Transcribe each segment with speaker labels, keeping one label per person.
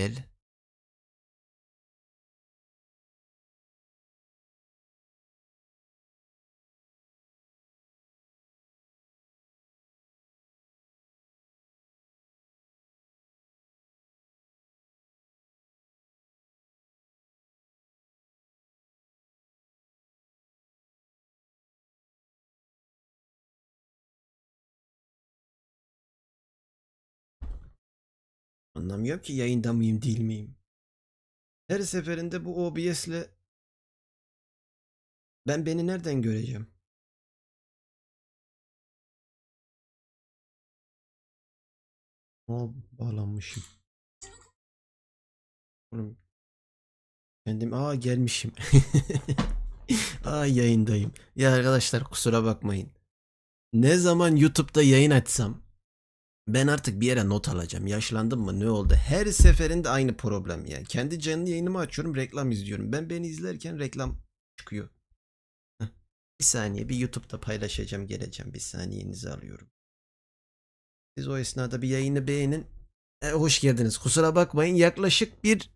Speaker 1: El. Anlamıyorum ki yayında mıyım değil miyim? Her seferinde bu OBS'le ben beni nereden göreceğim? Bağlanmışım. Oğlum kendim gelmişim. Yayındayım. Ya arkadaşlar kusura bakmayın. Ne zaman YouTube'da yayın açsam ben artık bir yere not alacağım. Yaşlandım mı ne oldu? Her seferinde aynı problem ya. Kendi canlı yayınımı açıyorum, reklam izliyorum. Ben beni izlerken reklam çıkıyor. Heh. Bir saniye, bir YouTube'da paylaşacağım, geleceğim. Bir saniyenizi alıyorum. Siz o esnada bir yayını beğenin. Hoş geldiniz. Kusura bakmayın. Yaklaşık bir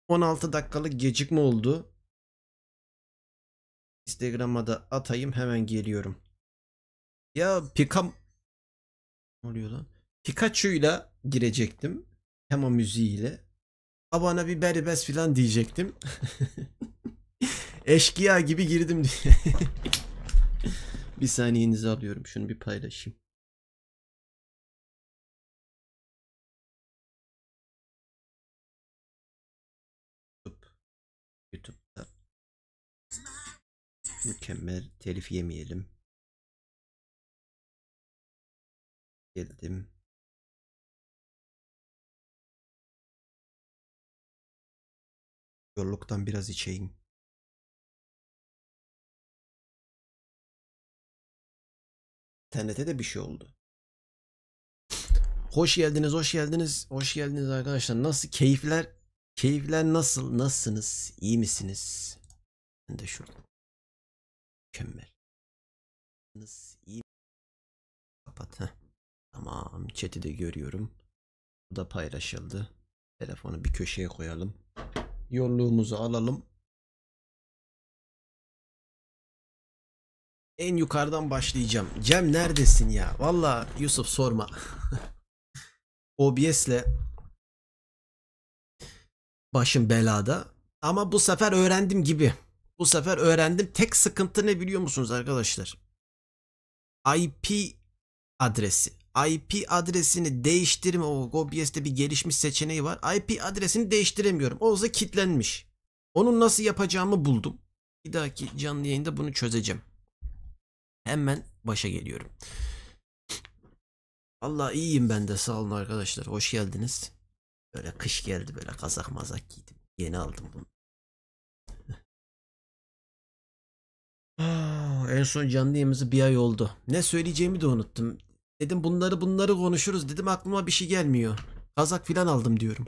Speaker 1: 16 dakikalık gecikme oldu. Instagram'a da atayım, hemen geliyorum. Ya ne oluyor lan? Pikachu'yla girecektim. Tema müziğiyle. Bana bir beribes falan diyecektim. Eşkıya gibi girdim diye. Bir saniyenizi alıyorum. Şunu bir paylaşayım. YouTube'da mükemmel, telif yemeyelim. Geldim. Yolluktan biraz içeyim. İnternete de bir şey oldu. Hoş geldiniz, hoş geldiniz, hoş geldiniz arkadaşlar. Nasıl keyifler? Keyifler nasıl? Nasılsınız? İyi misiniz? Ben de şurada. Mükemmel. İyi. Kapat. Heh. Tamam. Chat'i de görüyorum. Bu da paylaşıldı. Telefonu bir köşeye koyalım. Yolluğumuzu alalım. En yukarıdan başlayacağım. Cem neredesin ya? Valla Yusuf sorma. OBS'le başım belada. Ama bu sefer öğrendim gibi. Bu sefer öğrendim. Tek sıkıntı ne biliyor musunuz arkadaşlar? IP adresi. IP adresini değiştirme. OBS'te bir gelişmiş seçeneği var. IP adresini değiştiremiyorum. Olsa kilitlenmiş. Onun nasıl yapacağımı buldum. Bir dahaki canlı yayında bunu çözeceğim. Hemen başa geliyorum. Allah iyiyim ben de, sağ olun arkadaşlar. Hoş geldiniz. Böyle kış geldi, böyle kazak mazak giydim. Yeni aldım bunu. En son canlı yayımızı bir ay oldu. Ne söyleyeceğimi de unuttum. Dedim bunları konuşuruz. Dedim aklıma bir şey gelmiyor. Kazak filan aldım diyorum.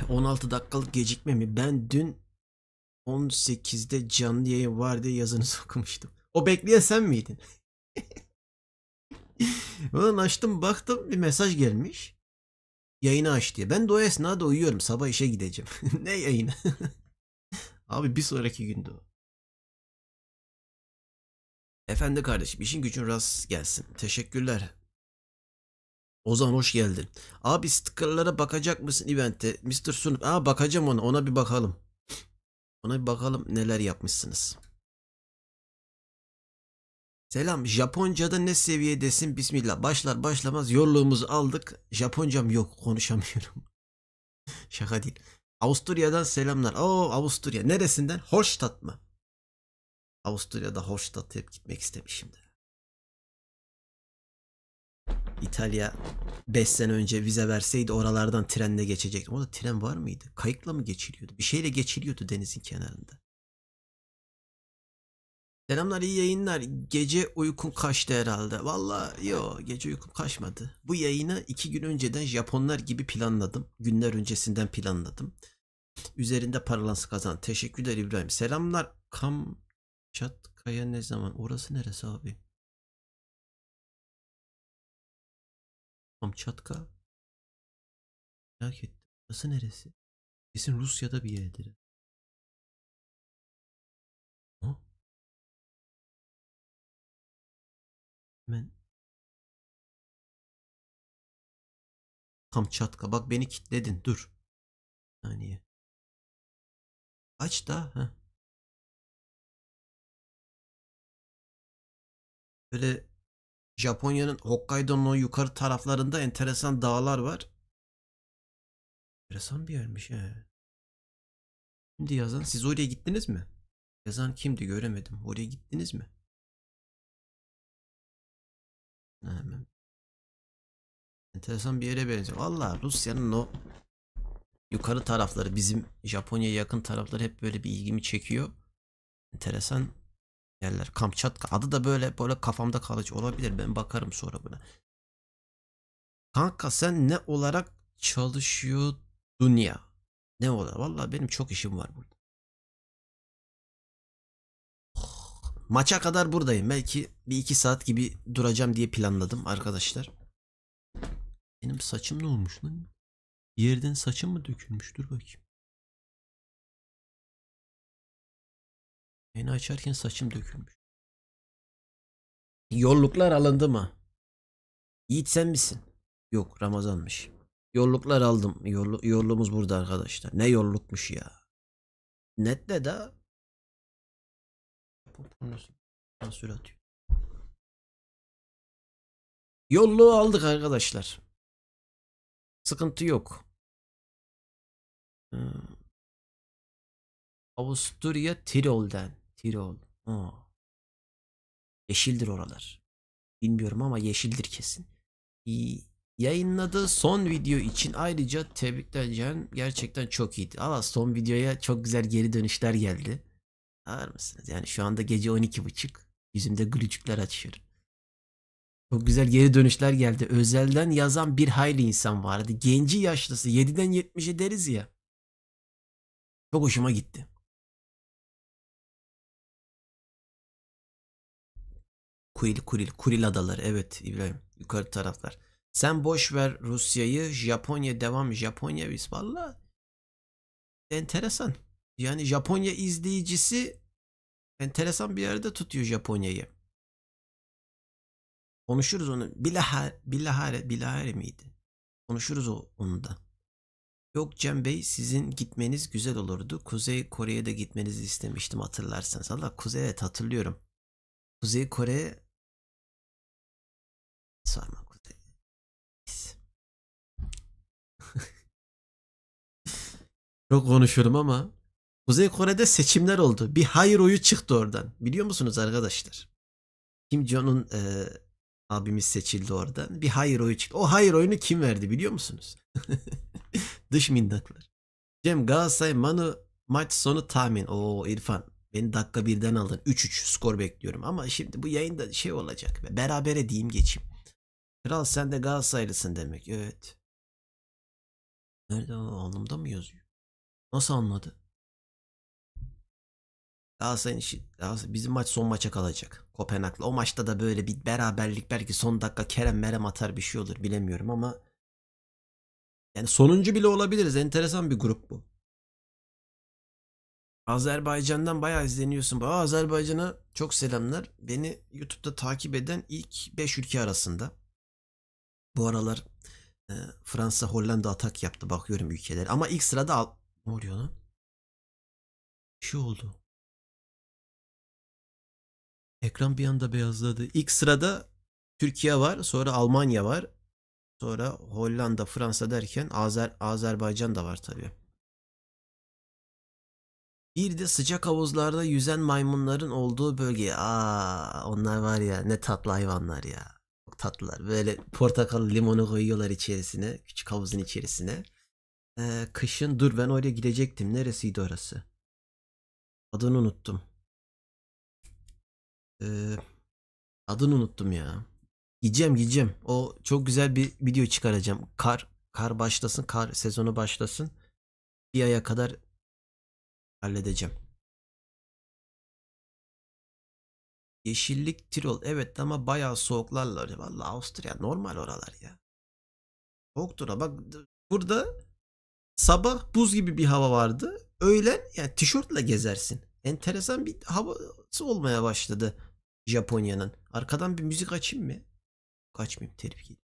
Speaker 1: 16 dakikalık gecikme mi? Ben dün 18'de canlı yayın var diye yazınızı okumuştum. O bekleyen sen miydin? Ulan açtım baktım bir mesaj gelmiş. Yayını aç diye. Ben de o esnada uyuyorum. Sabah işe gideceğim. Ne yayını? Abi bir sonraki günde o. Efendi kardeşim, işin gücün rast gelsin. Teşekkürler. Ozan hoş geldin. Abi stickerlara bakacak mısın event'te? Mr. Sun. Bakacağım ona. Ona bir bakalım. Ona bir bakalım neler yapmışsınız. Selam. Japonca'da ne seviyedesin? Bismillah. Başlar başlamaz yolluğumuzu aldık. Japoncam yok. Konuşamıyorum. Şaka değil. Avusturya'dan selamlar. Avusturya. Neresinden? Holstadt mı? Avusturya'da Holstadt'a hep gitmek istemişimdir. İtalya 5 sene önce vize verseydi oralardan trenle geçecektim. Orada tren var mıydı? Kayıkla mı geçiliyordu? Bir şeyle geçiliyordu denizin kenarında. Selamlar, iyi yayınlar. Gece uykun kaçtı herhalde. Valla yo, gece uykum kaçmadı. Bu yayını 2 gün önceden Japonlar gibi planladım. Günler öncesinden planladım. Üzerinde paralansı kazan. Teşekkürler İbrahim. Selamlar. Kamçatka'ya ne zaman? Orası neresi abi? Kamçatka. Merak ettim. Burası neresi? Kesin Rusya'da bir yerdir. Ha? Hemen Kamçatka. Bak beni kitledin. Dur. Bir saniye. Aç da. Heh. Böyle Japonya'nın Hokkaido'nun o yukarı taraflarında enteresan dağlar var. Enteresan bir yermiş he. Kimdi yazan? Siz oraya gittiniz mi? Yazan kimdi göremedim. Oraya gittiniz mi? Hemen. Enteresan bir yere benziyor. Valla Rusya'nın o yukarı tarafları, bizim Japonya'ya yakın tarafları hep böyle bir ilgimi çekiyor. Enteresan yerler. Kamçatka. Adı da böyle kafamda kalıcı olabilir. Ben bakarım sonra buna. Kanka sen ne olarak çalışıyordun ya? Ne olarak? Valla benim çok işim var burada. Maça kadar buradayım. Belki bir iki saat gibi duracağım diye planladım arkadaşlar. Benim saçım ne olmuş lan? Bir yerden saçım mı dökülmüş? Dur bakayım. Beni açarken saçım dökülmüş. Yolluklar alındı mı? Yiğit sen misin? Yok, Ramazan'mış. Yolluklar aldım. Yolluğumuz burada arkadaşlar. Ne yollukmuş ya. Netle de sansür atıyor. Yolluğu aldık arkadaşlar. Sıkıntı yok. Hmm. Avusturya Tirol'den. Tirol. Aa, yeşildir oralar. Bilmiyorum ama yeşildir kesin. Yayınladığı son video için ayrıca tebrikler Can. Gerçekten çok iyiydi. Ama son videoya çok güzel geri dönüşler geldi. Var mısınız? Yani şu anda gece 12.30. Yüzümde gülücükler açıyorum. Çok güzel geri dönüşler geldi. Özelden yazan bir hayli insan vardı. Genci yaşlısı 7'den 70'e deriz ya. Çok hoşuma gitti. Kuril adaları, evet İbrahim, yukarı taraflar. Sen boş ver Rusya'yı, Japonya devam. Japonya biz valla enteresan. Yani Japonya izleyicisi enteresan bir yerde tutuyor Japonya'yı. Konuşuruz onu. Bilahare miydi? Konuşuruz onu da. Yok Cem Bey, sizin gitmeniz güzel olurdu. Kuzey Kore'ye de gitmenizi istemiştim hatırlarsanız. Allah Kuzey, evet hatırlıyorum. Kuzey Kore sorma Kuzey. Çok konuşuyorum ama Kuzey Kore'de seçimler oldu. Bir hayır oyu çıktı oradan. Biliyor musunuz arkadaşlar? Kim Jong'un abimiz seçildi oradan. Bir hayır oyu çıktı. O hayır oyunu kim verdi biliyor musunuz? Dış minnaklar. Cem Galatasaray Manu maç sonu tahmin. Oo İrfan. Beni dakika birden aldın. 3-3 skor bekliyorum. Ama şimdi bu yayında şey olacak. Berabere diyeyim geçeyim. Kral sen de Galatasaraylısın demek. Evet. Nerede o, alnımda mı yazıyor? Nasıl anladı? Galatasaray bizim maç son maça kalacak. Kopenhag'la. O maçta da böyle bir beraberlik, belki son dakika Kerem Merem atar bir şey olur bilemiyorum ama yani sonuncu bile olabiliriz. Enteresan bir grup bu. Azerbaycan'dan bayağı izleniyorsun. Azerbaycan'a çok selamlar. Beni YouTube'da takip eden ilk 5 ülke arasında. Bu aralar e, Fransa, Hollanda atak yaptı. Bakıyorum ülkeler. Ama ilk sırada ne oluyor lan? Bir şey oldu. Ekran bir anda beyazladı. İlk sırada Türkiye var. Sonra Almanya var. Sonra Hollanda, Fransa derken Azerbaycan da var tabii. Bir de sıcak havuzlarda yüzen maymunların olduğu bölge. Onlar var ya, ne tatlı hayvanlar ya. Çok tatlılar. Böyle portakal limonu koyuyorlar içerisine. Küçük havuzun içerisine. Kışın dur ben oraya gidecektim. Neresiydi orası? Adını unuttum. Ee, Adını unuttum ya. Gideceğim. O çok güzel bir video çıkaracağım. Kar başlasın. Kar sezonu başlasın. Bir aya kadar halledeceğim. Yeşillik Tirol. Evet ama bayağı soğuklarla. Vallahi Avusturya normal oralar ya. Soğuktur ha. Bak burada sabah buz gibi bir hava vardı. Öğlen yani tişörtle gezersin. Enteresan bir havası olmaya başladı Japonya'nın. Arkadan bir müzik açayım mı? Kaçmayayım, telif gelir.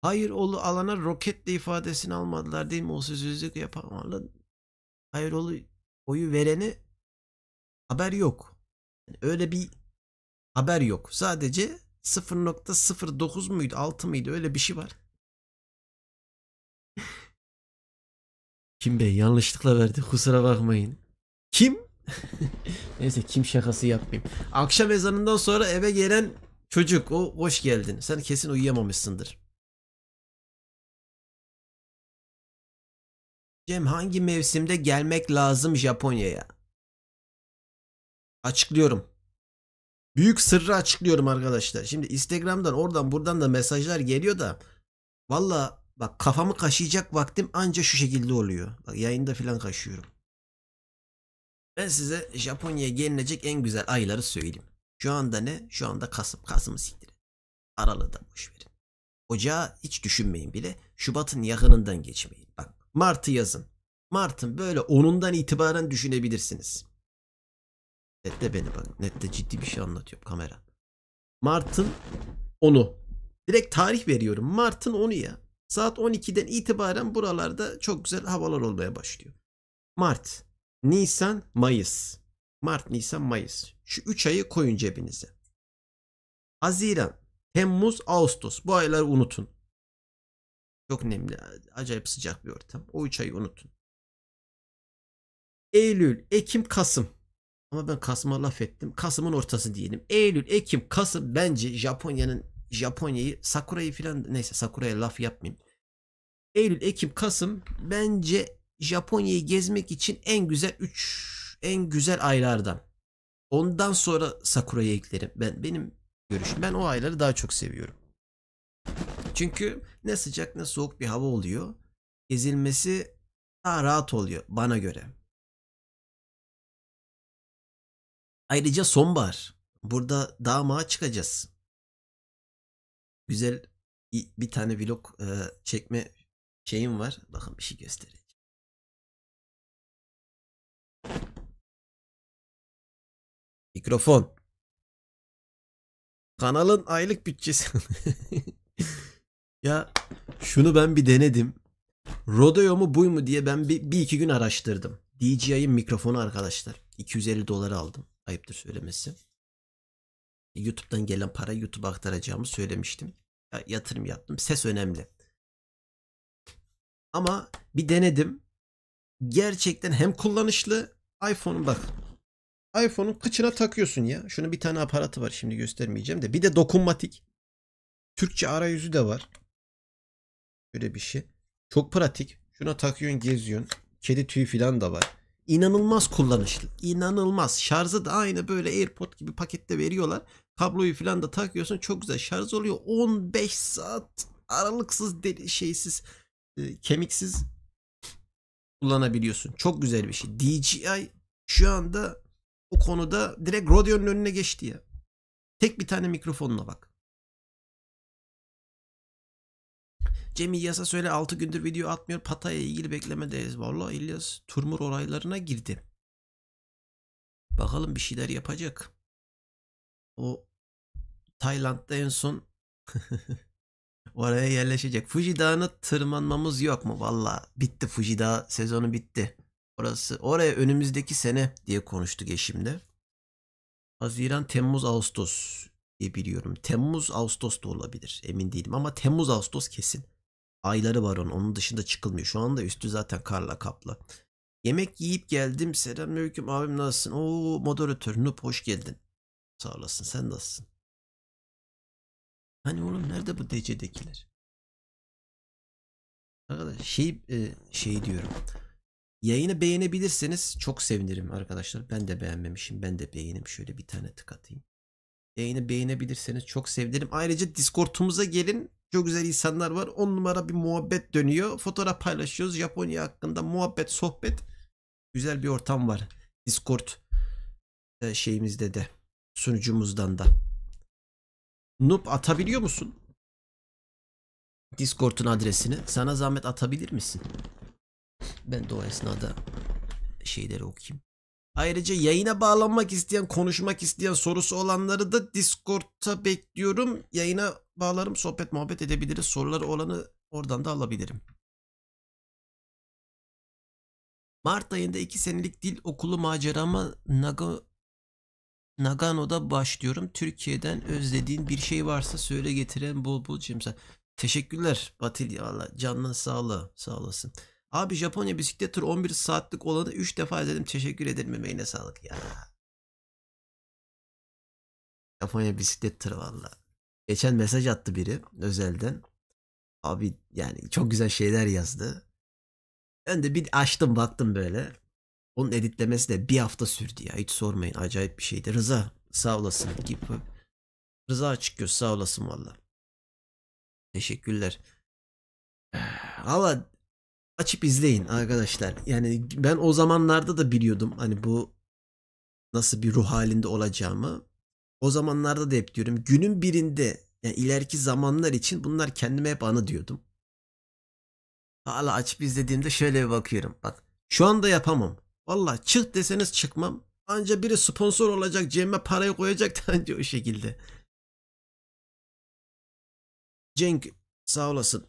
Speaker 1: Hayır oğlu alana roketle ifadesini almadılar değil mi? O sözsüzlük yapamalı. Hayır oğlu oyu vereni haber yok. Yani öyle bir haber yok. Sadece 0,09 muydu 6 mıydı öyle bir şey var. Kim Bey yanlışlıkla verdi, kusura bakmayın. Kim? Neyse, kim şakası yapmayayım. Akşam ezanından sonra eve gelen çocuk, o hoş geldin. Sen kesin uyuyamamışsındır. Cem, hangi mevsimde gelmek lazım Japonya'ya? Açıklıyorum. Büyük sırrı açıklıyorum arkadaşlar. Şimdi Instagram'dan oradan buradan da mesajlar geliyor da valla bak, kafamı kaşıyacak vaktim anca şu şekilde oluyor. Bak yayında falan kaşıyorum. Ben size Japonya'ya gelinecek en güzel ayları söyleyeyim. Şu anda ne? Şu anda Kasım. Kasım'ı siktirin. Aralığı da boş verin. Ocağı hiç düşünmeyin bile. Şubat'ın yakınından geçmeyin. Bak Mart'ı yazın. Mart'ın böyle 10'undan itibaren düşünebilirsiniz. Nette beni bak. Nette ciddi bir şey anlatıyorum kamera. Mart'ın 10'u. Direkt tarih veriyorum. Mart'ın 10'u ya. Saat 12'den itibaren buralarda çok güzel havalar olmaya başlıyor. Mart, Nisan, Mayıs. Mart, Nisan, Mayıs. Şu 3 ayı koyun cebinize. Haziran, Temmuz, Ağustos. Bu ayları unutun. Çok nemli, acayip sıcak bir ortam. O 3 ayı unutun. Eylül, Ekim, Kasım. Ama ben Kasım'a laf ettim. Kasım'ın ortası diyelim. Eylül, Ekim, Kasım bence Japonya'yı, Sakura'yı filan, neyse Sakura'ya laf yapmayayım. Eylül, Ekim, Kasım bence Japonya'yı gezmek için en güzel aylardan. Ondan sonra Sakura'ya eklerim. Benim görüşüm. Ben o ayları daha çok seviyorum. Çünkü ne sıcak ne soğuk bir hava oluyor. Gezilmesi daha rahat oluyor bana göre. Ayrıca sonbahar. Burada dağa mağa çıkacağız. Güzel bir tane vlog çekme şeyim var. Bakın bir şey göstereyim. Mikrofon. Kanalın aylık bütçesi. Ya şunu ben bir denedim. Rodeo mu buy mu diye ben bir iki gün araştırdım. DJI'nin mikrofonu arkadaşlar. 250 dolara aldım. Ayıptır söylemesi. YouTube'dan gelen para YouTube'a aktaracağımı söylemiştim. Ya, yatırım yaptım. Ses önemli. Ama bir denedim. Gerçekten hem kullanışlı. iPhone'un bak. iPhone'un kıçına takıyorsun ya. Şunun bir tane aparatı var, şimdi göstermeyeceğim de. Bir de dokunmatik. Türkçe arayüzü de var. Böyle bir şey. Çok pratik. Şuna takıyorsun, geziyorsun. Kedi tüyü falan da var. İnanılmaz kullanışlı. İnanılmaz. Şarjı da aynı böyle AirPod gibi pakette veriyorlar. Kabloyu falan da takıyorsun. Çok güzel şarj oluyor. 15 saat aralıksız, şeysiz, kemiksiz kullanabiliyorsun. Çok güzel bir şey. DJI şu anda o konuda direkt Rodeo'nun önüne geçti ya. Tek bir tane mikrofonla bak. Cem İlyas'a söyle 6 gündür video atmıyor. Pataya ilgili beklemedeyiz. Vallahi İlyas turmur olaylarına girdi. Bakalım bir şeyler yapacak. O Tayland'da en son oraya yerleşecek. Fuji Dağı'na tırmanmamız yok mu? Vallahi bitti, Fuji Dağı sezonu bitti. Oraya önümüzdeki sene diye konuştuk eşimle. Haziran, Temmuz, Ağustos diye biliyorum. Temmuz, Ağustos da olabilir. Emin değilim ama Temmuz, Ağustos kesin. Ayları var onun. Onun dışında çıkılmıyor. Şu anda üstü zaten karla kaplı. Yemek yiyip geldim. Selamünaleyküm abim, nasılsın? Oo, moderatör Nup, hoş geldin. Sağ olasın. Sen nasılsın? Hani oğlum nerede bu DC'dekiler? Arkadaş şey diyorum. Yayını beğenebilirseniz çok sevinirim arkadaşlar. Ben de beğenmemişim. Ben de beğeneyim. Şöyle bir tane tık atayım. Yayını beğenebilirseniz çok sevinirim. Ayrıca Discord'umuza gelin. Çok güzel insanlar var. 10 numara bir muhabbet dönüyor. Fotoğraf paylaşıyoruz. Japonya hakkında muhabbet, sohbet. Güzel bir ortam var. Discord şeyimizde de. Sunucumuzdan da. Noob atabiliyor musun? Discord'un adresini sana zahmet atabilir misin? Ben de o esnada şeyleri okuyayım. Ayrıca yayına bağlanmak isteyen, konuşmak isteyen, sorusu olanları da Discord'ta bekliyorum. Yayına bağlarım, sohbet muhabbet edebiliriz. Soruları olanı oradan da alabilirim. Mart ayında 2 senelik dil okulu macerama Nagano'da başlıyorum. Türkiye'den özlediğin bir şey varsa söyle getiren bol bol cimsa. Teşekkürler Batil, valla canının sağlığı, sağ olasın. Abi Japonya bisiklet turu 11 saatlik olanı 3 defa izledim. Teşekkür ederim, emeğine sağlık ya. Japonya bisiklet turu valla. Geçen mesaj attı biri özelden. Abi yani çok güzel şeyler yazdı. Ben de bir açtım baktım böyle. Onun editlemesi de bir hafta sürdü ya. Hiç sormayın, acayip bir şeydi. Rıza sağ olasın. Rıza Açıkgöz sağ olasın valla. Teşekkürler. Valla açıp izleyin arkadaşlar. Yani ben o zamanlarda da biliyordum hani bu nasıl bir ruh halinde olacağımı. O zamanlarda da hep diyorum günün birinde, yani ileriki zamanlar için bunlar kendime hep anı diyordum. Hala açıp izlediğimde şöyle bir bakıyorum. Bak şu anda yapamam. Valla çık deseniz çıkmam. Anca biri sponsor olacak, cebime parayı koyacak da anca o şekilde. Cenk sağ olasın.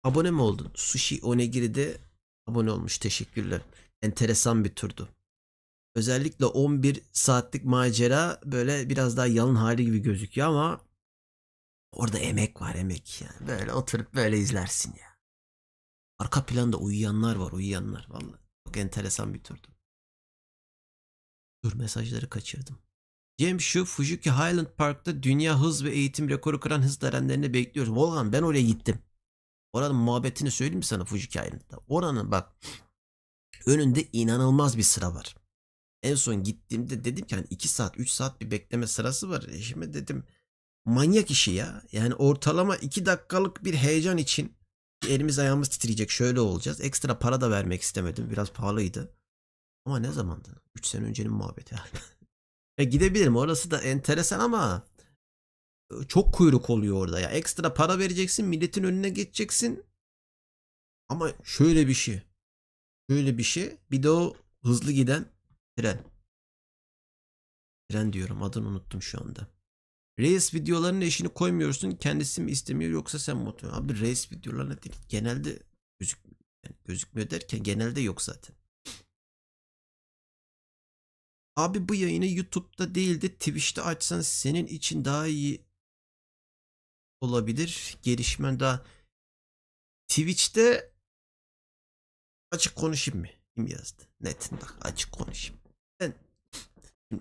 Speaker 1: Abone mi oldun? Sushi Onigiri'de abone olmuş. Teşekkürler. Enteresan bir turdu. Özellikle 11 saatlik macera böyle biraz daha yalın hali gibi gözüküyor ama orada emek var, emek yani. Böyle oturup böyle izlersin ya. Arka planda uyuyanlar var, uyuyanlar vallahi. Çok enteresan bir turdu. Dur, mesajları kaçırdım. Cem, şu Fujuki Highland Park'ta dünya hız ve eğitim rekoru kıran hız törenlerini bekliyoruz. Volkan, ben oraya gittim. Oranın muhabbetini söyleyeyim mi sana Fujuki Highland'da? Oranın bak önünde inanılmaz bir sıra var. En son gittiğimde dedim ki hani 2 saat 3 saat bir bekleme sırası var. Eşime dedim manyak işi ya. Yani ortalama 2 dakikalık bir heyecan için elimiz ayağımız titreyecek, şöyle olacağız. Ekstra para da vermek istemedim. Biraz pahalıydı. Ama ne zamandı? 3 sene öncenin muhabbeti. Gidebilirim, orası da enteresan ama çok kuyruk oluyor orada ya. Ekstra para vereceksin, milletin önüne geçeceksin. Ama şöyle bir şey. Şöyle bir şey. Bir de o hızlı giden tren. Tren diyorum, adını unuttum şu anda. Reels videolarının eşini koymuyorsun. Kendisi mi istemiyor yoksa sen mi oturuyorsun? Abi Reels videolarına değil. Genelde gözükmüyor. Yani gözükmüyor derken genelde yok zaten. Abi bu yayını YouTube'da değil de Twitch'te açsan senin için daha iyi olabilir. Gelişmen daha. Twitch'te açık konuşayım mı? Kim yazdı? Net bak, açık konuşayım. Ben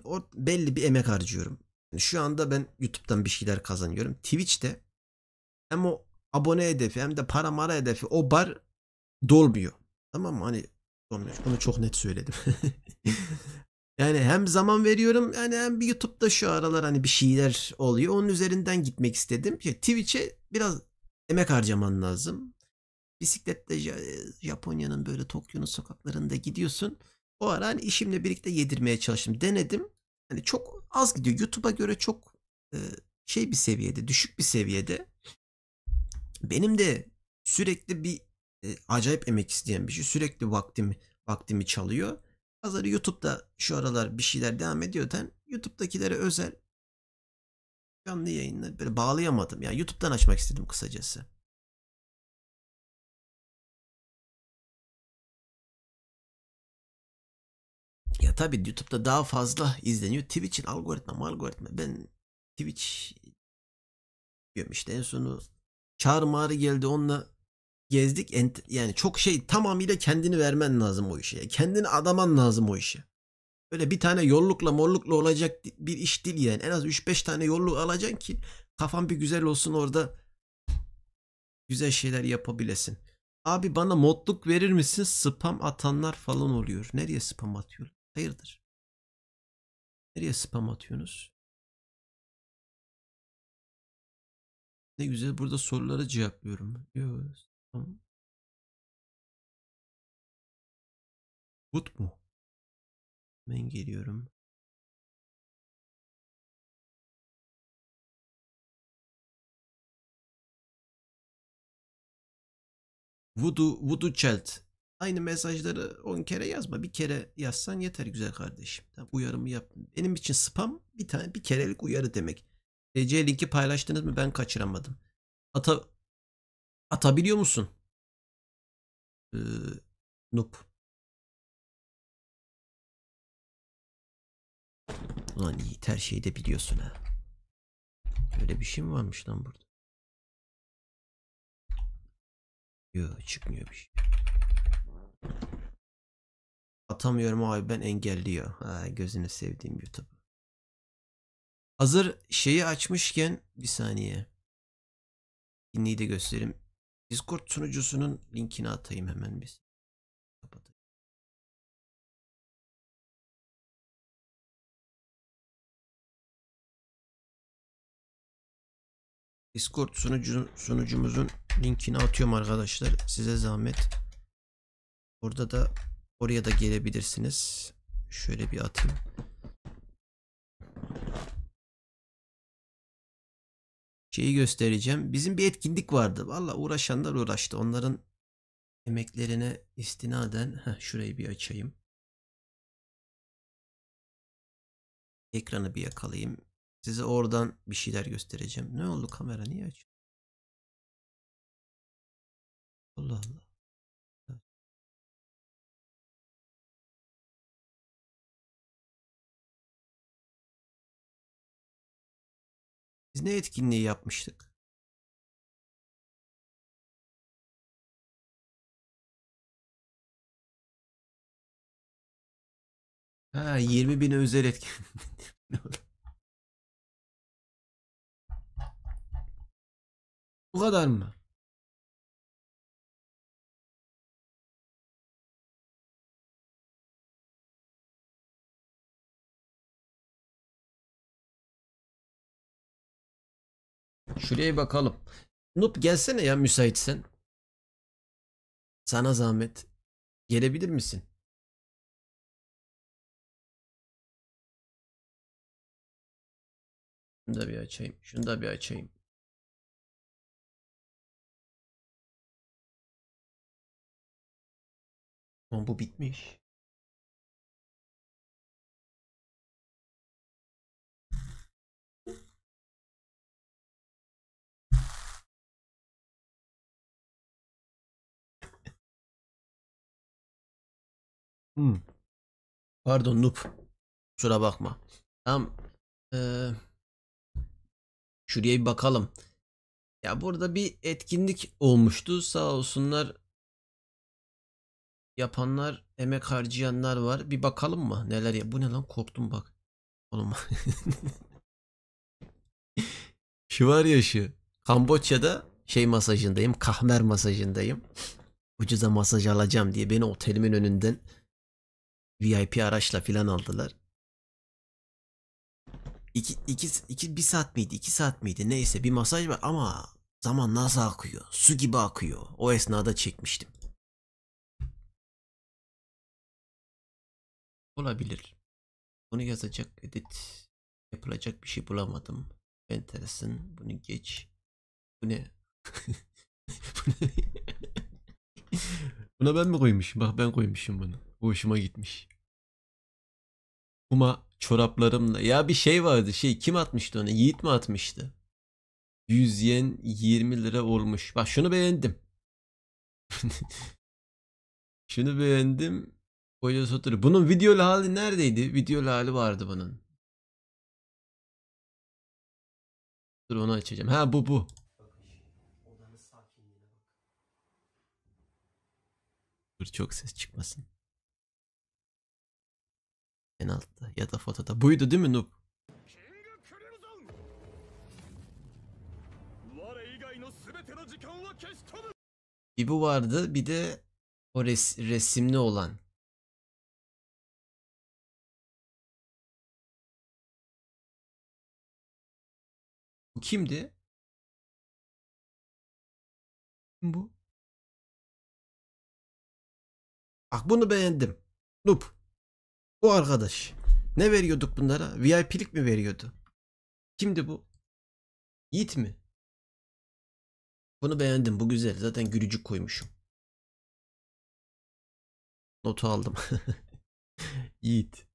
Speaker 1: o belli bir emek harcıyorum. Yani şu anda ben YouTube'dan bir şeyler kazanıyorum. Twitch'te hem o abone hedefi hem de para mara hedefi o bar dolmuyor. Tamam mı? Hani dolmuyor. Bunu çok net söyledim. Yani hem zaman veriyorum yani hem bir YouTube'da şu aralar hani bir şeyler oluyor. Onun üzerinden gitmek istedim. Twitch'e biraz emek harcaman lazım. Bisikletle Japonya'nın böyle Tokyo'nun sokaklarında gidiyorsun. O ara hani işimle birlikte yedirmeye çalıştım. Denedim. Hani çok az gidiyor. YouTube'a göre çok e, şey bir seviyede, düşük bir seviyede. Benim de sürekli bir acayip emek isteyen bir şey. Sürekli vaktimi çalıyor. Hazır YouTube'da şu aralar bir şeyler devam ediyorken YouTube'dakilere özel canlı yayınlar böyle bağlayamadım. Yani YouTube'dan açmak istedim kısacası. Ya tabii YouTube'da daha fazla izleniyor. Twitch'in algoritma. Ben Twitch diyorum işte, en sonu Çağrı Mağrı geldi, onunla gezdik. Yani çok şey, tamamıyla kendini vermen lazım o işe. Kendini adaman lazım o işe. Öyle bir tane yollukla morlukla olacak bir iş değil yani. En az 3-5 tane yolluk alacaksın ki kafan bir güzel olsun, orada güzel şeyler yapabilesin. Abi bana modluk verir misin? Spam atanlar falan oluyor. Nereye spam atıyor? Hayırdır? Nereye spam atıyorsunuz? Ne güzel burada soruları cevaplıyorum. Yok. Tamam. But mu? Ben geliyorum. Voodoo Child. Aynı mesajları 10 kere yazma. Bir kere yazsan yeter güzel kardeşim. Tamam, uyarımı yaptım. Benim için spam bir kerelik uyarı demek. TC linki paylaştınız mı? Ben kaçıramadım. Ata, atabiliyor musun? Ee, Noob. Ulan Yiğit her şeyi de biliyorsun ha. Öyle bir şey mi varmış lan burada? Yok çıkmıyor bir şey. Atamıyorum abi ben engelliyor. Ha, gözünü sevdiğim YouTube. Hazır şeyi açmışken bir saniye. Dinleyi de göstereyim. Discord sunucusunun linkini atayım hemen biz. Kapatayım. Discord sunucumuzun linkini atıyorum arkadaşlar. Size zahmet. Orada da oraya da gelebilirsiniz. Şöyle bir atayım. Şeyi göstereceğim. Bizim bir etkinlik vardı. Valla uğraşanlar uğraştı. Onların emeklerine istinaden şurayı bir açayım. Ekranı bir yakalayayım. Size oradan bir şeyler göstereceğim. Ne oldu kamera niye açıyor? Allah Allah. Biz ne etkinliği yapmıştık? Ha 20.000 özel etkinlik. Bu kadar mı? Şuraya bakalım. Nup gelsene ya müsaitsen. Sana zahmet. Gelebilir misin? Şunu da bir açayım. Şunu da bir açayım. Ama bu bitmiş. Hmm. Pardon Nup. Kusura bakma. Tamam. Ee, Şuraya bir bakalım. Ya burada bir etkinlik olmuştu. Sağ olsunlar yapanlar, emek harcayanlar var. Bir bakalım mı? Neler ya? Bu ne lan? Korktum bak. Oğlum. Şu var ya şu. Kamboçya'da şey masajındayım. Kahmer masajındayım. Ucuza masaj alacağım diye beni otelimin önünden VIP araçla filan aldılar. Bir saat miydi? 2 saat miydi? Neyse bir masaj var ama zaman nasıl akıyor? Su gibi akıyor. O esnada çekmiştim. Olabilir. Bunu yazacak edit yapılacak bir şey bulamadım. Enteresan. Bunu geç. Bu ne? Bu ne? Buna ben mi koymuşum? Bak ben koymuşum bunu. Bu hoşuma gitmiş. Kuma çoraplarımla. Ya bir şey vardı. Şey kim atmıştı onu? Yiğit mi atmıştı? 100 yen 20 lira olmuş. Bak şunu beğendim. Şunu beğendim. Koca Sotur. Bunun videolu hali neredeydi? Videolu hali vardı bunun. Dur onu açacağım. Ha bu. Dur çok ses çıkmasın. En altta ya da fotoda. Buydu değil mi Noob? Bir bu vardı bir de o resimli olan. Bu kimdi? Kim bu? Bak bunu beğendim. Noob. Bu arkadaş. Ne veriyorduk bunlara? VIP'lik mi veriyordu? Kimdi bu? Yiğit mi? Bunu beğendim. Bu güzel. Zaten gülücük koymuşum. Notu aldım. Yiğit.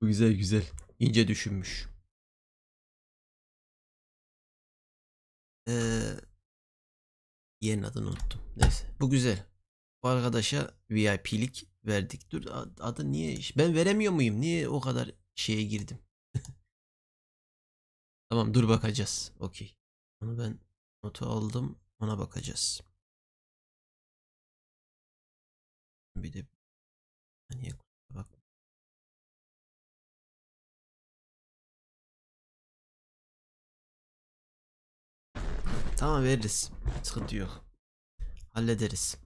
Speaker 1: Bu güzel güzel. İnce düşünmüş. Ee, Yerin adını unuttum. Neyse. Bu güzel. Bu arkadaşa VIP'lik verdik. Dur adı niye? Ben veremiyor muyum? Niye o kadar şeye girdim? Tamam dur bakacağız. Okey. Onu ben notu aldım. Ona bakacağız. Bir de niye bak. Tamam veririz. Sıkıntı yok. Hallederiz.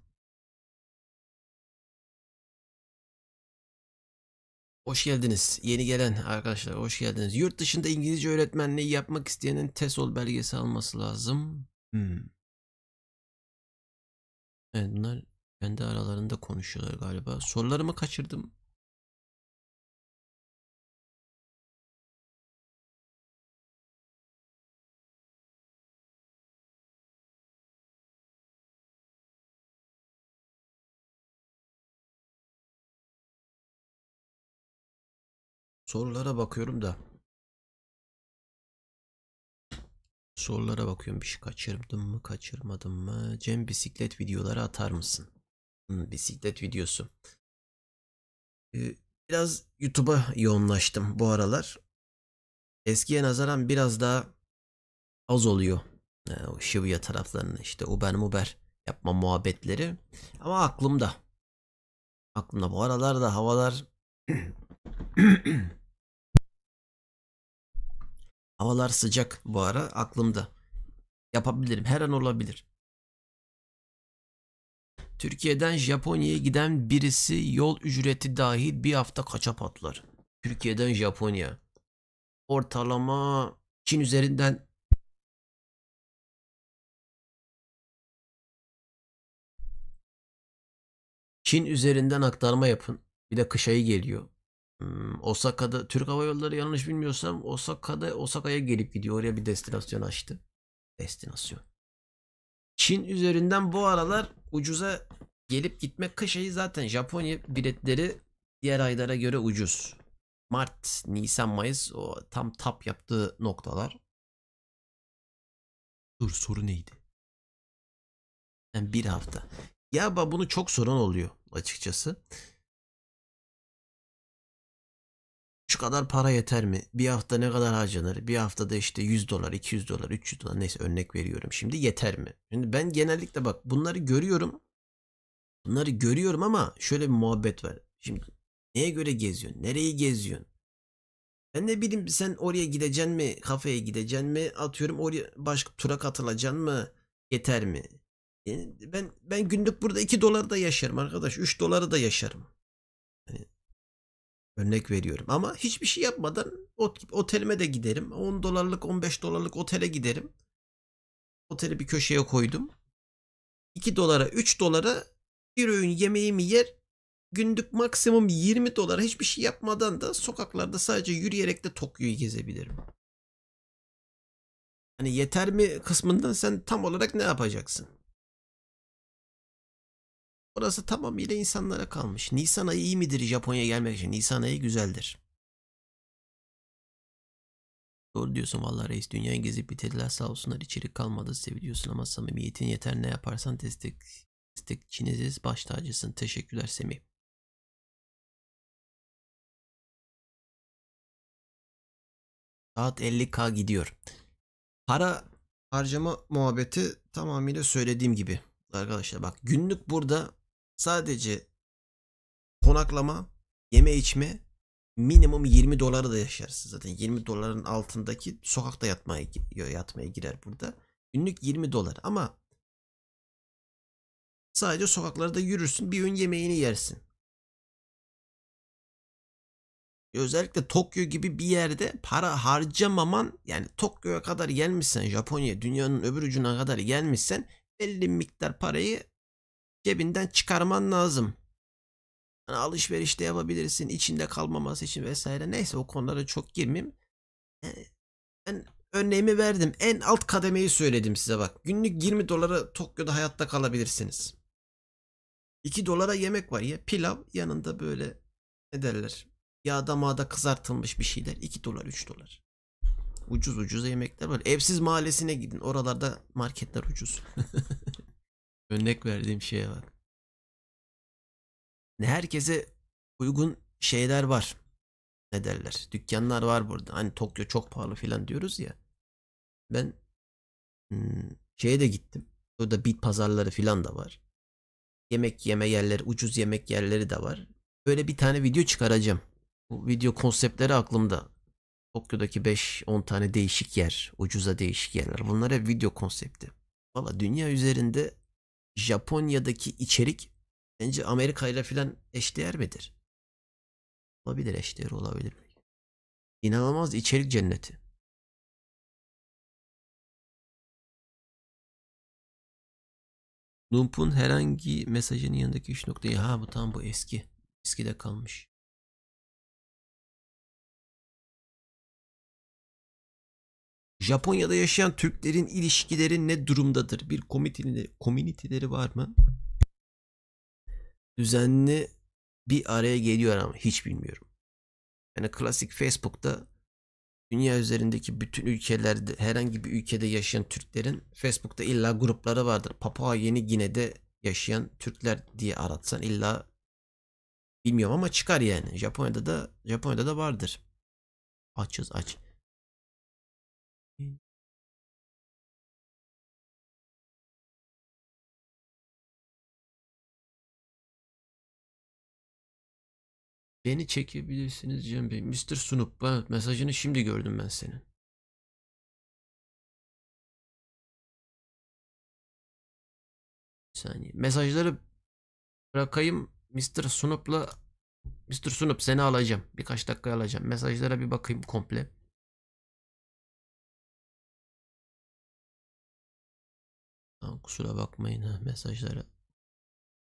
Speaker 1: Hoş geldiniz. Yeni gelen arkadaşlar hoş geldiniz. Yurt dışında İngilizce öğretmenliği yapmak isteyenin TESOL belgesi alması lazım. Evet bunlar kendi aralarında konuşuyorlar galiba. Sorularımı kaçırdım. Sorulara bakıyorum da. Sorulara bakıyorum. Bir şey kaçırdım mı kaçırmadım mı? Cem bisiklet videoları atar mısın? Bisiklet videosu. Biraz YouTube'a yoğunlaştım bu aralar. Eskiye nazaran biraz daha az oluyor. O Shibuya taraflarının işte Uber yapma muhabbetleri. Ama aklımda. Aklımda bu aralarda havalar havalar sıcak bu ara aklımda. Yapabilirim. Her an olabilir. Türkiye'den Japonya'ya giden birisi yol ücreti dahil bir hafta kaça patlar? Türkiye'den Japonya. Ortalama Çin üzerinden Çin üzerinden aktarma yapın. Bir de kış ayı geliyor. Osaka'da Türk Hava Yolları yanlış bilmiyorsam Osaka'ya gelip gidiyor. Oraya bir destinasyon açtı. Destinasyon. Çin üzerinden bu aralar ucuza gelip gitmek kış ayı zaten Japonya biletleri diğer aylara göre ucuz. Mart, Nisan, Mayıs o tam tap yaptığı noktalar. Dur soru neydi? Yani bir hafta. Ya bunu çok soran oluyor açıkçası. Şu kadar para yeter mi? Bir hafta ne kadar harcanır? Bir haftada işte 100 dolar, 200 dolar, 300 dolar neyse örnek veriyorum. Şimdi yeter mi? Şimdi ben genellikle bak bunları görüyorum. Bunları görüyorum ama şöyle bir muhabbet var. Şimdi neye göre geziyorsun? Nereyi geziyorsun? Ben ne bileyim sen oraya gideceksin mi? Kafeye gideceksin mi? Atıyorum oraya başka tura katılacaksın mı? Yeter mi? Yani ben günlük burada 2 dolar da yaşarım arkadaş. 3 doları da yaşarım. Yani örnek veriyorum. Ama hiçbir şey yapmadan otelime de giderim. 10 dolarlık 15 dolarlık otele giderim. Oteli bir köşeye koydum. 2 dolara 3 dolara bir öğün yemeğimi yer. Günlük maksimum 20 dolara hiçbir şey yapmadan da sokaklarda sadece yürüyerek de Tokyo'yu gezebilirim. Hani yeter mi kısmından sen tam olarak ne yapacaksın? Orası tamamıyla insanlara kalmış. Nisan ayı iyi midir Japonya'ya gelmek için? Nisan ayı güzeldir. Doğru diyorsun vallahi reis. Dünyayı gezip bitirdiler sağ olsunlar. İçerik kalmadı seviliyorsun ama samimiyetin yeter ne yaparsan destekçiniziz. Baş tacısın. Teşekkürler Semih. Saat 50K gidiyor. Para harcama muhabbeti tamamıyla söylediğim gibi. Arkadaşlar bak günlük burada sadece konaklama, yeme içme minimum 20 doları da yaşarsın. Zaten 20 doların altındaki sokakta yatmaya girer burada. Günlük 20 dolar ama sadece sokaklarda yürürsün bir öğün yemeğini yersin. Özellikle Tokyo gibi bir yerde para harcamaman yani Tokyo'ya kadar gelmişsen Japonya dünyanın öbür ucuna kadar gelmişsen belli miktar parayı cebinden çıkarman lazım. Yani alışveriş de yapabilirsin içinde kalmaması için vesaire neyse o konulara çok girmeyeyim. Ben örneğimi verdim en alt kademeyi söyledim size bak günlük 20 dolara Tokyo'da hayatta kalabilirsiniz. 2 dolara yemek var ya. Pilav yanında böyle ne derler? Yağda mağda kızartılmış bir şeyler. 2 dolar 3 dolar. Ucuz ucuz yemekler var. Evsiz mahallesine gidin. Oralarda marketler ucuz. Örnek verdiğim şeye bak. Ne herkese uygun şeyler var. Ne derler? Dükkanlar var burada. Hani Tokyo çok pahalı falan diyoruz ya. Ben şeye de gittim. Orada bit pazarları falan da var. Yemek yeme yerleri, ucuz yemek yerleri de var. Böyle bir tane video çıkaracağım. Bu video konseptleri aklımda. Tokyo'daki 5-10 tane değişik yer, ucuza değişik yerler. Bunlar hep video konsepti. Valla dünya üzerinde Japonya'daki içerik bence Amerika ile filan eşdeğer midir? Olabilir, eşdeğer olabilir. İnanılmaz içerik cenneti. Nump'un herhangi mesajının yanındaki 3 noktayı. Ha bu tamam, bu eski. Eskide kalmış. Japonya'da yaşayan Türklerin ilişkileri ne durumdadır? Bir komüniteleri var mı? Düzenli bir araya geliyor ama hiç bilmiyorum. Yani klasik Facebook'ta dünya üzerindeki bütün ülkelerde, herhangi bir ülkede yaşayan Türklerin Facebook'ta illa grupları vardır. Papua Yeni Gine'de yaşayan Türkler diye aratsan illa, bilmiyorum ama çıkar yani. Japonya'da da vardır. Açız aç. Beni çekebilirsiniz Cem Bey. Mr. Sunup. Evet, mesajını şimdi gördüm ben senin. Bir saniye. Mesajları bırakayım. Mr. Sunup seni alacağım. Birkaç dakika alacağım. Mesajlara bir bakayım komple. Tamam, kusura bakmayın ha mesajlara.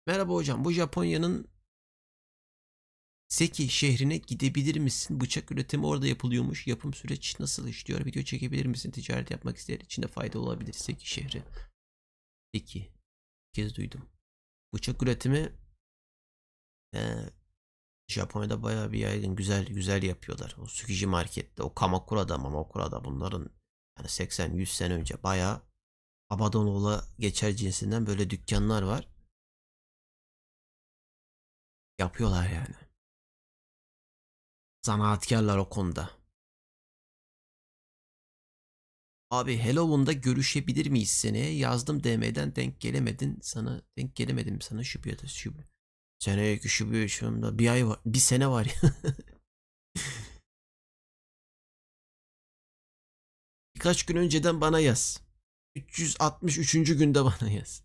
Speaker 1: Merhaba hocam. Bu Japonya'nın Seki şehrine gidebilir misin? Bıçak üretimi orada yapılıyormuş. Yapım süreç nasıl işliyor? Video çekebilir misin? Ticaret yapmak isteyen için de fayda olabilir. Seki şehri. Seki. Bir kez duydum. Bıçak üretimi Japonya'da bayağı bir yaygın. Güzel güzel yapıyorlar. O Tsukiji markette, o Kamakura'da bunların yani 80-100 sene önce bayağı Abadonoğlu'na geçer cinsinden böyle dükkanlar var. Yapıyorlar yani. Zanaatkarlar o konuda. Abi Halloween'da görüşebilir miyiz seneye? Yazdım DM'den, denk gelemedim sana şüphe. Seneye şüphe şunda bir ay var, bir sene var ya. Birkaç gün önceden bana yaz. 363. günde bana yaz.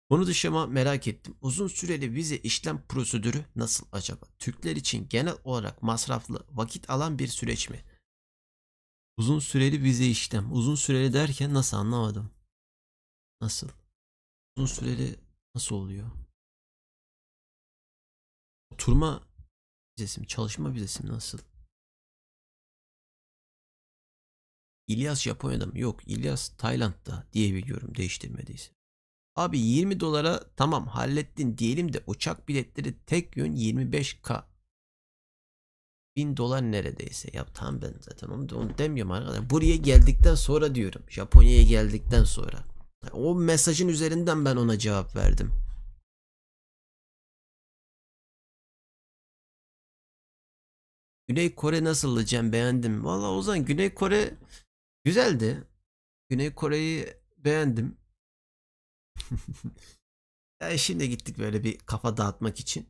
Speaker 1: Bunu dışıma merak ettim. Uzun süreli vize işlem prosedürü nasıl acaba? Türkler için genel olarak masraflı, vakit alan bir süreç mi? Uzun süreli vize işlem. Uzun süreli derken nasıl, anlamadım. Nasıl? Uzun süreli nasıl oluyor? Oturma vizesi mi? Çalışma vizesi mi? Nasıl? İlyas Japonya'da mı? Yok, İlyas Tayland'da diye biliyorum, değiştirmediyse. Abi 20 dolara tamam hallettin diyelim de uçak biletleri tek yön 25K. 1000 dolar neredeyse. Ya tamam, ben zaten onu demiyorum arkadaşlar. Buraya geldikten sonra diyorum. Japonya'ya geldikten sonra. O mesajın üzerinden ben ona cevap verdim. Güney Kore nasıldı Cem, beğendim. Valla Ozan, Güney Kore güzeldi. Güney Kore'yi beğendim. Ya şimdi gittik böyle bir kafa dağıtmak için.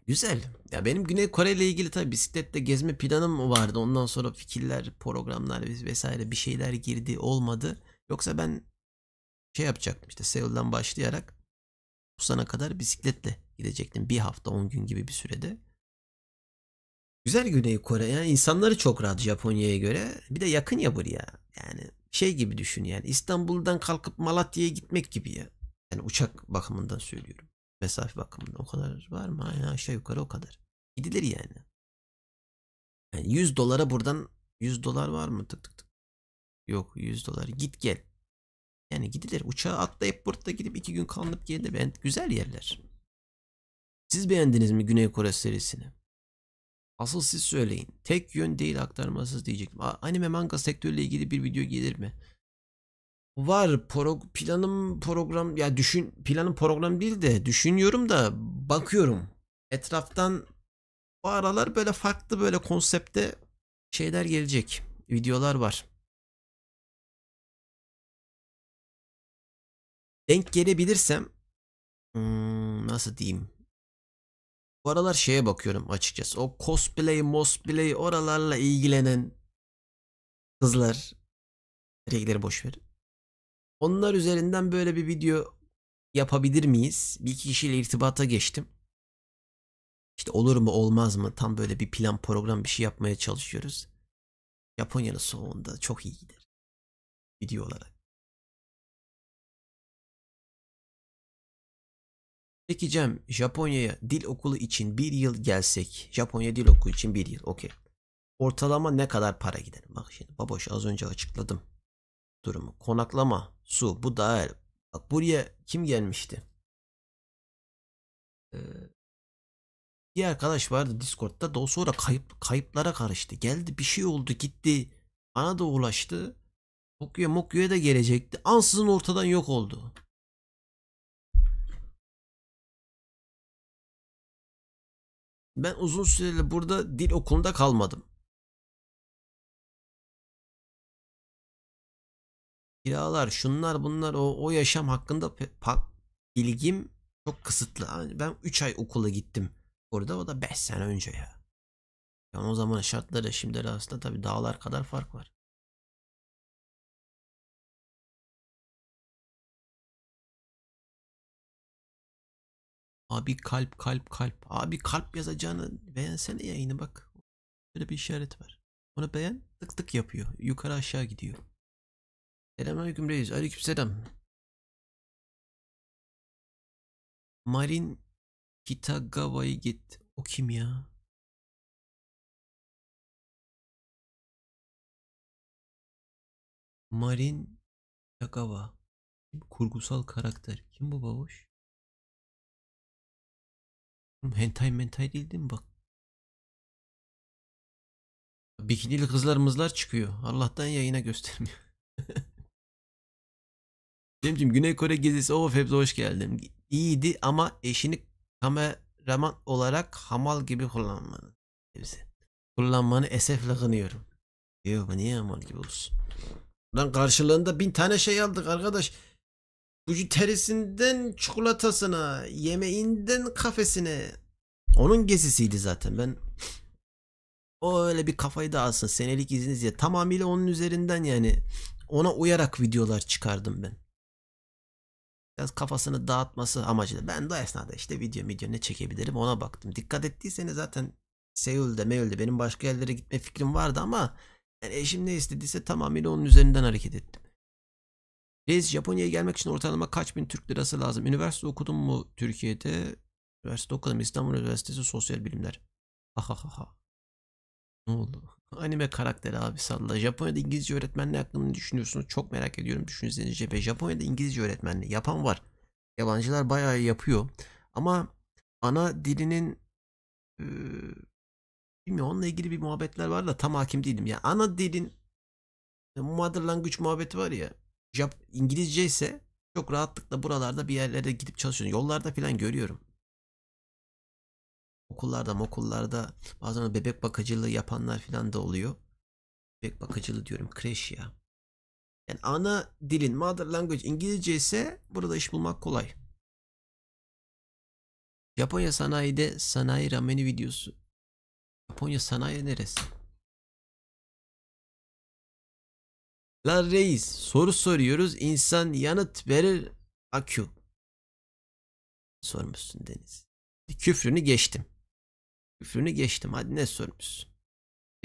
Speaker 1: Güzel. Ya benim Güney Kore ile ilgili tabii bisiklette gezme planım vardı. Ondan sonra fikirler, programlar vesaire bir şeyler girdi, olmadı. Yoksa ben şey yapacaktım işte, Seul'dan başlayarak Busan'a kadar bisikletle gidecektim. Bir hafta 10 gün gibi bir sürede. Güzel Güney Kore. Yani insanları çok rahat Japonya'ya göre. Bir de yakın ya buraya. Yani şey gibi düşün yani. İstanbul'dan kalkıp Malatya'ya gitmek gibi ya. Yani uçak bakımından söylüyorum. Mesafe bakımından o kadar var mı? Aynen, aşağı yukarı o kadar. Gidilir yani. Yani 100 dolara buradan, 100 dolar var mı? Tık tık tık. Yok, 100 dolar. Git gel. Yani gidilir. Uçağa atlayıp burada gidip 2 gün kalınıp gelir. Güzel yerler. Siz beğendiniz mi Güney Kore serisini? Asıl siz söyleyin. Tek yön değil aktarmasız diyecektim. Anime manga sektörüyle ilgili bir video gelir mi? Var. Planım program ya planım program değil de düşünüyorum da bakıyorum. Etraftan bu aralar böyle farklı böyle konsepte şeyler gelecek. Videolar var. Denk gelebilirsem nasıl diyeyim? Bu aralar şeye bakıyorum açıkçası. O cosplay, oralarla ilgilenen kızlar, erkekleri boş ver. Onlar üzerinden böyle bir video yapabilir miyiz? Bir iki kişiyle irtibata geçtim. İşte olur mu olmaz mı? Tam böyle bir plan program bir şey yapmaya çalışıyoruz. Japonya'nın soğuğunda çok iyi gider video olarak. Peki Cem, Japonya'ya dil okulu için bir yıl gelsek. Japonya dil okulu için bir yıl, okey. Ortalama ne kadar para gider? Bak şimdi baboş az önce açıkladım durumu. Konaklama, su, bu dahil. Bak buraya kim gelmişti? Ee, Bir arkadaş vardı Discord'da da o sonra kayıplara karıştı. Geldi bir şey oldu gitti. Bana da ulaştı. Tokyo'ya da gelecekti. Ansızın ortadan yok oldu. Ben uzun süreli burada dil okulunda kalmadım. Kiralar, şunlar bunlar o yaşam hakkında bilgim çok kısıtlı. Yani ben 3 ay okula gittim. Orada o da 5 sene önce ya. Yani o zaman şartları şimdi arasında tabii dağlar kadar fark var. Abi kalp kalp kalp. Abi kalp yazacağını beğensene yayını bak. Böyle bir işaret var. Onu beğen tık tık yapıyor. Yukarı aşağı gidiyor. Selamünaleyküm reis. Aleykümselam. Marin Kitagawa'yı git. O kim ya? Marin Kitagawa. Kurgusal karakter. Kim bu babuş? Hentai mentai değil değil mi bak. Bikinili kızlarımızlar çıkıyor. Allah'tan yayına göstermiyor. Cemciğim Güney Kore gezisi of hepsi hoş geldin. İyiydi ama eşini kameraman olarak hamal gibi kullanmanı. Hepsi. Kullanmanı esefle kınıyorum. Yok niye hamal gibi olsun. Lan karşılığında 1000 tane şey aldık arkadaş. Bucu terisinden çikolatasına, yemeğinden kafesine. Onun gezisiydi zaten. Ben o öyle bir kafayı da alsın. Senelik iziniz ya. Tamamıyla onun üzerinden yani. Ona uyarak videolar çıkardım ben. Biraz kafasını dağıtması amacıyla. Ben de o esnada işte video ne çekebilirim ona baktım. Dikkat ettiyseniz zaten Seul'de benim başka yerlere gitme fikrim vardı ama yani eşim ne istediyse tamamıyla onun üzerinden hareket ettim. Reis Japonya'ya gelmek için ortalama kaç bin Türk lirası lazım? Üniversite okudum mu Türkiye'de? Üniversite okudum İstanbul Üniversitesi Sosyal Bilimler. Ha. Ne oldu? Anime karakteri abi salla. Japonya'da İngilizce öğretmenliği hakkında ne düşünüyorsunuz? Çok merak ediyorum düşüncenizi cephe. Japonya'da İngilizce öğretmenliği yapan var. Yabancılar bayağı yapıyor. Ama ana dilinin e, bilmiyorum onunla ilgili bir muhabbetler var da tam hakim değilim. Ya ana dilin mother language muhabbeti var ya. İngilizce ise çok rahatlıkla buralarda bir yerlere gidip çalışıyorsun. Yollarda falan görüyorum. Okullarda bazen bebek bakıcılığı yapanlar falan da oluyor. Bebek bakıcılığı diyorum kreş ya. Yani ana dilin mother language İngilizce ise burada iş bulmak kolay. Japonya sanayide sanayi rameni videosu. Japonya sanayi neresi? La reis soru soruyoruz insan yanıt verir akü. Sormuşsun Deniz. Küfrünü geçtim. Küfrünü geçtim hadi ne sormuşsun?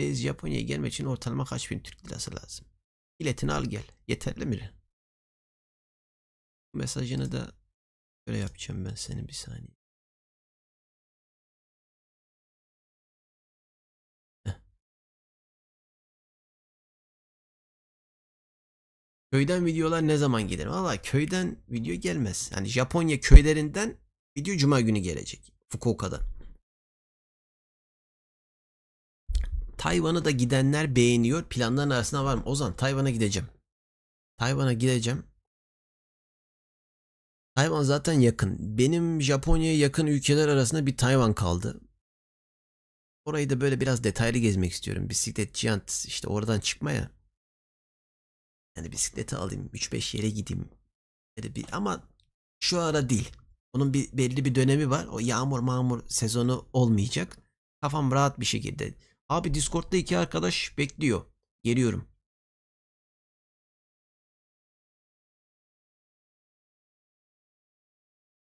Speaker 1: Reis Japonya'ya gelmek için ortalama kaç bin Türk lirası lazım? Biletini al gel. Yeterli mi? Mesajını da böyle yapacağım ben senin bir saniye. Köyden videolar ne zaman gelir? Valla köyden video gelmez. Yani Japonya köylerinden video cuma günü gelecek. Fukuoka'dan. Tayvan'ı da gidenler beğeniyor. Planların arasında var mı? Ozan, Tayvan'a gideceğim. Tayvan'a gideceğim. Tayvan zaten yakın. Benim Japonya'ya yakın ülkeler arasında bir Tayvan kaldı. Orayı da böyle biraz detaylı gezmek istiyorum. Bisiklet, Giant işte oradan çıkmaya. Yani bisikleti alayım. 3-5 yere gideyim. Böyle bir, ama şu ara değil. Onun belli bir dönemi var. O yağmur mağmur sezonu olmayacak. Kafam rahat bir şekilde. Abi Discord'da 2 arkadaş bekliyor. Geliyorum.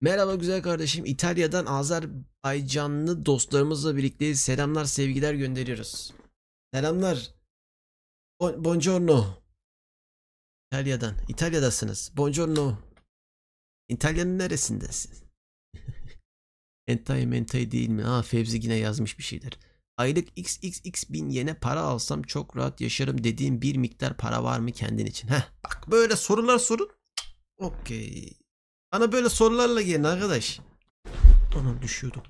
Speaker 1: Merhaba güzel kardeşim. İtalya'dan Azerbaycanlı dostlarımızla birlikteyiz. Selamlar, sevgiler gönderiyoruz. Selamlar. Buongiorno. İtalya'dan. İtalya'dasınız. Buongiorno. İtalya'nın neresindesin? Hentai mentai değil mi? Ha, Fevzi yine yazmış bir şeyler. Aylık XXX bin yene para alsam çok rahat yaşarım dediğim bir miktar para var mı kendin için? Heh, bak böyle sorular sorun. Okey. Bana böyle sorularla gelin arkadaş. Anam düşüyordu.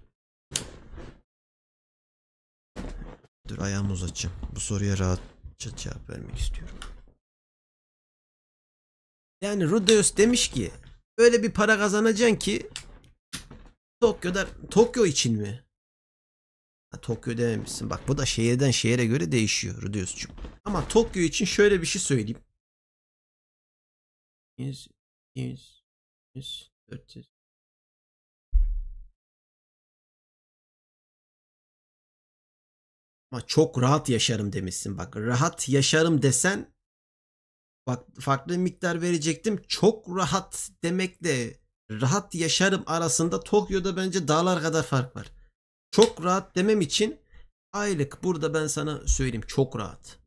Speaker 1: Dur ayağımı uzatacağım. Bu soruya rahatça cevap vermek istiyorum. Yani Rudeus demiş ki böyle bir para kazanacaksın ki Tokyo için mi? Ha, Tokyo dememişsin. Bak bu da şehirden şehire göre değişiyor Rudeus'cum. Ama Tokyo için şöyle bir şey söyleyeyim. 100, 100, 100, 400. Ama çok rahat yaşarım demişsin. Bak rahat yaşarım desen bak farklı miktar verecektim. Çok rahat demekle rahat yaşarım arasında Tokyo'da bence dağlar kadar fark var. Çok rahat demem için aylık burada ben sana söyleyeyim çok rahat.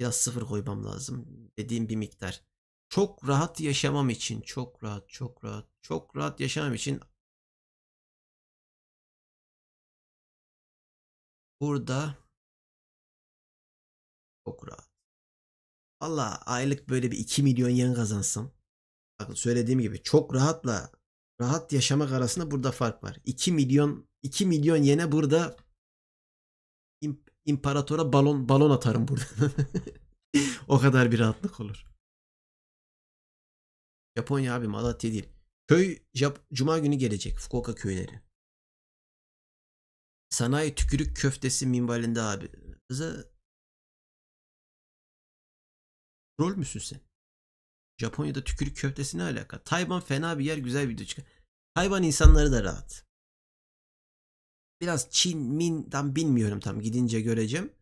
Speaker 1: Biraz sıfır koymam lazım dediğim bir miktar. Çok rahat yaşamam için çok rahat çok rahat çok rahat yaşamam için burada çok rahat. Valla aylık böyle bir 2 milyon yen kazansam. Bakın söylediğim gibi çok rahatla rahat yaşamak arasında burada fark var. 2 milyon yene burada imparatora balon atarım burada. O kadar bir rahatlık olur. Japonya abi Malatya değil. Cuma günü gelecek Fukuoka köyleri. Sanayi tükürük köftesi minvalinde abi. Kıza rol müsün sen? Japonya'da tükürük köftesi ne alaka? Tayvan fena bir yer güzel video çıkar. Tayvan insanları da rahat. Biraz Çin, Min'den bilmiyorum tam gidince göreceğim.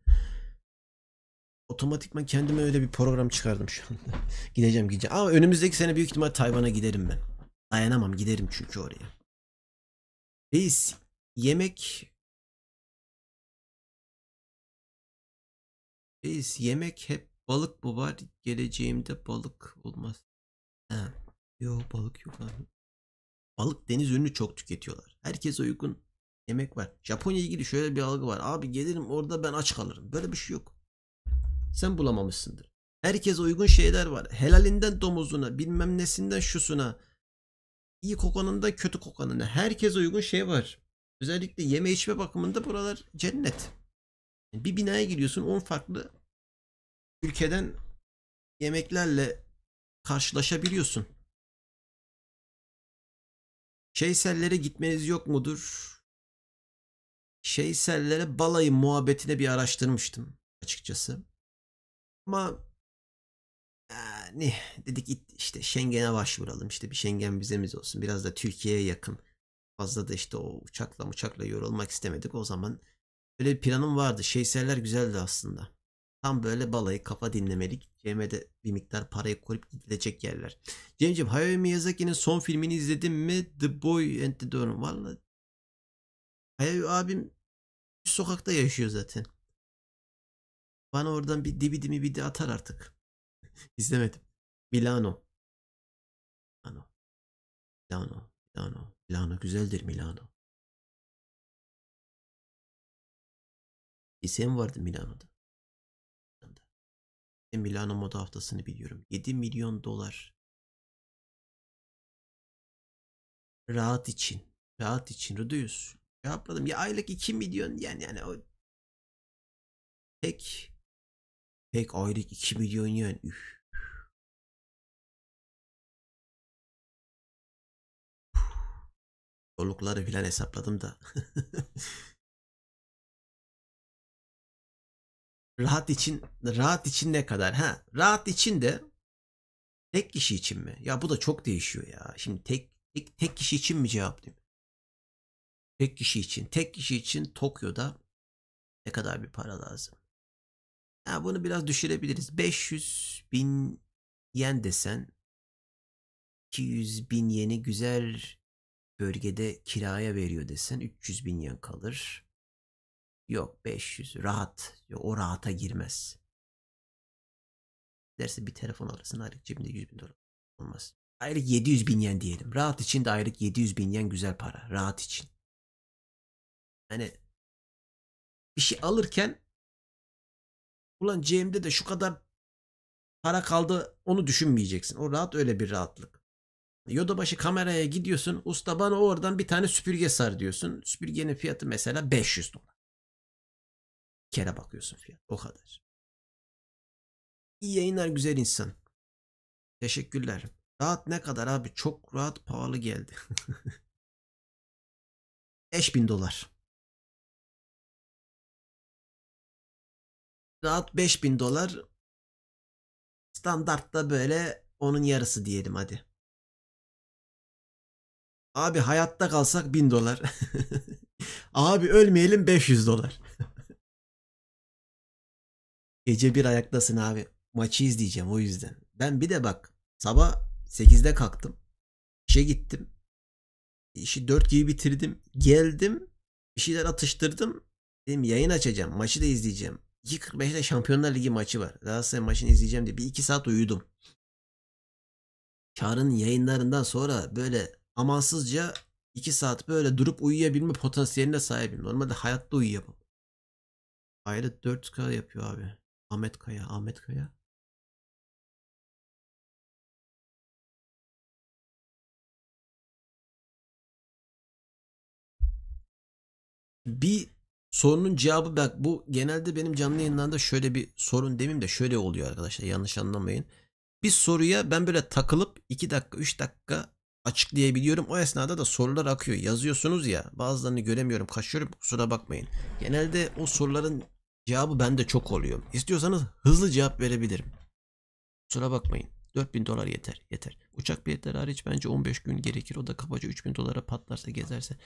Speaker 1: Otomatikman kendime öyle bir program çıkardım şu anda. Gideceğim. Ama önümüzdeki sene büyük ihtimal Tayvan'a giderim ben. Dayanamam giderim çünkü oraya. Reis yemek yemek hep balık mı var? Geleceğimde balık olmaz. He. Yok balık yok abi. Balık deniz ürünü çok tüketiyorlar. Herkese uygun yemek var. Japonya ilgili şöyle bir algı var. Abi gelirim orada ben aç kalırım. Böyle bir şey yok. Sen bulamamışsındır. Herkese uygun şeyler var. Helalinden domuzuna, bilmem nesinden şusuna, iyi kokanından kötü kokanına. Herkese uygun şey var. Özellikle yeme içme bakımında buralar cennet. Bir binaya giriyorsun 10 farklı ülkeden yemeklerle karşılaşabiliyorsun. Şeysellere gitmeniz yok mudur? Şeysellere balayı muhabbetine bir araştırmıştım açıkçası. Ama yani dedik işte Schengen'e başvuralım işte bir Schengen vizemiz olsun biraz da Türkiye'ye yakın. Fazla da işte o uçakla yorulmak istemedik o zaman. Böyle bir planım vardı. Şeyseller güzeldi aslında. Tam böyle balayı kafa dinlemelik. Cem'e bir miktar parayı koyup gidilecek yerler. Cem'ciğim Hayao Miyazaki'nin son filmini izledin mi? The Boy and the Door. Valla Hayao abim üst sokakta yaşıyor zaten. Bana oradan bir DVD atar artık. İzlemedim. Milano. Milano. Milano güzeldir Milano. İsim vardı Milano'da. Milano Moda haftasını biliyorum. 7 milyon dolar. Rahat için. Rahat için. Rudius. Cevapladım. Ya aylık 2 milyon yani o tek aylık 2 milyon yen. Üf. Zorlukları filan hesapladım da. Rahat için ne kadar? Ha, rahat için de tek kişi için mi? Ya bu da çok değişiyor ya. Şimdi tek kişi için mi cevaplayayım? Tek kişi için. Tek kişi için Tokyo'da ne kadar bir para lazım? Ha, bunu biraz düşürebiliriz. 500 bin yen desen 200 bin yeni güzel bölgede kiraya veriyor desen 300 bin yen kalır. Yok 500 rahat. Yok, o rahata girmez. Derse bir telefon alırsın aylık cebinde 100 bin dolar. Olmaz. Aylık 700 bin yen diyelim. Rahat için de aylık 700 bin yen güzel para. Rahat için. Hani bir şey alırken ulan cebimde de şu kadar para kaldı onu düşünmeyeceksin. O rahat öyle bir rahatlık. Yodabaşı kameraya gidiyorsun. Usta bana oradan bir tane süpürge sar diyorsun. Süpürgenin fiyatı mesela 500 dolar. Bir kere bakıyorsun fiyat. O kadar. İyi yayınlar güzel insan. Teşekkürler. Rahat ne kadar abi? Çok rahat pahalı geldi. 5000 dolar. Rahat 5000 dolar. Standartta böyle onun yarısı diyelim hadi. Abi hayatta kalsak 1000 dolar. Abi ölmeyelim 500 dolar. Gece bir ayaktasın abi. Maçı izleyeceğim o yüzden. Ben bir de bak sabah 8'de kalktım. İşe gittim. İşi 4 gibi bitirdim. Geldim. Bir şeyler atıştırdım. Dedim yayın açacağım. Maçı da izleyeceğim. 2.45'te Şampiyonlar Ligi maçı var. Galatasaray maçını izleyeceğim diye bir 2 saat uyudum. Çağrı'nın yayınlarından sonra böyle amansızca 2 saat böyle durup uyuyabilme potansiyeline sahibim. Normalde hayatta uyuyamam. Aylık 4K yapıyor abi. Ahmet Kaya, Ahmet Kaya. Bir sorunun cevabı bak bu genelde benim canlı yayınlarında şöyle bir sorun demeyeyim de şöyle oluyor arkadaşlar yanlış anlamayın. Bir soruya ben böyle takılıp 2 dakika 3 dakika açıklayabiliyorum. O esnada da sorular akıyor. Yazıyorsunuz ya bazılarını göremiyorum kaçıyorum kusura bakmayın. Genelde o soruların cevabı bende çok oluyor. İstiyorsanız hızlı cevap verebilirim. Kusura bakmayın. 4000 dolar yeter. Yeter. Uçak biletleri hariç bence 15 gün gerekir. O da kabaca 3000 dolara patlarsa gezerse.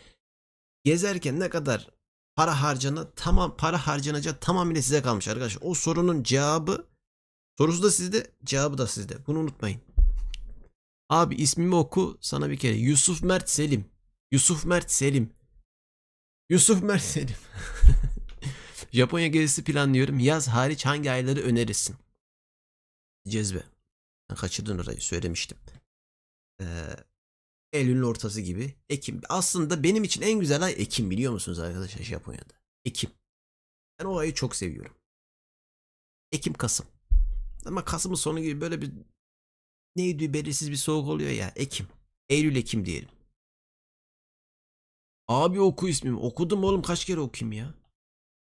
Speaker 1: Gezerken ne kadar para harcanacak tamamıyla size kalmış arkadaşlar. O sorunun cevabı sorusu da sizde, cevabı da sizde. Bunu unutmayın. Abi ismimi oku sana bir kere. Yusuf Mert Selim. Yusuf Mert Selim. Yusuf Mert Selim. Japonya gezisi planlıyorum. Yaz hariç hangi ayları önerirsin? Cezbe. Kaçırdın orayı söylemiştim. Ee, Eylül'ün ortası gibi. Ekim. Aslında benim için en güzel ay Ekim biliyor musunuz arkadaşlar Japonya'da? Ekim. Ben o ayı çok seviyorum. Ekim Kasım. Ama Kasım'ın sonu gibi böyle bir neydi belirsiz bir soğuk oluyor ya. Ekim. Eylül Ekim diyelim. Abi oku ismimi. Okudum oğlum kaç kere okuyayım ya.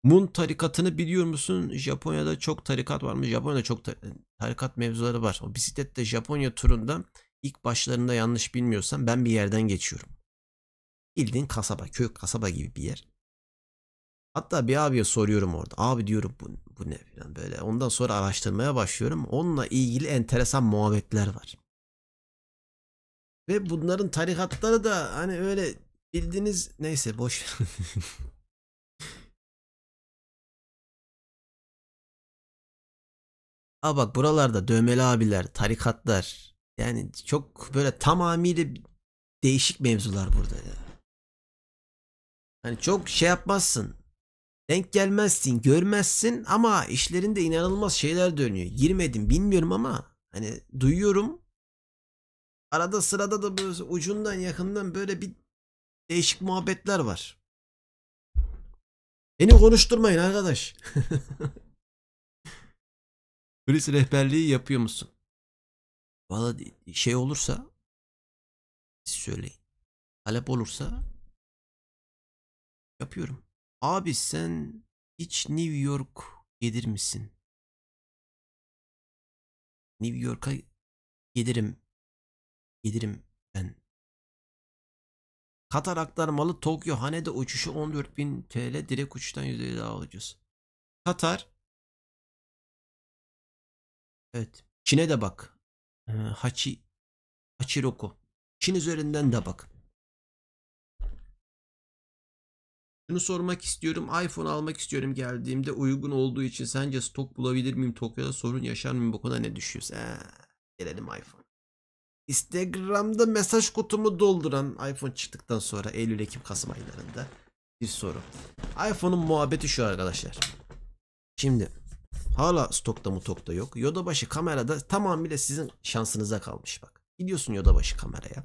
Speaker 1: Mun tarikatını biliyor musun? Japonya'da çok tarikat varmış. Japonya'da çok tarikat mevzuları var. O bisiklette Japonya turunda ilk başlarında yanlış bilmiyorsam ben bir yerden geçiyorum. Bildiğin kasaba, köy kasaba gibi bir yer. Hatta bir abiye soruyorum orada. Abi diyorum bu ne falan böyle. Ondan sonra araştırmaya başlıyorum. Onunla ilgili enteresan muhabbetler var. Ve bunların tarikatları da hani öyle bildiğiniz neyse boş. Aa bak buralarda dövmeli abiler, tarikatlar yani çok böyle tamamıyla değişik mevzular burada ya. Hani çok şey yapmazsın. Denk gelmezsin, görmezsin ama işlerinde inanılmaz şeyler dönüyor. Girmedim bilmiyorum ama hani duyuyorum. Arada sırada da böyle ucundan yakından böyle bir değişik muhabbetler var. Beni konuşturmayın arkadaş. Polis rehberliği yapıyor musun? Valla şey olursa siz söyleyin. Talep olursa yapıyorum. Abi sen hiç New York gelir misin? New York'a gelirim. Gelirim ben. Katar aktarmalı Tokyo Haneda uçuşu 14.000 TL, direkt uçuştan %50 daha ucuz. Katar. Evet. Çin'e de bak. Hachiroku. Çin üzerinden de bak. Şunu sormak istiyorum. iPhone almak istiyorum geldiğimde, uygun olduğu için sence stok bulabilir miyim? Tokyo'da sorun yaşar mıyım? Bu konuda ne düşünüyorsun? Gelelim iPhone. Instagram'da mesaj kutumu dolduran iPhone çıktıktan sonra Eylül, Ekim, Kasım aylarında bir soru. iPhone'un muhabbeti şu arkadaşlar. Şimdi hala stokta mı tokta yok. Yodabaşı kamerada tamamıyla sizin şansınıza kalmış bak. Gidiyorsun Yodabaşı kameraya.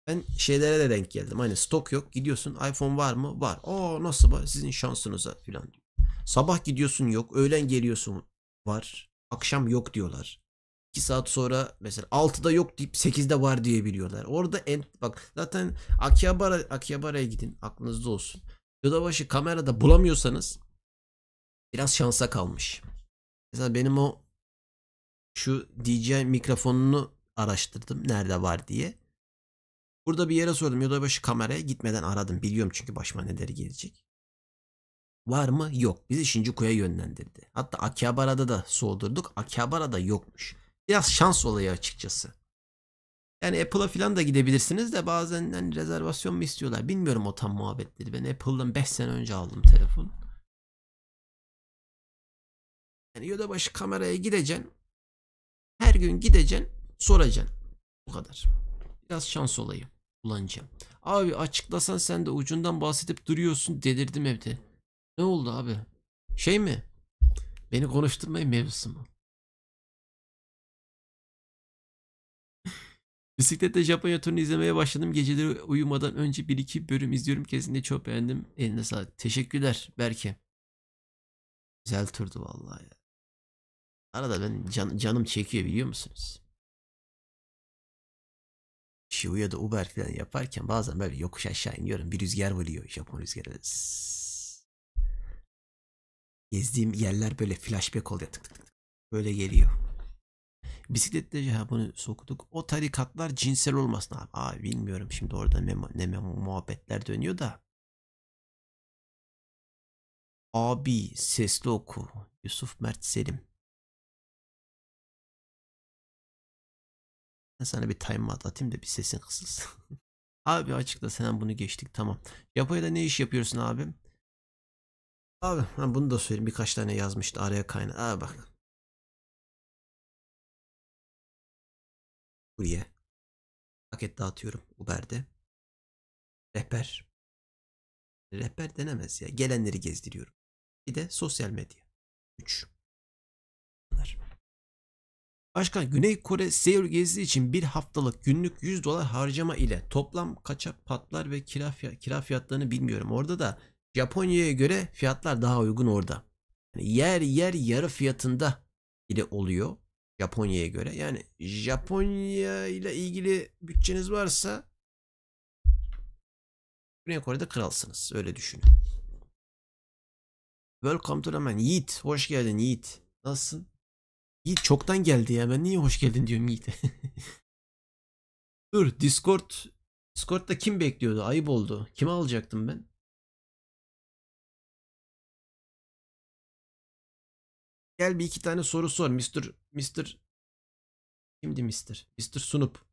Speaker 1: Ben şeylere de denk geldim. Hani stok yok. Gidiyorsun, iPhone var mı? Var. Oo, nasıl var? Sizin şansınıza filan diyor. Sabah gidiyorsun, yok. Öğlen geliyorsun, var. Akşam yok diyorlar. 2 saat sonra mesela 6'da yok deyip 8'de var diyebiliyorlar. Orada bak zaten Akihabara'ya gidin. Aklınızda olsun. Yodabaşı kamerada bulamıyorsanız biraz şansa kalmış. Mesela benim şu DJI mikrofonunu araştırdım nerede var diye. Burada bir yere sordum. Yodabaşı kameraya gitmeden aradım. Biliyorum çünkü başıma neleri gelecek. Var mı? Yok. Bizi Shinjuku'ya yönlendirdi. Hatta Akihabara'da da sordurduk. Akihabara'da yokmuş. Biraz şans olayı açıkçası. Yani Apple'a falan da gidebilirsiniz de bazen hani rezervasyon mu istiyorlar? Bilmiyorum o tam muhabbetleri. Ben Apple'dan 5 sene önce aldım telefon. Yani Yodabaşı kameraya gideceksin. Her gün gideceksin. Soracaksın. Bu kadar. Biraz şans olayı kullanacağım. Abi açıklasan, sen de ucundan bahsedip duruyorsun. Delirdim evde. Ne oldu abi? Şey mi? Beni konuşturmayın mevzusu mu? Bisikletle Japonya turunu izlemeye başladım. Geceleri uyumadan önce bir iki bölüm izliyorum. Kesinlikle çok beğendim. Eline sağlık. Teşekkürler Berke. Güzel turdu vallahi ya. Arada ben canım çekiyor, biliyor musunuz? Shibuya'da Uber falan yaparken bazen böyle yokuş aşağı iniyorum. Bir rüzgar vuruyor. Japon rüzgarı. Gezdiğim yerler böyle flashback oluyor. Tık tık tık. Böyle geliyor. Bisiklette ya bunu soktuk. O tarikatlar cinsel olmasın abi. Abi bilmiyorum şimdi orada ne muhabbetler dönüyor da. Abi sesli oku. Yusuf Mert Selim. Ben sana bir timeout atayım da bir sesin kısılsın. Abi açıkla, sen bunu geçtik, tamam. Japonya'da ne iş yapıyorsun abi? Abi bunu da söyleyeyim. Birkaç tane yazmıştı araya kaynağı. Aa bak. Buraya. Paket dağıtıyorum Uber'de. Rehber. Rehber denemez ya. Gelenleri gezdiriyorum. Bir de sosyal medya. 3. Başkan, Güney Kore Seul gezisi için bir haftalık günlük $100 harcama ile toplam kaça patlar ve kira fiyatlarını bilmiyorum. Orada da Japonya'ya göre fiyatlar daha uygun orada. Yani yer yarı fiyatında ile oluyor Japonya'ya göre. Yani Japonya ile ilgili bütçeniz varsa Güney Kore'de kralsınız. Öyle düşünün. Welcome to Ramen. Yiğit. Hoş geldin Yiğit. Nasılsın? Yiğit çoktan geldi ya. Ben niye hoş geldin diyorum Yiğit. Dur, Discord'da kim bekliyordu? Ayıp oldu. Kimi alacaktım ben? Gel bir iki tane soru sor. Mr. Kimdi Mr.? Mr. Sunup.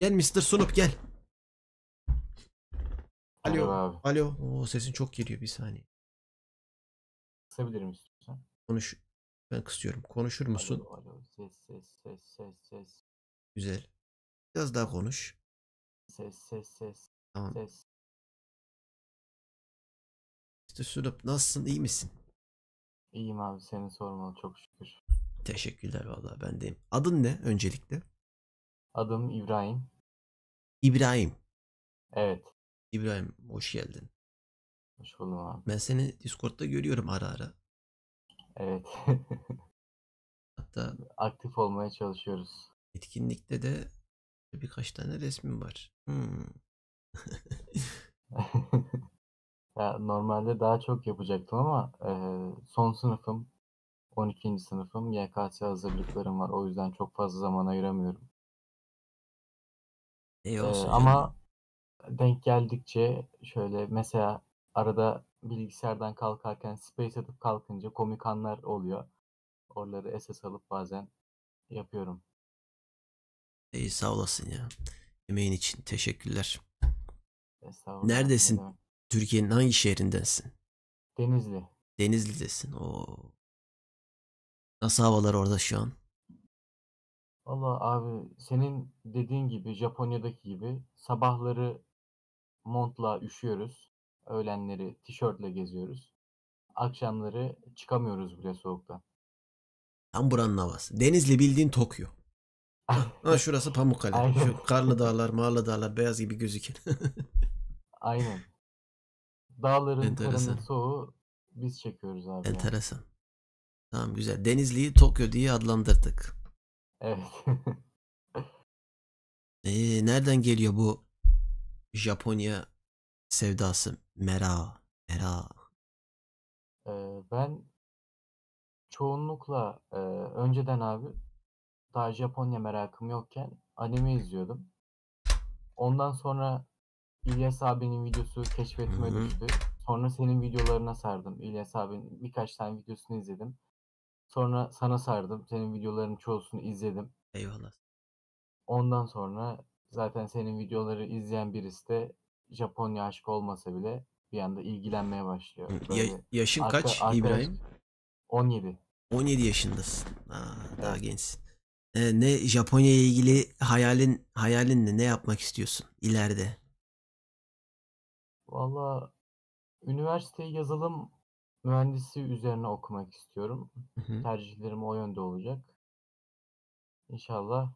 Speaker 1: Gel Mr. Sunup gel.
Speaker 2: Merhaba
Speaker 1: Alo.
Speaker 2: abi.
Speaker 1: Alo. Oo, sesin çok geliyor, bir saniye.
Speaker 2: Kısabilirim istiyorsan.
Speaker 1: Konuş. Ben kısıyorum. Konuşur musun?
Speaker 2: Alo, alo. Ses.
Speaker 1: Güzel. Biraz daha konuş.
Speaker 2: Ses.
Speaker 1: Tamam.
Speaker 2: Ses.
Speaker 1: Mr. Sunup nasılsın? İyi misin?
Speaker 2: İyiyim abi, seni sormalı çok şükür.
Speaker 1: Teşekkürler vallahi, ben deyim. Adın ne öncelikle?
Speaker 2: Adım İbrahim.
Speaker 1: İbrahim.
Speaker 2: Evet.
Speaker 1: İbrahim hoş geldin.
Speaker 2: Hoş buldum abi.
Speaker 1: Ben seni Discord'da görüyorum ara ara.
Speaker 2: Evet.
Speaker 1: Hatta
Speaker 2: Aktif olmaya çalışıyoruz.
Speaker 1: etkinlikte de birkaç tane resmim var.
Speaker 2: Ya normalde daha çok yapacaktım ama son sınıfım, 12. sınıfım, YKS hazırlıklarım var. O yüzden çok fazla zaman ayıramıyorum.
Speaker 1: İyi olsun canım.
Speaker 2: Ama denk geldikçe şöyle mesela arada bilgisayardan kalkarken space atıp kalkınca komik anlar oluyor. Oraları SS alıp bazen yapıyorum.
Speaker 1: İyi sağ olasın ya. Emeğin için teşekkürler.
Speaker 2: Estağfurullah, ne
Speaker 1: Neredesin?
Speaker 2: demek.
Speaker 1: Türkiye'nin hangi şehrindensin?
Speaker 2: Denizli.
Speaker 1: Denizli'desin. Oo. Nasıl havalar orada şu an?
Speaker 2: Valla abi senin dediğin gibi Japonya'daki gibi sabahları montla üşüyoruz. Öğlenleri tişörtle geziyoruz. Akşamları çıkamıyoruz bile soğuktan.
Speaker 1: Tam buranın havası. Denizli bildiğin Tokyo. Ha, şurası Pamukkale.
Speaker 2: Aynen.
Speaker 1: Şu karlı dağlar, mağarlı dağlar beyaz gibi gözüken.
Speaker 2: Aynen. Dağların karının
Speaker 1: Enteresan.
Speaker 2: soğuğu biz çekiyoruz abi ya.
Speaker 1: Enteresan. Tamam güzel. Denizli'yi Tokyo diye adlandırdık.
Speaker 2: Evet.
Speaker 1: Nereden geliyor bu Japonya sevdası? Mera. Mera.
Speaker 2: Ben çoğunlukla önceden abi daha Japonya merakım yokken anime izliyordum. Ondan sonra İlyas abinin videosu keşfetime
Speaker 1: Hı-hı.
Speaker 2: düştü. Sonra senin videolarına sardım. İlyas abinin birkaç tane videosunu izledim. Sonra sana sardım. Senin videoların çoğusunu izledim.
Speaker 1: Eyvallah.
Speaker 2: Ondan sonra zaten senin videoları izleyen birisi de Japonya aşkı olmasa bile bir anda ilgilenmeye başlıyor. Böyle
Speaker 1: Yaşın kaç
Speaker 2: arkadaş
Speaker 1: İbrahim?
Speaker 2: 17.
Speaker 1: 17 yaşındasın. Daha
Speaker 2: Evet.
Speaker 1: gençsin. Ne Japonya ile ilgili hayalin ne? Ne yapmak istiyorsun ileride?
Speaker 2: Valla üniversiteyi yazılım mühendisi üzerine okumak istiyorum.
Speaker 1: Hı-hı.
Speaker 2: Tercihlerim o yönde olacak. İnşallah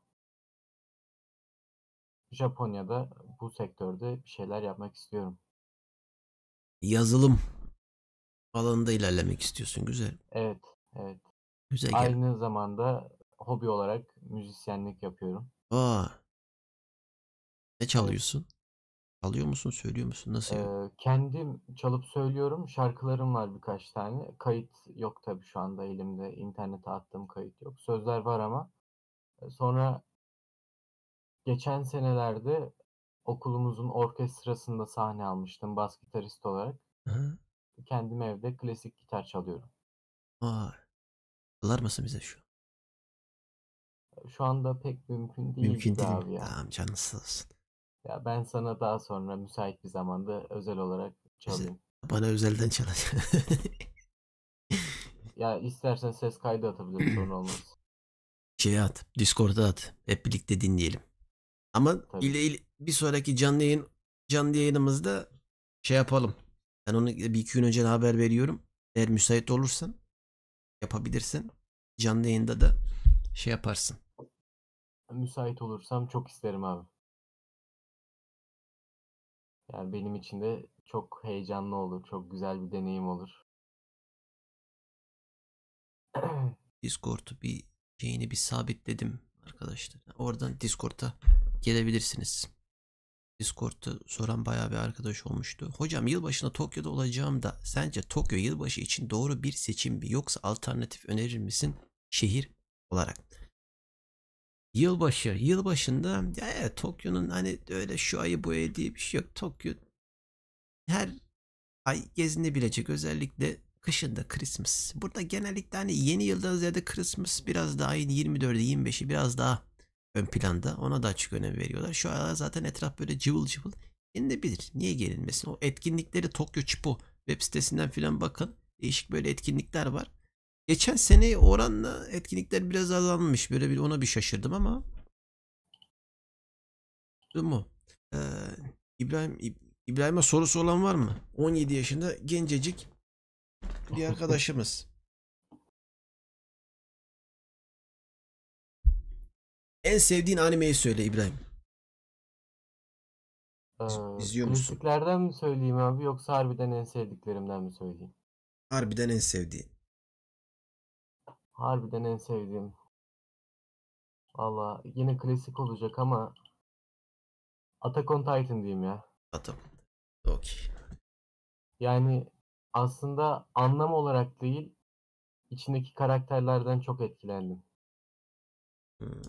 Speaker 2: Japonya'da bu sektörde bir şeyler yapmak istiyorum.
Speaker 1: Yazılım alanında ilerlemek istiyorsun. Güzel.
Speaker 2: Evet, evet.
Speaker 1: Güzel gel.
Speaker 2: Aynı zamanda hobi olarak müzisyenlik yapıyorum.
Speaker 1: Aa, ne
Speaker 2: Evet.
Speaker 1: çalıyorsun? Çalıyor musun? Söylüyor musun? Nasıl ya?
Speaker 2: Kendim çalıp söylüyorum. Şarkılarım var birkaç tane. Kayıt yok tabii şu anda elimde. İnternete attığım kayıt yok. Sözler var ama. Sonra geçen senelerde okulumuzun orkestrasında sahne almıştım bas gitarist olarak.
Speaker 1: Hı-hı.
Speaker 2: Kendim evde klasik gitar çalıyorum.
Speaker 1: Aa, çalar mısın bize şu?
Speaker 2: Şu anda pek mümkün değil
Speaker 1: Mümkün
Speaker 2: gibi
Speaker 1: değil mi?
Speaker 2: abi ya.
Speaker 1: Tamam canın sağ olsun.
Speaker 2: Ya ben sana daha sonra müsait bir zamanda özel olarak
Speaker 1: Güzel.
Speaker 2: çalayım.
Speaker 1: Bana özelden çalacak.
Speaker 2: Ya istersen ses kaydı atabilirim, sorun olmaz.
Speaker 1: Şey at. Discord'a at. Hep birlikte dinleyelim. Ama
Speaker 2: Tabii.
Speaker 1: bir sonraki canlı yayınımızda şey yapalım. Ben onu bir iki gün önce haber veriyorum. Eğer müsait olursan yapabilirsin. Canlı yayında da şey yaparsın.
Speaker 2: Müsait olursam çok isterim abi. Yani benim için de çok heyecanlı olur. Çok güzel bir deneyim olur.
Speaker 1: Discord'u bir şeyini bir sabitledim arkadaşlar. Oradan Discord'a gelebilirsiniz. Discord'u soran bayağı bir arkadaş olmuştu. Hocam yılbaşında Tokyo'da olacağım da sence Tokyo yılbaşı için doğru bir seçim mi yoksa alternatif önerir misin şehir olarak? Yılbaşında ya evet, Tokyo'nun hani öyle şu ayı bu ayı diye bir şey yok. Tokyo her ay gezinebilecek, özellikle kışında Christmas. Burada genellikle hani yeni yıldan ziyade Christmas biraz daha ayın 24'ü 25'i biraz daha ön planda. Ona da açık önem veriyorlar. Şu aralar zaten etraf böyle cıvıl cıvıl. Yenilebilir. Niye gelinmesin? O etkinlikleri Tokyo Chipo web sitesinden filan bakın. Değişik böyle etkinlikler var. Geçen sene oranla etkinlikler biraz azalmış. Böyle bir ona bir şaşırdım ama değil mi? Ee, İbrahim'e sorusu olan var mı? 17 yaşında gencecik bir arkadaşımız. En sevdiğin animeyi söyle İbrahim. İzliyor musun?
Speaker 2: Klasiklerden mi söyleyeyim abi yoksa harbiden en sevdiklerimden mi söyleyeyim?
Speaker 1: Harbiden en sevdiğin.
Speaker 2: Harbiden en sevdiğim. Valla yine klasik olacak ama Attack on Titan diyeyim ya.
Speaker 1: Adam. Okey.
Speaker 2: Yani aslında anlam olarak değil, içindeki karakterlerden çok etkilendim.
Speaker 1: Hmm.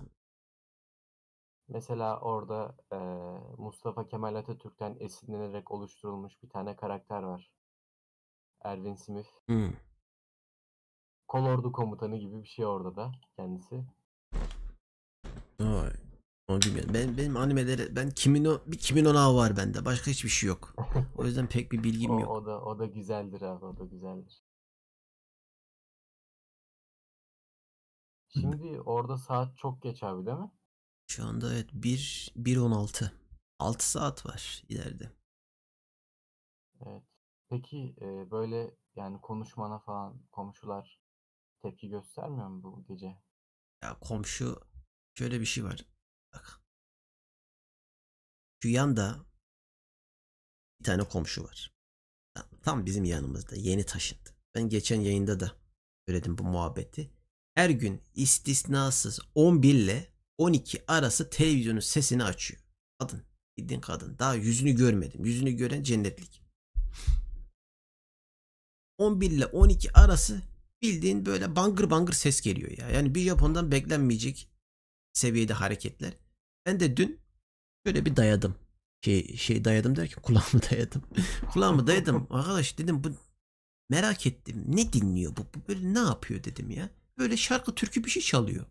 Speaker 2: Mesela orada Mustafa Kemal Atatürk'ten esinlenerek oluşturulmuş bir tane karakter var. Erwin Smith.
Speaker 1: Hmm.
Speaker 2: Kolordu komutanı gibi bir şey orada da kendisi.
Speaker 1: Vay. Onu bilmiyorum. Benim animeleri ben bir Kimi no Na var bende. Başka hiçbir şey yok. O yüzden pek bir bilgim yok.
Speaker 2: O da güzeldir abi, o da güzeldir. Şimdi orada saat çok geç abi, değil mi?
Speaker 1: Şu anda evet 1:16. 6 saat var ileride.
Speaker 2: Evet. Peki böyle yani konuşmana falan komşular tepki göstermiyor mu bu gece?
Speaker 1: Ya komşu şöyle bir şey var. Bak. Şu yanda bir tane komşu var. Tam bizim yanımızda. Yeni taşındı. Ben geçen yayında da söyledim bu muhabbeti. Her gün istisnasız 11 ile 12 arası televizyonun sesini açıyor. Kadın. Bildiğin kadın. Daha yüzünü görmedim. Yüzünü gören cennetlik. 11 ile 12 arası bildiğin böyle bangır bangır ses geliyor ya. Yani bir Japon'dan beklenmeyecek seviyede hareketler. Ben de dün şöyle bir dayadım. Dayadım derken kulağımı dayadım. Kulağımı dayadım. Arkadaş dedim bu merak ettim. Ne dinliyor bu? Bu böyle ne yapıyor dedim ya. Böyle şarkı türkü bir şey çalıyor.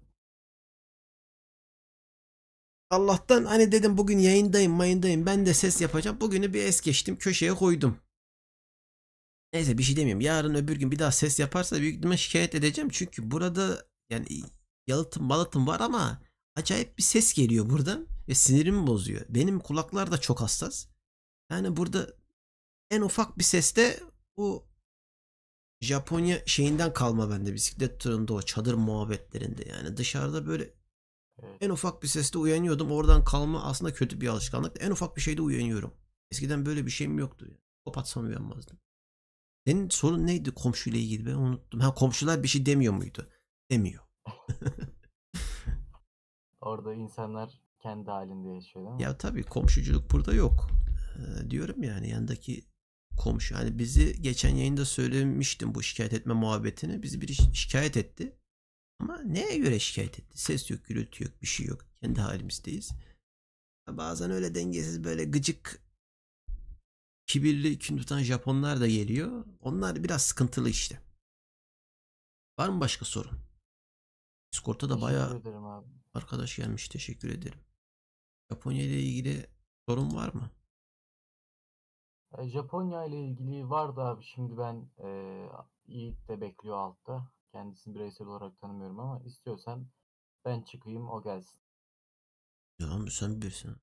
Speaker 1: Allah'tan hani dedim bugün yayındayım. Ben de ses yapacağım. Bugünü bir es geçtim. Köşeye koydum. Neyse bir şey demiyorum. Yarın öbür gün bir daha ses yaparsa büyük ihtimalle şikayet edeceğim. Çünkü burada yani yalıtım var ama acayip bir ses geliyor buradan. Ve sinirimi bozuyor. Benim kulaklar da çok hassas. Yani burada en ufak bir seste bu Japonya şeyinden kalma bende bisiklet turunda o çadır muhabbetlerinde yani dışarıda böyle
Speaker 2: Evet.
Speaker 1: en ufak bir seste uyanıyordum oradan kalma aslında kötü bir alışkanlık en ufak bir şeyde uyanıyorum. Eskiden böyle bir şeyim yoktu ya. Kapatsam uyanmazdım. Senin sorun neydi komşuyla ilgili ben unuttum. Ha komşular bir şey demiyor muydu? Demiyor.
Speaker 2: Orada insanlar kendi halinde yaşıyor, değil mi?
Speaker 1: Ya tabii komşuculuk burada yok. Diyorum yani yandaki komşu. Hani bizi geçen yayında söylemiştim bu şikayet etme muhabbetini. Bizi biri şikayet etti. Ama neye göre şikayet etti? Ses yok, gürültü yok, bir şey yok. Kendi halimizdeyiz. Bazen öyle dengesiz böyle gıcık, kibirli, kin tutan Japonlar da geliyor. Onlar biraz sıkıntılı işte. Var mı başka sorun? Discord'ta da
Speaker 2: Teşekkür
Speaker 1: bayağı
Speaker 2: ederim abi.
Speaker 1: arkadaş gelmiş. Teşekkür ederim. Japonya ile ilgili sorun var mı?
Speaker 2: Japonya ile ilgili vardı abi. Şimdi ben Yiğit de bekliyor altta. Kendisini bireysel olarak tanımıyorum ama istiyorsan ben çıkayım, o gelsin.
Speaker 1: Ya sen bilirsin.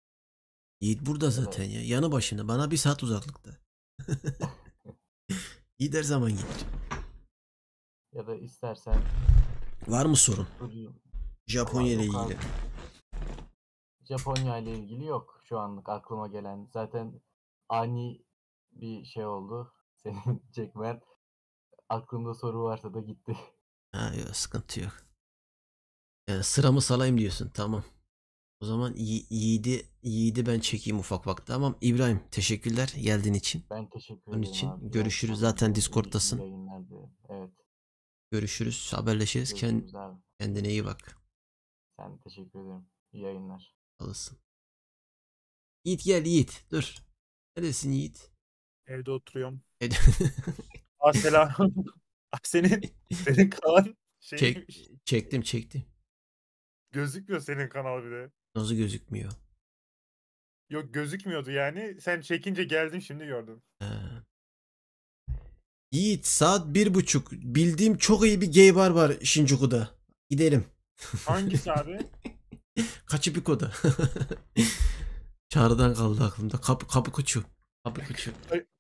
Speaker 1: Yiğit burada
Speaker 2: Ya da
Speaker 1: zaten ya. Yanı başında. Bana bir saat uzaklıkta. Yiğit her zaman gelir.
Speaker 2: ya da istersen
Speaker 1: Var mı sorun?
Speaker 2: durayım. Valla
Speaker 1: Japonya ile
Speaker 2: yok
Speaker 1: ilgili.
Speaker 2: abi. Japonya ile ilgili yok şu anlık aklıma gelen. Zaten ani bir şey oldu. Senin çekmen. Aklımda soru varsa da gitti.
Speaker 1: Ha yok sıkıntı yok. Yani sıramı salayım diyorsun. Tamam. O zaman Yiğit'i ben çekeyim ufak vakti. Tamam İbrahim teşekkürler geldiğin için.
Speaker 2: Ben teşekkür
Speaker 1: Bunun
Speaker 2: ederim
Speaker 1: için
Speaker 2: abi. İyi
Speaker 1: görüşürüz.
Speaker 2: akşamlar
Speaker 1: Zaten
Speaker 2: diliyorum. İyi
Speaker 1: Discord'tasın.
Speaker 2: yayınlar diliyorum. Evet.
Speaker 1: Görüşürüz. Haberleşiriz.
Speaker 2: Görüşürüz abi.
Speaker 1: Kendine iyi bak.
Speaker 2: Sen de teşekkür ederim. İyi yayınlar.
Speaker 1: Alırsın. Yiğit gel Yiğit. Dur. Neredesin Yiğit?
Speaker 3: Evde oturuyorum.
Speaker 1: Ed-
Speaker 3: Selam. Senin kanal
Speaker 1: Çek,
Speaker 3: şeymiş.
Speaker 1: çektim.
Speaker 3: Gözükmüyor senin kanal bir de.
Speaker 1: Nasıl gözükmüyor?
Speaker 3: Yok gözükmüyordu yani. Sen çekince geldim şimdi gördüm.
Speaker 1: Ha. Yiğit saat 1:30. Bildiğim çok iyi bir gay bar var Shinjuku'da. Gidelim.
Speaker 3: Hangisi abi?
Speaker 1: Kaçıbiko'da. Çağrıdan kaldı aklımda. Kapukuçu. Kapukuçu.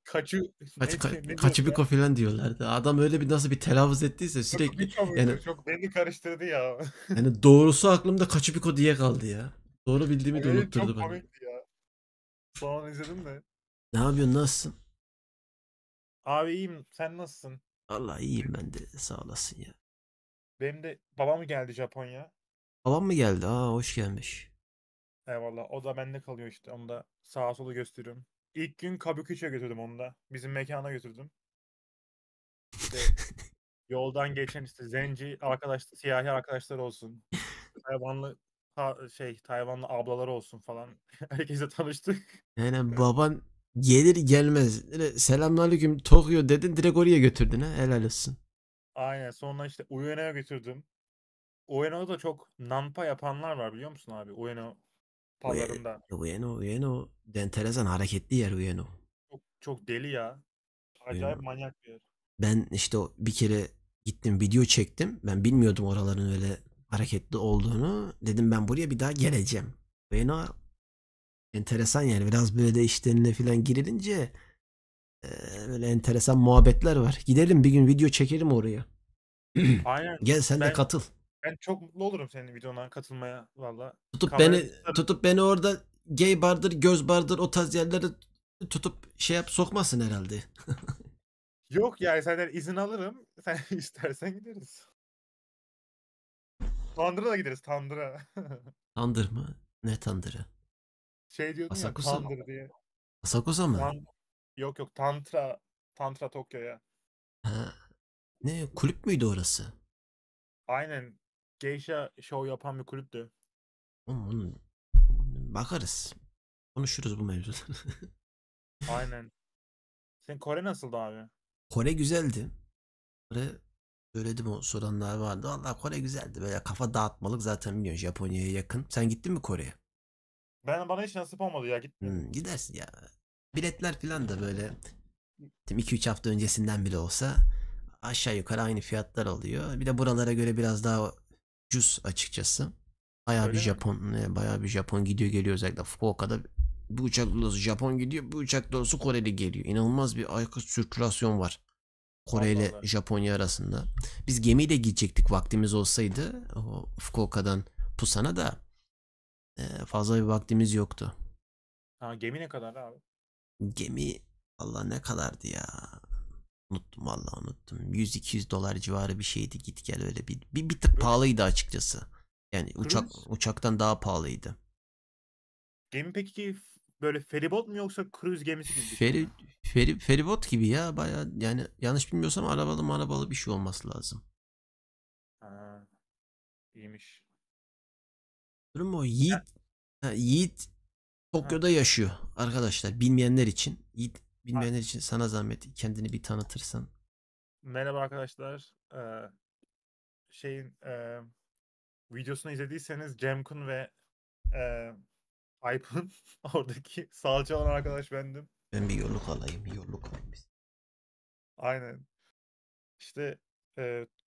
Speaker 3: Kaçı ne diyorsun ya?
Speaker 1: Kaçıbiko falan diyorlardı. Adam öyle bir nasıl bir telaffuz ettiyse
Speaker 3: Yok
Speaker 1: sürekli
Speaker 3: Biço
Speaker 1: yani
Speaker 3: muydu? Çok beni karıştırdı ya.
Speaker 1: doğrusu aklımda Kaçıbiko diye kaldı ya. Doğru bildiğimi de
Speaker 3: Evet
Speaker 1: unutturdu
Speaker 3: çok
Speaker 1: bana.
Speaker 3: komikti ya. Son izledim de.
Speaker 1: Ne yapıyorsun nasılsın?
Speaker 3: Abi iyiyim. Sen nasılsın?
Speaker 1: Vallahi iyiyim ben de sağ olasın ya.
Speaker 3: Benim de babam geldi Japonya.
Speaker 1: Babam mı geldi? Aa, hoş gelmiş.
Speaker 3: Eyvallah. O da bende kalıyor işte. Onu da sağa sola gösteriyorum. İlk gün Kabukicho'ya götürdüm onu da. Bizim mekana götürdüm. İşte yoldan geçen işte zenci arkadaş, siyahi arkadaşlar olsun. Tayvanlı Tayvanlı ablalar olsun falan. Herkese tanıştık.
Speaker 1: Yani baban gelir gelmez. Selamünaleyküm Tokyo dedin, direkt oraya götürdün ha. Helal olsun.
Speaker 3: Aynen. Sonra işte Ueno'ya götürdüm. Ueno'da çok nanpa yapanlar var biliyor musun abi? Ueno pazarında.
Speaker 1: Ueno. Enteresan hareketli yer Ueno.
Speaker 3: Çok, çok deli ya. Acayip
Speaker 1: Ueno.
Speaker 3: manyak bir yer.
Speaker 1: Ben işte bir kere gittim, video çektim. Ben bilmiyordum oraların öyle hareketli olduğunu. Dedim ben buraya bir daha geleceğim. Ueno enteresan yani. Biraz böyle işlerine falan girilince e, böyle enteresan muhabbetler var. Gidelim bir gün, video çekelim oraya.
Speaker 3: Aynen.
Speaker 1: Gel sen de
Speaker 3: Ben
Speaker 1: katıl.
Speaker 3: ben çok mutlu olurum senin videona katılmaya valla.
Speaker 1: Tutup
Speaker 3: Kamerayı
Speaker 1: beni
Speaker 3: tutarım.
Speaker 1: tutup beni orada gay bardır, göz bardır o tarz yerlere tutup şey yap sokmasın herhalde.
Speaker 3: Yok yani senden izin alırım. Sen istersen gideriz. Tandır'a da gideriz Tandır'a.
Speaker 1: Tandır mı? Ne tandırı?
Speaker 3: Şey diyordun ya
Speaker 1: Asakusa mı?
Speaker 3: Tandır diye.
Speaker 1: Asakusa mı?
Speaker 3: Tan yok yok Tantra. Tantra Tokyo'ya.
Speaker 1: Ha, ne kulüp müydü orası?
Speaker 3: Aynen. Geisha show yapan bir kulüptü.
Speaker 1: Bakarız. Konuşuruz bu mevzuları.
Speaker 3: Aynen. Senin Kore nasıldı abi?
Speaker 1: Kore güzeldi. Kore, söyledim, o soranlar vardı. Vallahi Kore güzeldi. Böyle kafa dağıtmalık, zaten biliyorsun Japonya'ya yakın. Sen gittin mi Kore'ye?
Speaker 3: Bana hiç nasip olmadı ya gitmedim.
Speaker 1: Gidersin ya. Biletler falan da böyle 2-3 hafta öncesinden bile olsa aşağı yukarı aynı fiyatlar oluyor. Bir de buralara göre biraz daha ucuz açıkçası.
Speaker 3: Öyle mi?
Speaker 1: Bayağı bir Japon gidiyor geliyor, özellikle Fukuoka'da bir uçak dolusu Japon gidiyor, bir uçak dolusu Koreli geliyor. İnanılmaz bir aykırı sirkülasyon var Kore
Speaker 3: Allah
Speaker 1: ile
Speaker 3: Allah.
Speaker 1: Japonya arasında. Biz gemiyle gidecektik vaktimiz olsaydı, o Fukuoka'dan Busan'a da fazla bir vaktimiz yoktu.
Speaker 3: Ha, gemi ne kadar abi?
Speaker 1: Gemi Allah ne kadardı ya? Unuttum, vallahi unuttum. 100-200 dolar civarı bir şeydi, git gel, öyle bir tık
Speaker 3: Böyle
Speaker 1: pahalıydı açıkçası. Yani
Speaker 3: cruise.
Speaker 1: uçaktan daha pahalıydı.
Speaker 3: Gemi peki böyle feribot mu yoksa cruise gemisi gibi bir şey
Speaker 1: Feri,
Speaker 3: mi?
Speaker 1: feribot gibi ya, baya yani, yanlış bilmiyorsam arabalı bir şey olması lazım.
Speaker 3: Ha, iyiymiş.
Speaker 1: Durum o.
Speaker 3: Ya,
Speaker 1: Yiğit
Speaker 3: ha,
Speaker 1: Tokyo'da yaşıyor arkadaşlar, bilmeyenler için. Yiğit,
Speaker 3: ha,
Speaker 1: bilmeyenler için sana zahmet kendini bir tanıtırsan.
Speaker 3: merhaba arkadaşlar. Şeyin videosunu izlediyseniz Cemkun ve e, Aypın oradaki salça olan arkadaş bendim.
Speaker 1: Ben bir yolluk alayım,
Speaker 3: Aynen. İşte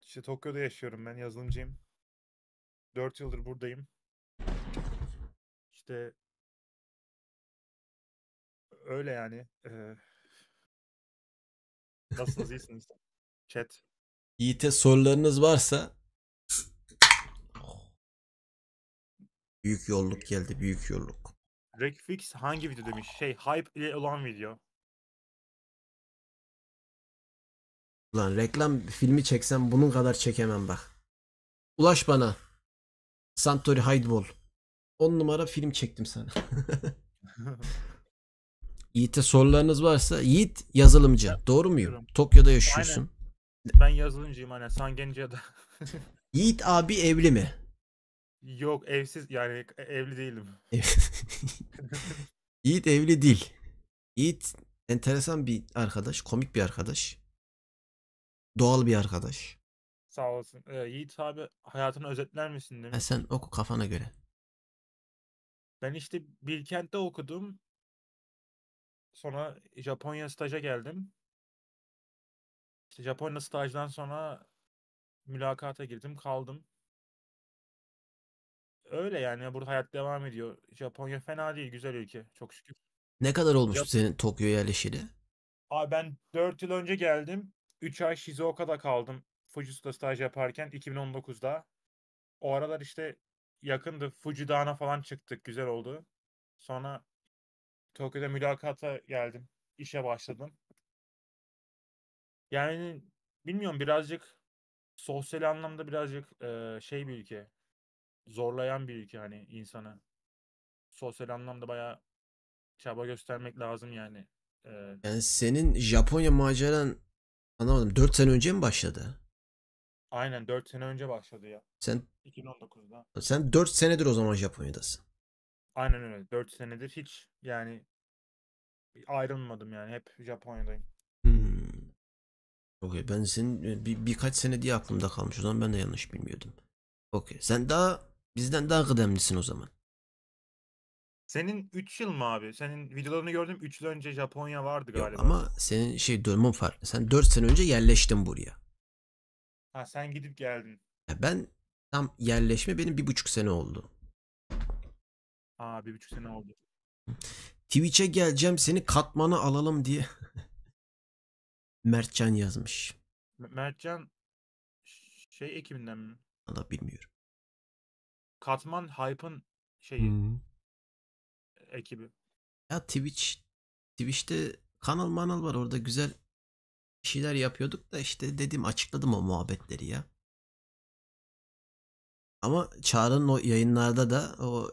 Speaker 3: işte Tokyo'da yaşıyorum ben yazılımcıyım. 4 yıldır buradayım. İşte öyle yani. Nasılsınız iyisiniz? Chat.
Speaker 1: Yiğit'e sorularınız varsa, büyük yolluk geldi, büyük yolluk.
Speaker 3: Rekfix hangi video demiş? Hype ile olan video.
Speaker 1: Ulan reklam filmi çeksem bunun kadar çekemem bak. Ulaş bana. Santori Hydeball. 10 numara film çektim sana. Yiğit'e sorularınız varsa, Yiğit yazılımcı. Doğru muyum?
Speaker 3: Yapıyorum.
Speaker 1: Tokyo'da
Speaker 3: Aynen.
Speaker 1: yaşıyorsun.
Speaker 3: Ben yazılımcıyım aynen. Sangencia'da.
Speaker 1: Yiğit abi evli mi?
Speaker 3: Yok evsiz yani evli değilim.
Speaker 1: Yiğit evli değil. Yiğit enteresan bir arkadaş, komik bir arkadaş. Doğal bir arkadaş.
Speaker 3: Sağ olasın. Yiğit abi hayatını özetler misin demiş.
Speaker 1: Sen oku kafana göre.
Speaker 3: Ben işte Bilkent'te okudum. Sonra Japonya staja geldim. İşte Japonya stajdan sonra mülakata girdim kaldım. Öyle yani burada hayat devam ediyor. Japonya fena değil güzel ülke çok şükür.
Speaker 1: Ne kadar olmuştu
Speaker 3: Jap
Speaker 1: senin Tokyo'ya yerleşeli?
Speaker 3: Abi ben 4 yıl önce geldim. 3 ay Shizuoka'da kaldım. Fujitsu'da staj yaparken 2019'da. O aralar işte yakındı. Fuji Dağı'na falan çıktık. Güzel oldu. Sonra Tokyo'da mülakata geldim. İşe başladım. Yani bilmiyorum birazcık sosyal anlamda birazcık şey bir ülke. Zorlayan bir ülke hani insanı. Sosyal anlamda bayağı çaba göstermek lazım yani. E,
Speaker 1: Yani senin Japonya maceran anlamadım. 4 sene önce mi başladı?
Speaker 3: aynen 4 sene önce başladı ya.
Speaker 1: Sen
Speaker 3: 2019'da.
Speaker 1: sen 4 senedir o zaman Japonya'dasın.
Speaker 3: Aynen öyle. 4 senedir hiç yani ayrılmadım yani. Hep Japonya'dayım.
Speaker 1: Hmm. Okey, ben senin birkaç sene diye aklımda kalmış. O zaman ben de yanlış bilmiyordum. Okey. Sen daha bizden daha kıdemlisin o zaman.
Speaker 3: Senin 3 yıl mı abi? Senin videolarını gördüm. 3 yıl önce Japonya vardı
Speaker 1: Yok
Speaker 3: galiba.
Speaker 1: ama senin şey durumun farklı. Sen 4 sene önce yerleştin buraya.
Speaker 3: Ha sen gidip geldin.
Speaker 1: Ya ben tam yerleşme benim 1,5 sene oldu.
Speaker 3: Aa 1,5 sene oldu.
Speaker 1: Twitch'e geleceğim seni katmanı alalım diye Mertcan yazmış.
Speaker 3: Mertcan şey ekibinden mi?
Speaker 1: Valla bilmiyorum.
Speaker 3: Katman Hype'ın şeyi
Speaker 1: Hmm.
Speaker 3: ekibi.
Speaker 1: Ya Twitch'te kanal manal var, orada güzel şeyler yapıyorduk da işte dedim, açıkladım o muhabbetleri ya. Ama Çağrı'nın o yayınlarda da o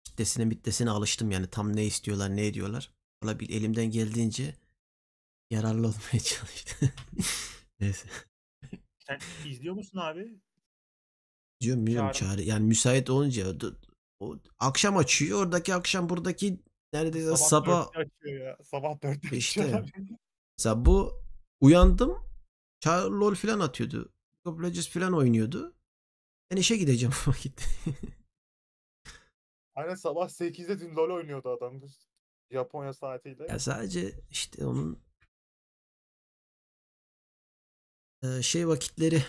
Speaker 1: kitlesine alıştım yani, tam ne istiyorlar ne ediyorlar. Valla bir elimden geldiğince yararlı olmaya çalıştım. Neyse.
Speaker 3: Sen izliyor musun abi?
Speaker 1: Biliyorum
Speaker 3: Çağrı'nın
Speaker 1: Çağrı yani müsait olunca o akşam açıyor, oradaki akşam buradaki neredeyse
Speaker 3: sabah
Speaker 1: sabah
Speaker 3: 4'te açıyor ya. Sabah 4'te
Speaker 1: işte.
Speaker 3: açıyorlar.
Speaker 1: Mesela bu uyandım, Çağrı LOL falan atıyordu. League of Legends falan oynuyordu. Ben işe gideceğim o vakit.
Speaker 3: Aynen sabah 8'de dün LoL oynuyordu adam. Japonya saatiyle.
Speaker 1: Ya sadece işte onun şey vakitleri,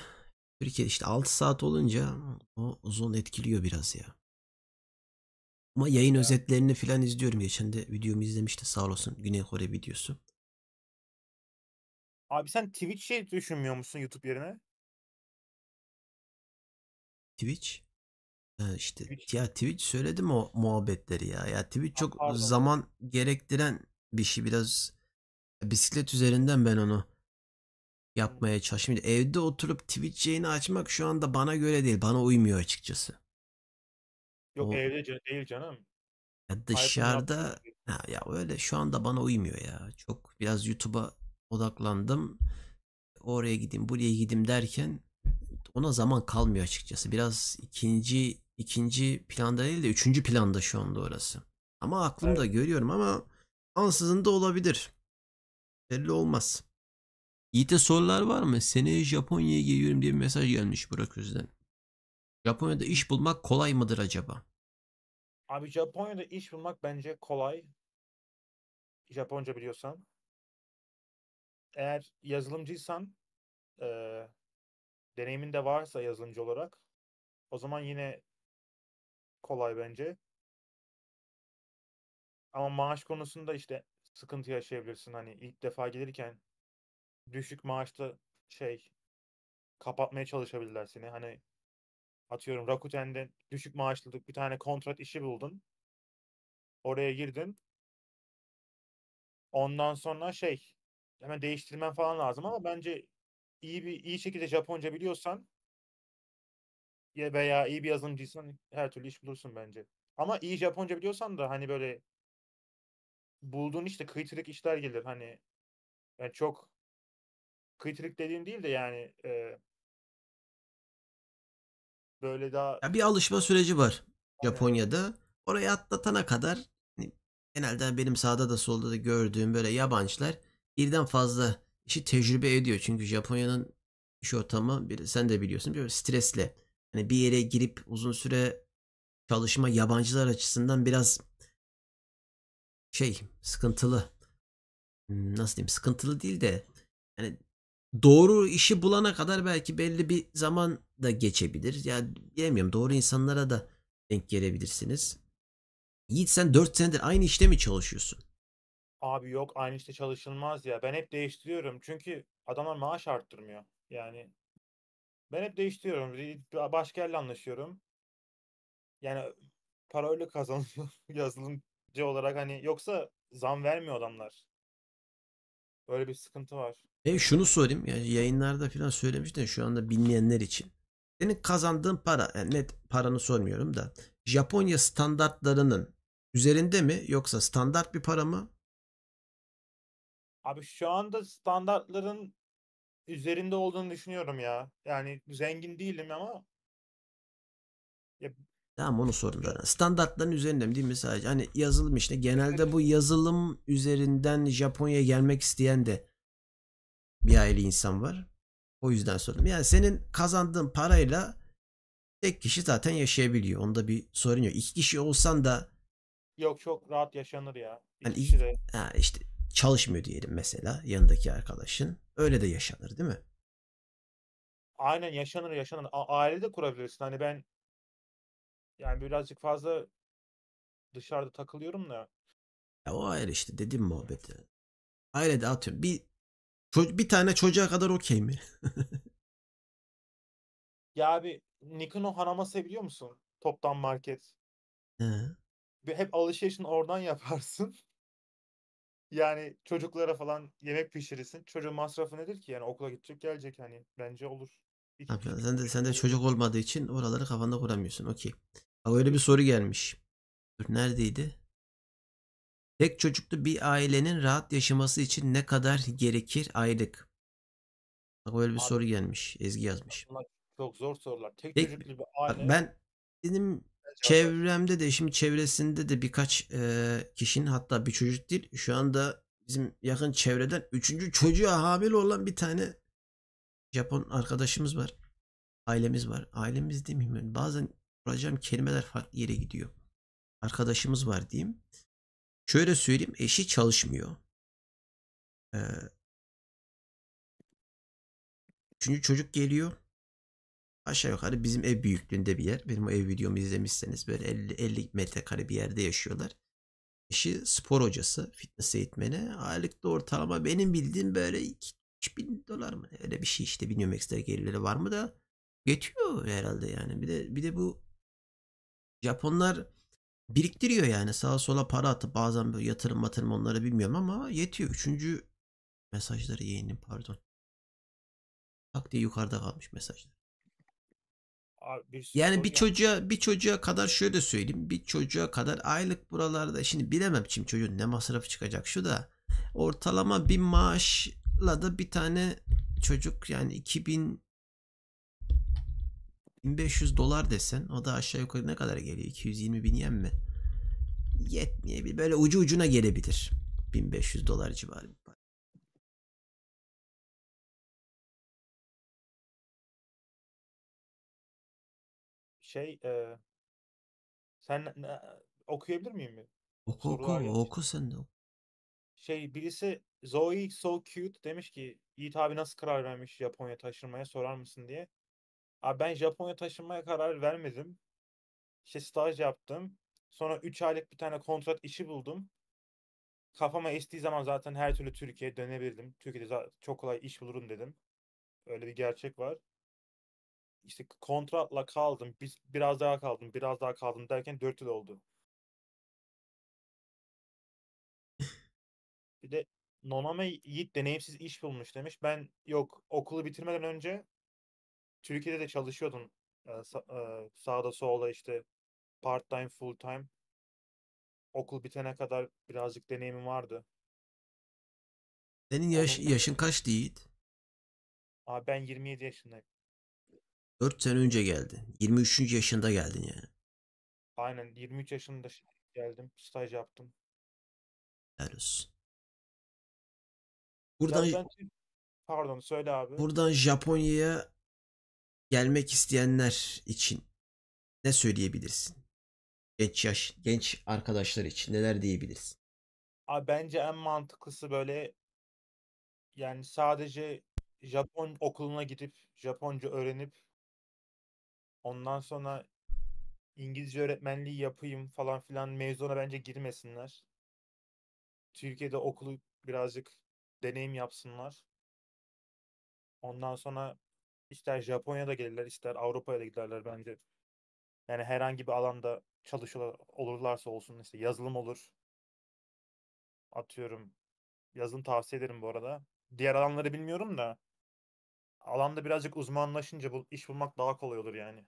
Speaker 1: Türkiye işte 6 saat olunca o uzun etkiliyor biraz ya. Ama yayın
Speaker 3: Ya.
Speaker 1: özetlerini falan izliyorum. Geçen de videomu izlemişti sağ olasın. Güney Kore videosu.
Speaker 3: Abi sen Twitch şey düşünmüyor musun YouTube yerine?
Speaker 1: Twitch. İşte
Speaker 3: Twitch.
Speaker 1: ya Twitch söyledim o muhabbetleri ya. Ya Twitch
Speaker 3: Ha,
Speaker 1: çok
Speaker 3: pardon.
Speaker 1: zaman gerektiren bir şey. Biraz bisiklet üzerinden ben onu
Speaker 3: Hmm.
Speaker 1: yapmaya çalışıyorum. Evde oturup Twitch yayını açmak şu anda bana göre değil. Bana uymuyor açıkçası.
Speaker 3: Yok
Speaker 1: O
Speaker 3: evde değil canım.
Speaker 1: ya
Speaker 3: Hype'ın yaptığı.
Speaker 1: dışarıda, ha, ya öyle şu anda bana uymuyor ya. Çok biraz YouTube'a odaklandım. Oraya gideyim, buraya gideyim derken ona zaman kalmıyor açıkçası. Biraz ikinci planda değil de üçüncü planda şu anda orası. Ama aklımda
Speaker 3: Evet.
Speaker 1: görüyorum, ama ansızın da olabilir. Belli olmaz. Yiğit'e sorular var mı? Seneye Japonya'ya geliyorum diye bir mesaj gelmiş Burak Özden. Japonya'da iş bulmak kolay mıdır acaba?
Speaker 3: Abi Japonya'da iş bulmak bence kolay. Japonca biliyorsan. Eğer yazılımcıysan eee deneyimin de varsa yazılımcı olarak o zaman yine kolay bence. Ama maaş konusunda işte sıkıntı yaşayabilirsin. Hani ilk defa gelirken düşük maaşlı şey kapatmaya çalışabilirler seni. Hani atıyorum Rakuten'de düşük maaşlı bir tane kontrat işi buldun. Oraya girdin. Ondan sonra şey hemen değiştirmen falan lazım ama bence iyi şekilde Japonca biliyorsan ya veya iyi bir yazılımcıysan her türlü iş bulursun bence. Ama iyi Japonca biliyorsan da hani böyle bulduğun işte kıytırık işler gelir. Hani yani çok kıytırık dediğim değil de yani böyle daha
Speaker 1: Ya bir alışma süreci var
Speaker 3: aynen öyle.
Speaker 1: Japonya'da. Orayı atlatana kadar hani genelde benim sağda da solda da gördüğüm böyle yabancılar birden fazla işi tecrübe ediyor. Çünkü Japonya'nın iş ortamı, sen de biliyorsun, böyle stresli. Hani bir yere girip uzun süre çalışma yabancılar açısından biraz sıkıntılı. Nasıl diyeyim, sıkıntılı değil de yani doğru işi bulana kadar belki belli bir zaman da geçebilir. Ya bilemiyorum, doğru insanlara da denk gelebilirsiniz. Yiğit, sen 4 senedir aynı işte mi çalışıyorsun?
Speaker 3: Abi yok aynı işte çalışılmaz ya. Ben hep değiştiriyorum. Çünkü adamlar maaş arttırmıyor. Yani ben hep değiştiriyorum. Başka yerle anlaşıyorum. Yani para öyle kazanıyor yazılımcı olarak hani yoksa zam vermiyor adamlar. Öyle bir sıkıntı var.
Speaker 1: Şunu sorayım. Yani yayınlarda falan söylemiştin şu anda bilmeyenler için. Senin kazandığın para, yani net paranı sormuyorum da, Japonya standartlarının üzerinde mi yoksa standart bir para mı?
Speaker 3: Abi şu anda standartların üzerinde olduğunu düşünüyorum ya. Yani zengin değilim ama ya,
Speaker 1: Tamam, onu sorun zaten. Standartların üzerinde mi değil mi sadece? Hani yazılım işte. Genelde bu yazılım üzerinden Japonya'ya gelmek isteyen de bir aile insan var. O yüzden sordum. Yani senin kazandığın parayla tek kişi zaten yaşayabiliyor. Onda bir sorun yok. İki kişi olsan da
Speaker 3: yok, çok rahat yaşanır ya.
Speaker 1: hani
Speaker 3: İki kişi de
Speaker 1: işte çalışmıyor diyelim mesela yanındaki arkadaşın. Öyle de yaşanır değil mi?
Speaker 3: aynen yaşanır yaşanır. Aile de kurabilirsin. Hani ben yani birazcık fazla dışarıda takılıyorum da.
Speaker 1: Ya o ayrı işte dediğim muhabbeti. Ailede atıyorum. Bir tane çocuğa kadar okey mi?
Speaker 3: Ya abi Nikon Hanamase biliyor musun? Toptan market.
Speaker 1: He.
Speaker 3: Hep alışverişini oradan yaparsın. Yani çocuklara falan yemek pişirirsin. Çocuğun masrafı nedir ki? Yani okula gidecek gelecek hani. Bence olur. İki kişi
Speaker 1: Yapıyorsun.
Speaker 3: bir
Speaker 1: Sen de
Speaker 3: olur.
Speaker 1: çocuk olmadığı için oraları kafanda kuramıyorsun. Okey. Bak öyle bir soru gelmiş. Dur, neredeydi? Tek çocuklu bir ailenin rahat yaşaması için ne kadar gerekir aylık? Bak öyle bir
Speaker 3: Abi
Speaker 1: soru gelmiş. Ezgi yazmış.
Speaker 3: bunlar çok zor sorular. Tek
Speaker 1: Tek
Speaker 3: çocuklu bir
Speaker 1: bak
Speaker 3: aile
Speaker 1: ben benim
Speaker 3: ne cevap ver?
Speaker 1: çevremde de şimdi çevresinde de birkaç kişinin, hatta bir çocuk değil, şu anda bizim yakın çevreden üçüncü çocuğa hamile olan bir tane Japon arkadaşımız var. Ailemiz var. Ailemiz demeyeyim ben. Bazen kuracağım kelimeler farklı yere gidiyor. Arkadaşımız var diyeyim. Şöyle söyleyeyim, eşi çalışmıyor. E, Üçüncü çocuk geliyor. Aşağı yukarı bizim ev büyüklüğünde bir yer. Benim o ev videomu izlemişseniz böyle 50 metrekare bir yerde yaşıyorlar. Eşi spor hocası, fitness eğitmeni. Aylıkta ortalama benim bildiğim böyle 2.000 dolar mı? Öyle bir şey işte. Bilmiyorum ekstra gelirleri var mı da. Yetiyor herhalde yani. Bir de bu Japonlar biriktiriyor yani. Sağa sola para atıp bazen böyle yatırım onları bilmiyorum ama yetiyor. Üçüncü mesajları yayınlayayım, pardon. Bak diye yukarıda kalmış mesajlar.
Speaker 3: Abi bir
Speaker 1: Yani
Speaker 3: soru
Speaker 1: bir
Speaker 3: geldi.
Speaker 1: çocuğa kadar şöyle söyleyeyim. Bir çocuğa kadar aylık buralarda, şimdi bilemem şimdi çocuğun ne masrafı çıkacak şu da. Ortalama bir maaşla da bir tane çocuk, yani 1500 dolar desen, o da aşağı yukarı ne kadar geliyor? 220 bin yen mi? Yetmeyebilir. Böyle ucu ucuna gelebilir. 1500 dolar civarı bir para.
Speaker 3: Şey sen okuyabilir miyim mi?
Speaker 1: Oku oku
Speaker 3: Sorular gelmiş.
Speaker 1: oku sen de oku.
Speaker 3: Şey birisi Zoe so cute demiş ki Yiğit abi nasıl karar vermiş Japonya taşınmaya sorar mısın diye. Abi ben Japonya taşınmaya karar vermedim. İşte staj yaptım. Sonra 3 aylık bir tane kontrat işi buldum. Kafama estiği zaman zaten her türlü Türkiye'ye dönebildim. Türkiye'de çok kolay iş bulurum dedim. Öyle bir gerçek var. İşte kontratla kaldım. Biraz daha kaldım. Biraz daha kaldım derken 4 yıl oldu. Bir de Noname Yiğit deneyimsiz iş bulmuş demiş. Ben yok okulu bitirmeden önce Türkiye'de de çalışıyordum. Sağda solda işte part time full time. Okul bitene kadar birazcık deneyimim vardı.
Speaker 1: Senin
Speaker 3: Onun
Speaker 1: yaşın kaç Yiğit?
Speaker 3: Abi ben 27 yaşındayım.
Speaker 1: 4 sene önce geldin. 23. yaşında geldin yani.
Speaker 3: Aynen 23 yaşında geldim. Staj yaptım.
Speaker 1: Helal olsun.
Speaker 3: Ya
Speaker 1: Buradan
Speaker 3: ben pardon söyle abi.
Speaker 1: buradan Japonya'ya gelmek isteyenler için ne söyleyebilirsin? Genç arkadaşlar için neler diyebilirsin?
Speaker 3: Abi bence en mantıklısı böyle yani sadece Japon okuluna gidip Japonca öğrenip ondan sonra İngilizce öğretmenliği yapayım falan filan mevzuna bence girmesinler. Türkiye'de okulu birazcık deneyim yapsınlar. Ondan sonra ister Japonya'da gelirler ister Avrupa'ya da giderler bence. Yani herhangi bir alanda çalışıyorlar olurlarsa olsun işte yazılım olur atıyorum Yazılım tavsiye ederim bu arada. Diğer alanları bilmiyorum da alanda birazcık uzmanlaşınca bu iş bulmak daha kolay olur yani.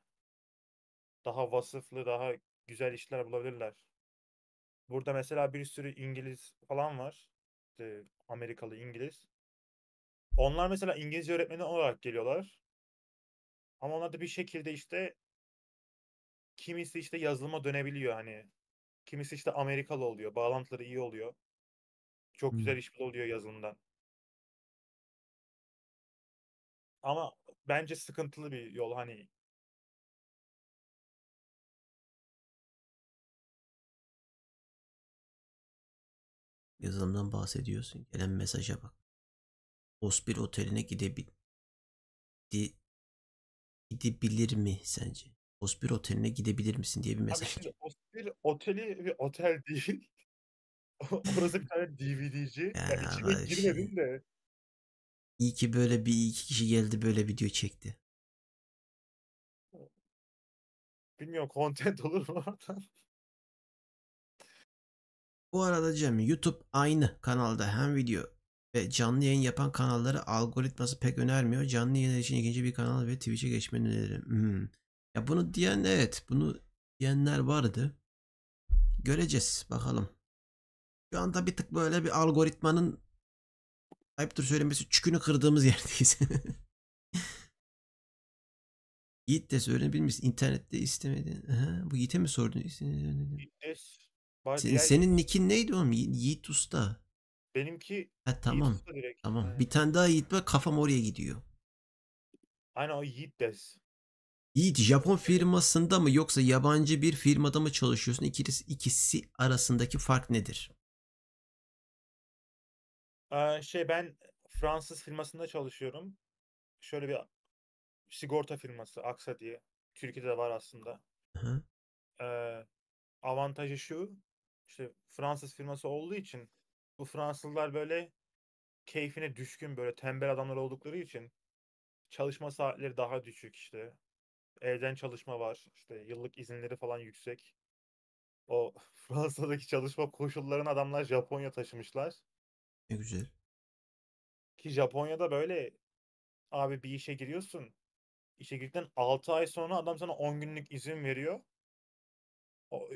Speaker 3: Daha vasıflı, daha güzel işler bulabilirler. Burada mesela bir sürü İngiliz falan var. İşte Amerikalı, İngiliz. Onlar mesela İngilizce öğretmeni olarak geliyorlar. Ama onlar da bir şekilde işte kimisi işte yazılıma dönebiliyor hani. Kimisi işte Amerikalı oluyor. Bağlantıları iyi oluyor. Çok
Speaker 1: Hmm.
Speaker 3: güzel iş oluyor yazılımdan. Ama bence sıkıntılı bir yol hani.
Speaker 1: Yazılımdan bahsediyorsun. Gelen mesaja bak. Hospir oteline gidebilir mi sence? Hospir oteline gidebilir misin diye bir
Speaker 3: Abi
Speaker 1: mesaj.
Speaker 3: şimdi bir oteli bir otel değil. Orası bir tane DVD'ci. Ya
Speaker 1: Yani
Speaker 3: içine
Speaker 1: arkadaş,
Speaker 3: girmedim de.
Speaker 1: iyi ki böyle bir iki kişi geldi böyle video çekti.
Speaker 3: Bilmiyorum content olur mu oradan?
Speaker 1: Bu arada Cem, YouTube aynı kanalda hem video ve canlı yayın yapan kanalları algoritması pek önermiyor. Canlı yayın için ikinci bir kanal ve Twitch'e geçmeni öneririm. Ya bunu diyen, evet, bunu diyenler vardı. Göreceğiz bakalım. Şu anda bir tık böyle bir algoritmanın, ayıptır söylemesi, çükünü kırdığımız yerdeyiz. Yiğit de söyleyebilir misin? İnternette istemedi. Aha, bu Yiğit'e mi sordun?
Speaker 3: İddes. Bari
Speaker 1: Senin,
Speaker 3: diğer
Speaker 1: senin nickin neydi oğlum? Yiğit Usta.
Speaker 3: benimki
Speaker 1: Ha,
Speaker 3: Yiğit
Speaker 1: tamam.
Speaker 3: Usta direkt.
Speaker 1: Tamam.
Speaker 3: Aynen.
Speaker 1: Bir tane daha Yiğit var, kafam oraya gidiyor.
Speaker 3: Aynen o Yiğitdes.
Speaker 1: Yiğit, Japon firmasında mı yoksa yabancı bir firmada mı çalışıyorsun? İkisi arasındaki fark nedir?
Speaker 3: Şey ben Fransız firmasında çalışıyorum. Şöyle bir sigorta firması Aksa diye. Türkiye'de de var aslında.
Speaker 1: Aha,
Speaker 3: Ee, Avantajı şu. İşte Fransız firması olduğu için bu Fransızlar böyle keyfine düşkün böyle tembel adamlar oldukları için çalışma saatleri daha düşük işte. Evden çalışma var. İşte yıllık izinleri falan yüksek. O Fransa'daki çalışma koşullarını adamlar Japonya taşımışlar.
Speaker 1: ne güzel.
Speaker 3: Ki Japonya'da böyle abi bir işe giriyorsun. İşe girdikten 6 ay sonra adam sana 10 günlük izin veriyor.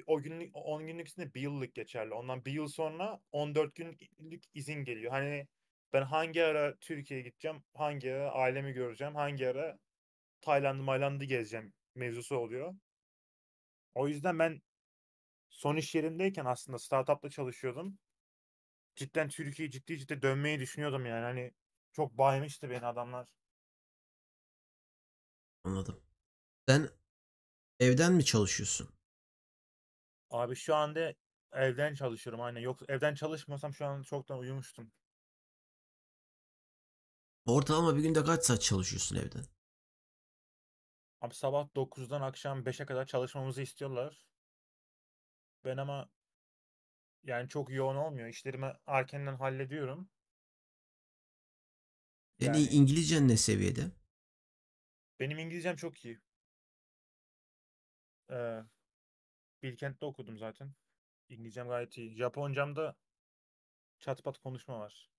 Speaker 3: O günlük 10 günlük izin de bir yıllık geçerli. Ondan bir yıl sonra 14 günlük izin geliyor. Hani ben hangi ara Türkiye'ye gideceğim, hangi ara ailemi göreceğim, hangi ara Tayland'ı gezeceğim mevzusu oluyor. O yüzden ben son iş yerimdeyken aslında startup'ta çalışıyordum. Cidden Türkiye'ye ciddi dönmeyi düşünüyordum yani. Hani çok baymıştı beni adamlar.
Speaker 1: Anladım. Sen evden mi çalışıyorsun?
Speaker 3: Abi şu anda evden çalışıyorum aynen. Yok evden çalışmasam şu an çoktan uyumuştum.
Speaker 1: Ortalama bir günde kaç saat çalışıyorsun evden?
Speaker 3: Abi sabah 9'dan akşam 5'e kadar çalışmamızı istiyorlar. Ben ama yani çok yoğun olmuyor. İşlerimi erkenden hallediyorum.
Speaker 1: Senin
Speaker 3: Yani
Speaker 1: İngilizcen ne seviyede?
Speaker 3: benim İngilizcem çok iyi. Ee, Bilkent'te okudum zaten. İngilizcem gayet iyi. Japoncamda çat pat konuşma var.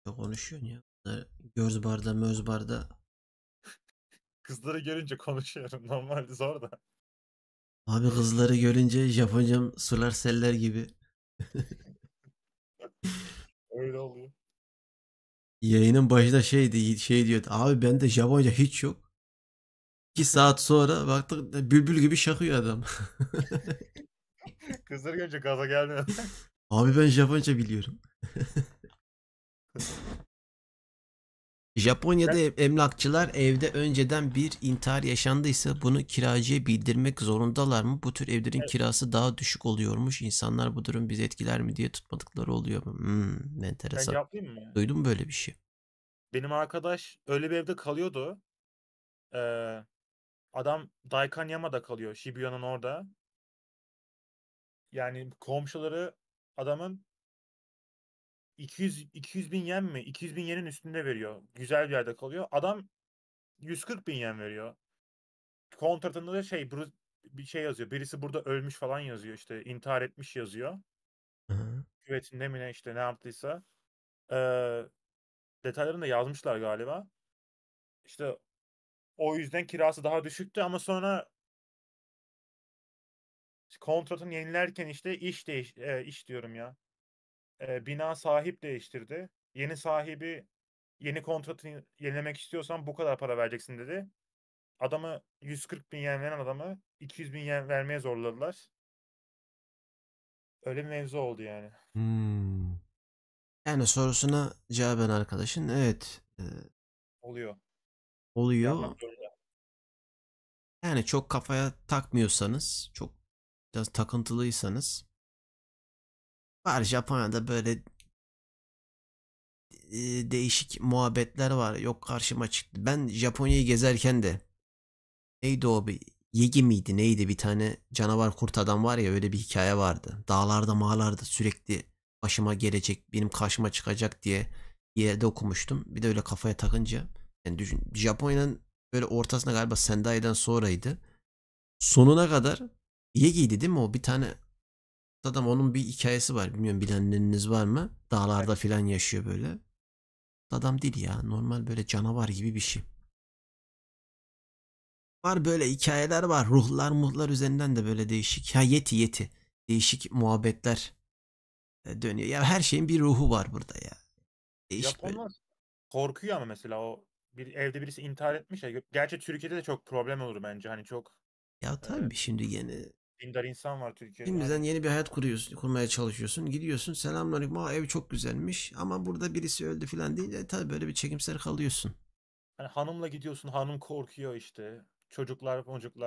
Speaker 1: Ne konuşuyorsun ya? Bunlar göz barda möz barda.
Speaker 3: Kızları görünce konuşuyorum. Normalde zor da.
Speaker 1: Abi kızları görünce Japoncam sular seller gibi.
Speaker 3: Öyle oluyor.
Speaker 1: Yayının başında şey diyordu. Abi bende Japonca hiç yok. 2 saat sonra baktık bülbül gibi şakıyor adam.
Speaker 3: Kızları görünce gaza gelmiyor.
Speaker 1: Abi ben Japonca biliyorum. Japonya'da
Speaker 3: Sen
Speaker 1: emlakçılar evde önceden bir intihar yaşandıysa bunu kiracıya bildirmek zorundalar mı? Bu tür evlerin
Speaker 3: evet,
Speaker 1: kirası daha düşük oluyormuş. İnsanlar bu durum bizi etkiler mi diye tutmadıkları oluyor mu?
Speaker 3: ben
Speaker 1: Enteresan.
Speaker 3: cevaplayayım mı?
Speaker 1: Duydun mu böyle bir şey?
Speaker 3: Benim arkadaş öyle bir evde kalıyordu. Ee, Adam Daikanyama'da kalıyor. Shibuya'nın orada. Yani komşuları adamın 200 bin yen mi? 200 bin yenin üstünde veriyor. Güzel bir yerde kalıyor. Adam 140 bin yen veriyor. Kontratında da bir şey yazıyor. Birisi burada ölmüş falan yazıyor. İşte intihar etmiş yazıyor.
Speaker 1: Hı.
Speaker 3: Küvetinde mi ne işte ne yaptıysa. Eee, detaylarını da yazmışlar galiba. İşte o yüzden kirası daha düşüktü ama sonra kontratını yenilerken işte iş diyorum ya. Bina sahip değiştirdi. Yeni sahibi yeni kontratını yenilemek istiyorsan bu kadar para vereceksin dedi. Adamı 140 bin yen veren adamı 200 bin yen vermeye zorladılar. Öyle bir mevzu oldu yani.
Speaker 1: Hmm. Yani sorusuna cevaben arkadaşın evet
Speaker 3: Oluyor.
Speaker 1: oluyor.
Speaker 3: Yapmak zorunda.
Speaker 1: Yani çok kafaya takmıyorsanız, çok biraz takıntılıysanız var Japonya'da böyle değişik muhabbetler var. Yok karşıma çıktı. Ben Japonya'yı gezerken de neydi o bir Yegi miydi neydi bir tane canavar kurt adam var ya öyle bir hikaye vardı. Dağlarda mağlarda sürekli başıma gelecek benim karşıma çıkacak diye bir yerde okumuştum. Bir de öyle kafaya takınca yani düşün Japonya'nın böyle ortasına galiba Sendai'den sonraydı. Sonuna kadar Yegi'ydi değil mi o bir tane adam onun bir hikayesi var bilmiyorum bilenleriniz var mı? Dağlarda filan yaşıyor böyle. Adam değil ya normal böyle canavar gibi bir şey. Var böyle hikayeler var. Ruhlar muhlar üzerinden de böyle değişik. Ha yeti. Değişik muhabbetler dönüyor. Ya her şeyin bir ruhu var burada ya. Değişik böyle.
Speaker 3: Japonlar korkuyor ama mesela o bir evde birisi intihar etmiş ya. Gerçi Türkiye'de de çok problem olur bence. Hani çok
Speaker 1: Ya
Speaker 3: e,
Speaker 1: tabii şimdi yeni
Speaker 3: dindar insan var Türkiye'de.
Speaker 1: şimdiden
Speaker 3: Hani
Speaker 1: yeni bir hayat kuruyorsun, kurmaya çalışıyorsun. Gidiyorsun selamünaleyküm. Aa ev çok güzelmiş ama burada birisi öldü falan deyince tabii böyle bir çekimser kalıyorsun.
Speaker 3: hani hanımla gidiyorsun, hanım korkuyor işte. Çocuklar.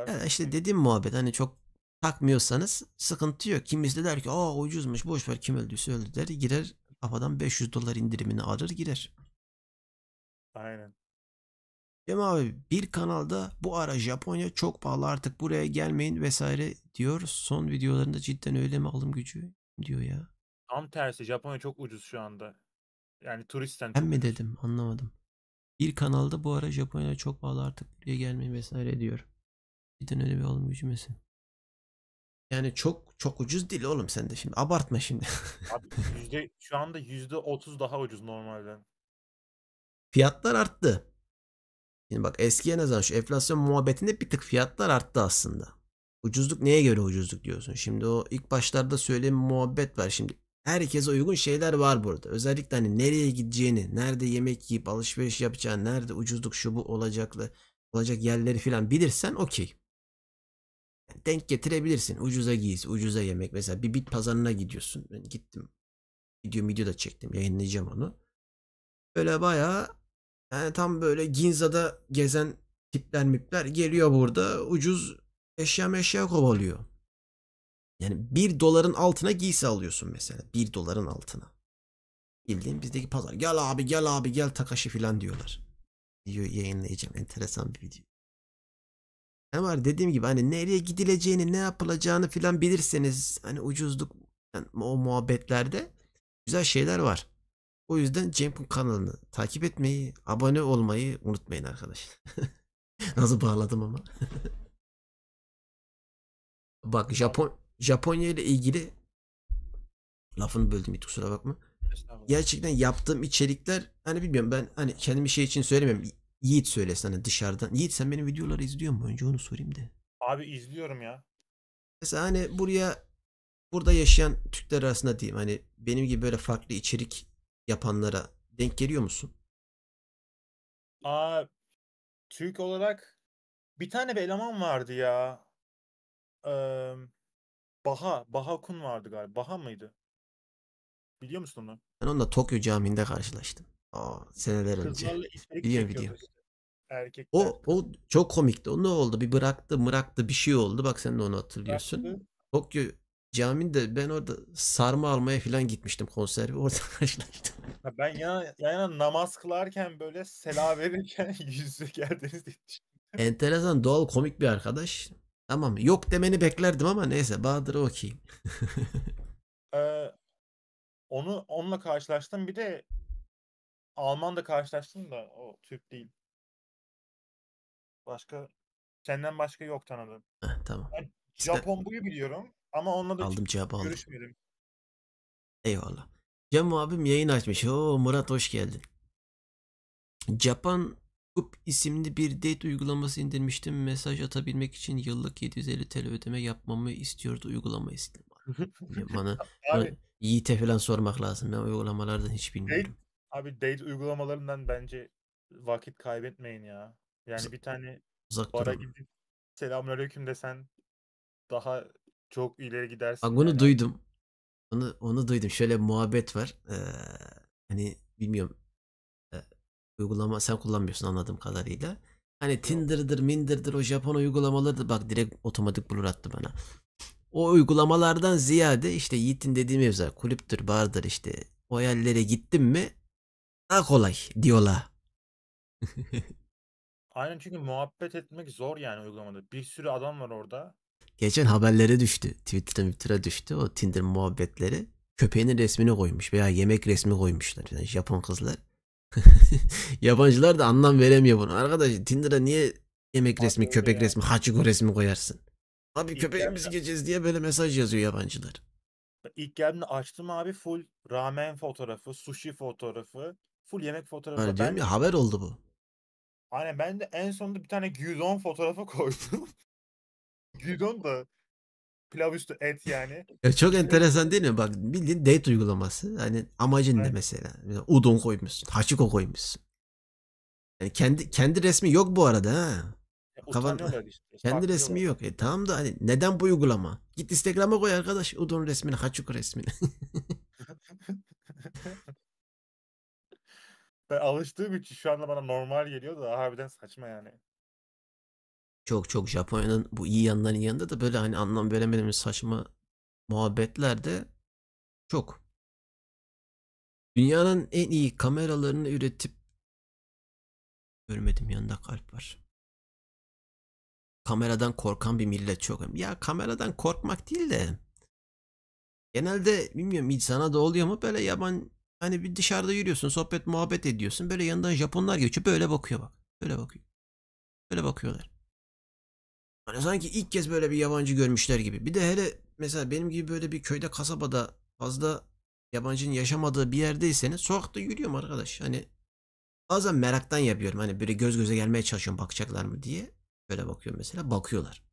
Speaker 1: Ya işte dediğim muhabbet hani çok takmıyorsanız sıkıntı yok. Kimisi de der ki aa ucuzmuş boş ver kim öldüyse öldü der. Girer kafadan 500 dolar indirimini alır girer.
Speaker 3: Aynen.
Speaker 1: Cem abi bir kanalda bu ara Japonya çok pahalı artık buraya gelmeyin vesaire diyor. Son videolarında cidden öyle mi alım gücü diyor ya.
Speaker 3: Tam tersi Japonya çok ucuz şu anda. Yani turistten
Speaker 1: Ben
Speaker 3: çok
Speaker 1: mi
Speaker 3: ucuz.
Speaker 1: dedim anlamadım. Bir kanalda bu ara Japonya çok pahalı artık buraya gelmeyin vesaire diyor. Cidden öyle bir alım gücü mesin. Yani çok çok ucuz değil oğlum sen de şimdi abartma şimdi.
Speaker 3: Abi şu anda %30 daha ucuz normalden.
Speaker 1: Fiyatlar arttı. Şimdi bak eskiye nazaran şu enflasyon muhabbetinde bir tık fiyatlar arttı aslında. Ucuzluk neye göre ucuzluk diyorsun? Şimdi o ilk başlarda söylediğim muhabbet var. Şimdi herkese uygun şeyler var burada. Özellikle hani nereye gideceğini, nerede yemek yiyip alışveriş yapacağını, nerede ucuzluk şu bu olacak yerleri falan bilirsen okey. Yani denk getirebilirsin. Ucuza giysi, ucuza yemek. Mesela bir bit pazarına gidiyorsun. Ben gittim. Video da çektim. Yayınlayacağım onu. Böyle bayağı yani tam böyle Ginza'da gezen tipler mipler geliyor burada ucuz eşya kovalıyor. Yani 1 doların altına giysi alıyorsun mesela. 1 doların altına. Bildiğin bizdeki pazar. Gel abi gel Takashi filan diyorlar. Video yayınlayacağım. Enteresan bir video. Ne var dediğim gibi hani nereye gidileceğini ne yapılacağını filan bilirseniz hani ucuzluk yani o muhabbetlerde güzel şeyler var. O yüzden Cenk'in kanalını takip etmeyi, abone olmayı unutmayın arkadaşlar. Nasıl bağladım ama. Bak
Speaker 3: Abi
Speaker 1: Japonya ile ilgili lafını böldüm hiç kusura bakma.
Speaker 3: estağfurullah.
Speaker 1: Gerçekten yaptığım içerikler hani bilmiyorum ben hani kendimi şey için söylemiyorum. Yiğit söylesin hani dışarıdan. Yiğit sen benim videoları izliyor musun? Önce onu sorayım da.
Speaker 3: Abi izliyorum ya.
Speaker 1: Mesela hani burada yaşayan Türkler arasında diyeyim hani benim gibi böyle farklı içerik yapanlara denk geliyor musun?
Speaker 3: Aa, Türk olarak bir tane bir eleman vardı ya. Eee, Baha Kun vardı galiba. Baha mıydı? Biliyor musun onu?
Speaker 1: Ben onunla Tokyo Camii'nde karşılaştım. Seneler önce.
Speaker 3: Kızlarla içerik
Speaker 1: Biliyorum.
Speaker 3: çekiyordu işte. Erkekler.
Speaker 1: O çok komikti. O ne oldu? Bir bıraktı bir şey oldu. Bak sen de onu hatırlıyorsun.
Speaker 3: Bıraktı.
Speaker 1: Tokyo Camii'nde ben orada sarma almaya falan gitmiştim konserve. Orada karşılaştım.
Speaker 3: Ha, ben yana namaz kılarken böyle sela verirken yüzü geldiniz diye düşündüm.
Speaker 1: Enteresan doğal komik bir arkadaş. Tamam yok demeni beklerdim ama neyse Bahadır'ı okuyayım.
Speaker 3: Eee, onunla karşılaştım. Bir de Alman'da karşılaştım da o Türk değil. Başka senden başka yok tanıdığım.
Speaker 1: Tamam.
Speaker 3: Ben
Speaker 1: Sen
Speaker 3: Japon buyu biliyorum ama onunla da hiç
Speaker 1: aldım cevabı aldım.
Speaker 3: görüşmedim.
Speaker 1: Eyvallah. Cem abim yayın açmış. Oo Murat hoş geldin. Japan Cup isimli bir date uygulaması indirmiştim. Mesaj atabilmek için yıllık 750 TL ödeme yapmamı istiyordu. Uygulama istedim. Bilmiyorum, bana
Speaker 3: Abi
Speaker 1: Yiğit'e falan sormak lazım. Ben uygulamalardan hiç
Speaker 3: date,
Speaker 1: bilmiyorum.
Speaker 3: date uygulamalarından bence vakit kaybetmeyin ya. Yani
Speaker 1: Uz-
Speaker 3: bir tane
Speaker 1: Uzak
Speaker 3: bara
Speaker 1: durun.
Speaker 3: gidip selamünaleyküm desen daha çok ileri gidersin
Speaker 1: Bak bunu
Speaker 3: yani.
Speaker 1: duydum. Onu duydum. Şöyle bir muhabbet var. Hani bilmiyorum. e, Uygulama sen kullanmıyorsun anladığım kadarıyla. Hani
Speaker 3: Yok.
Speaker 1: Tinder'dır, Minder'dır o Japon uygulamaları bak direkt otomatik blur attı bana. O uygulamalardan ziyade işte Yiğit'in dediği mevzu kulüptür, bardır işte o yerlere gittim mi daha kolay diyorlar.
Speaker 3: Aynen, çünkü muhabbet etmek zor yani uygulamada. Bir sürü adam var orada.
Speaker 1: Geçen haberlere düştü. Twitter'a düştü o Tinder muhabbetleri. Köpeğinin resmini koymuş veya yemek resmi koymuşlar. Yani Japon kızlar. Yabancılar da anlam veremiyor bunu. Arkadaş Tinder'a niye yemek
Speaker 3: Abi
Speaker 1: resmi,
Speaker 3: öyle
Speaker 1: köpek
Speaker 3: ya.
Speaker 1: resmi, hachiko resmi koyarsın? Abi
Speaker 3: İlk
Speaker 1: köpeğimizi gezeceğiz diye böyle mesaj yazıyor yabancılar.
Speaker 3: ilk geldiğimde açtım abi, full ramen fotoğrafı, sushi fotoğrafı, full yemek fotoğrafı
Speaker 1: Hani
Speaker 3: var.
Speaker 1: diyorum ya haber oldu bu.
Speaker 3: Aynen, ben de en sonunda bir tane gyudon fotoğrafı koydum. Gyudon da pilav üstü et yani.
Speaker 1: Ya çok
Speaker 3: İçine
Speaker 1: enteresan değil mi? Bak bildiğin date uygulaması. Hani amacın ne
Speaker 3: aynen,
Speaker 1: mesela? Mesela udon koymuşsun. Hachiko koymuşsun. Yani kendi resmi yok bu arada ha. Kavan
Speaker 3: utanıyorlar işte,
Speaker 1: kendi resmi
Speaker 3: saklıyorlar.
Speaker 1: yok. Tamam da hani neden bu uygulama? Git Instagram'a koy arkadaş udon resmini, Hachiko resmini.
Speaker 3: Ben alıştığım için şu anda bana normal geliyor da harbiden saçma yani.
Speaker 1: Çok çok Japonya'nın bu iyi yanlarının yanında da böyle hani anlam veremediğimiz saçma muhabbetler de çok. Dünyanın en iyi kameralarını üretip görmedim yanında kalp var. Kameradan korkan bir millet çok. Ya kameradan korkmak değil de genelde bilmiyorum insana da oluyor mu böyle yaban hani bir dışarıda yürüyorsun sohbet muhabbet ediyorsun böyle yanından Japonlar geçiyor böyle bakıyor bak. Böyle bakıyor. Böyle bakıyorlar. Hani sanki ilk kez böyle bir yabancı görmüşler gibi. Bir de hele mesela benim gibi böyle bir köyde kasabada fazla yabancının yaşamadığı bir yerdeyseniz sokakta yürüyorum arkadaş. Hani bazen meraktan yapıyorum. Hani böyle göz göze gelmeye çalışıyorum bakacaklar mı diye. Böyle bakıyorum mesela bakıyorlar.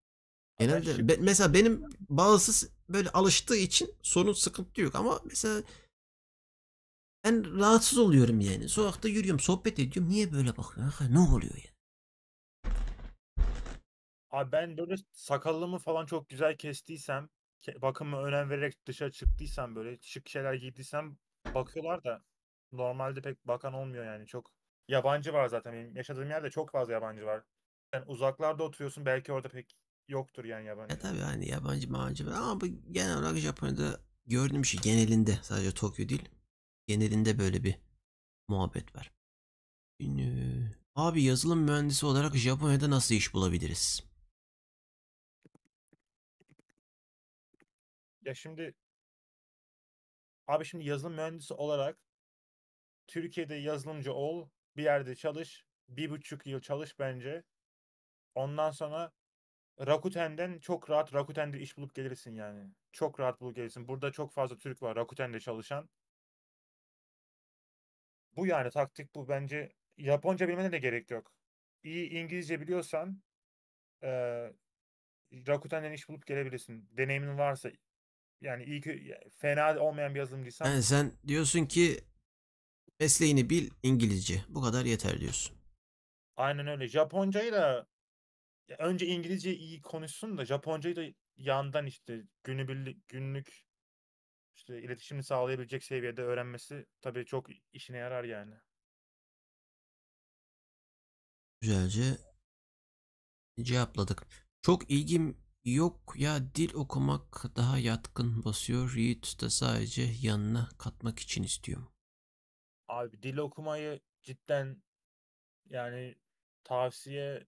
Speaker 3: Abi ben
Speaker 1: Genelde
Speaker 3: şık
Speaker 1: mesela benim bazısı böyle alıştığı için sorun sıkıntı yok ama mesela ben rahatsız oluyorum yani. Sokakta yürüyorum, sohbet ediyorum. Niye böyle bakıyor? Ha, ne oluyor ya?
Speaker 3: Abi ben böyle sakallımı falan çok güzel kestiysem, bakıma önem vererek dışarı çıktıysam, böyle şık şeyler giydiysem bakıyorlar da normalde pek bakan olmuyor yani. Çok yabancı var zaten, benim yaşadığım yerde çok fazla yabancı var. Sen uzaklarda oturuyorsun, belki orada pek yoktur yani
Speaker 1: Ya
Speaker 3: yabancı.
Speaker 1: tabii hani yabancı mancı var ama bu genel olarak Japonya'da gördüğüm şey genelinde sadece Tokyo değil. Genelinde böyle bir muhabbet var. Abi yazılım mühendisi olarak Japonya'da nasıl iş bulabiliriz?
Speaker 3: Ya şimdi abi, şimdi yazılım mühendisi olarak Türkiye'de yazılımcı ol, bir yerde çalış, 1,5 yıl çalış bence. Ondan sonra Rakuten'den çok rahat Rakuten'de iş bulup gelirsin yani. Çok rahat bulup gelirsin. Burada çok fazla Türk var Rakuten'de çalışan. Bu yani taktik bu bence. Japonca bilmene de gerek yok. İyi İngilizce biliyorsan eee Rakuten'den iş bulup gelebilirsin. Deneyimin varsa yani iyi ki fena olmayan bir yazılımcıysan
Speaker 1: Yani sen diyorsun ki mesleğini bil İngilizce. Bu kadar yeter diyorsun.
Speaker 3: aynen öyle. Japoncayı da önce İngilizce iyi konuşsun da Japoncayı da yandan işte günlük işte iletişimini sağlayabilecek seviyede öğrenmesi tabii çok işine yarar yani.
Speaker 1: Güzelce cevapladık. Çok ilgim yok ya dil okumak daha yatkın basıyor. Yiğit de sadece yanına katmak için istiyorum.
Speaker 3: Abi dil okumayı cidden yani tavsiye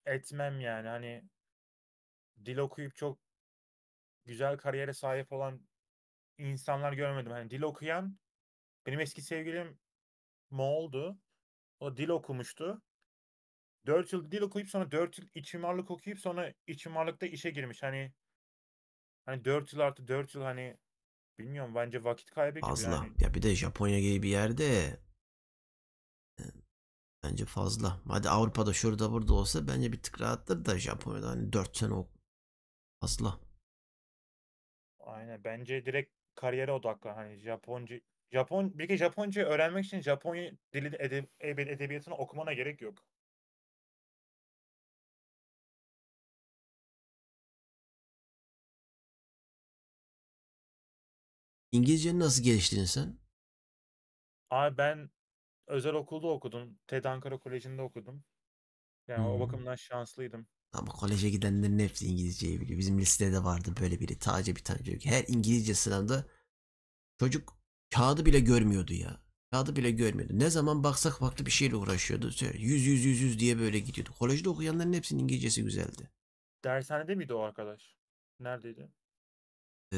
Speaker 3: etmem yani. Hani dil okuyup çok güzel kariyere sahip olan insanlar görmedim. Hani dil okuyan, benim eski sevgilim Moğol'du. O dil okumuştu. 4 yıl dil okuyup sonra 4 yıl iç mimarlık okuyup sonra iç mimarlıkta işe girmiş. Hani 4 yıl artı 4 yıl, hani Bilmiyorum, bence vakit kaybı gibi
Speaker 1: Fazla.
Speaker 3: yani.
Speaker 1: Ya bir de Japonya gibi bir yerde bence fazla. Hadi Avrupa'da şurada burada olsa bence bir tık rahattır da Japonya'da hani 4 sene fazla.
Speaker 3: Aynen, bence direkt kariyere odaklan. Hani Japonca öğrenmek için Japonya dili edebiyatını okumana gerek yok.
Speaker 1: İngilizcenin nasıl geliştirdin sen?
Speaker 3: Abi ben özel okulda okudum. TED Ankara Koleji'nde okudum. Yani o
Speaker 1: Hmm.
Speaker 3: bakımdan şanslıydım.
Speaker 1: Ama koleje gidenlerin hepsi İngilizceyi biliyor. Bizim listede vardı böyle biri. Tace bir tane çocuk. Her İngilizce sınavda çocuk kağıdı bile görmüyordu ya. Kağıdı bile görmüyordu. Ne zaman baksak farklı bir şeyle uğraşıyordu. 100 diye böyle gidiyordu. Kolejde okuyanların hepsinin İngilizcesi güzeldi.
Speaker 3: Dershanede miydi o arkadaş? Neredeydi?
Speaker 1: Ee,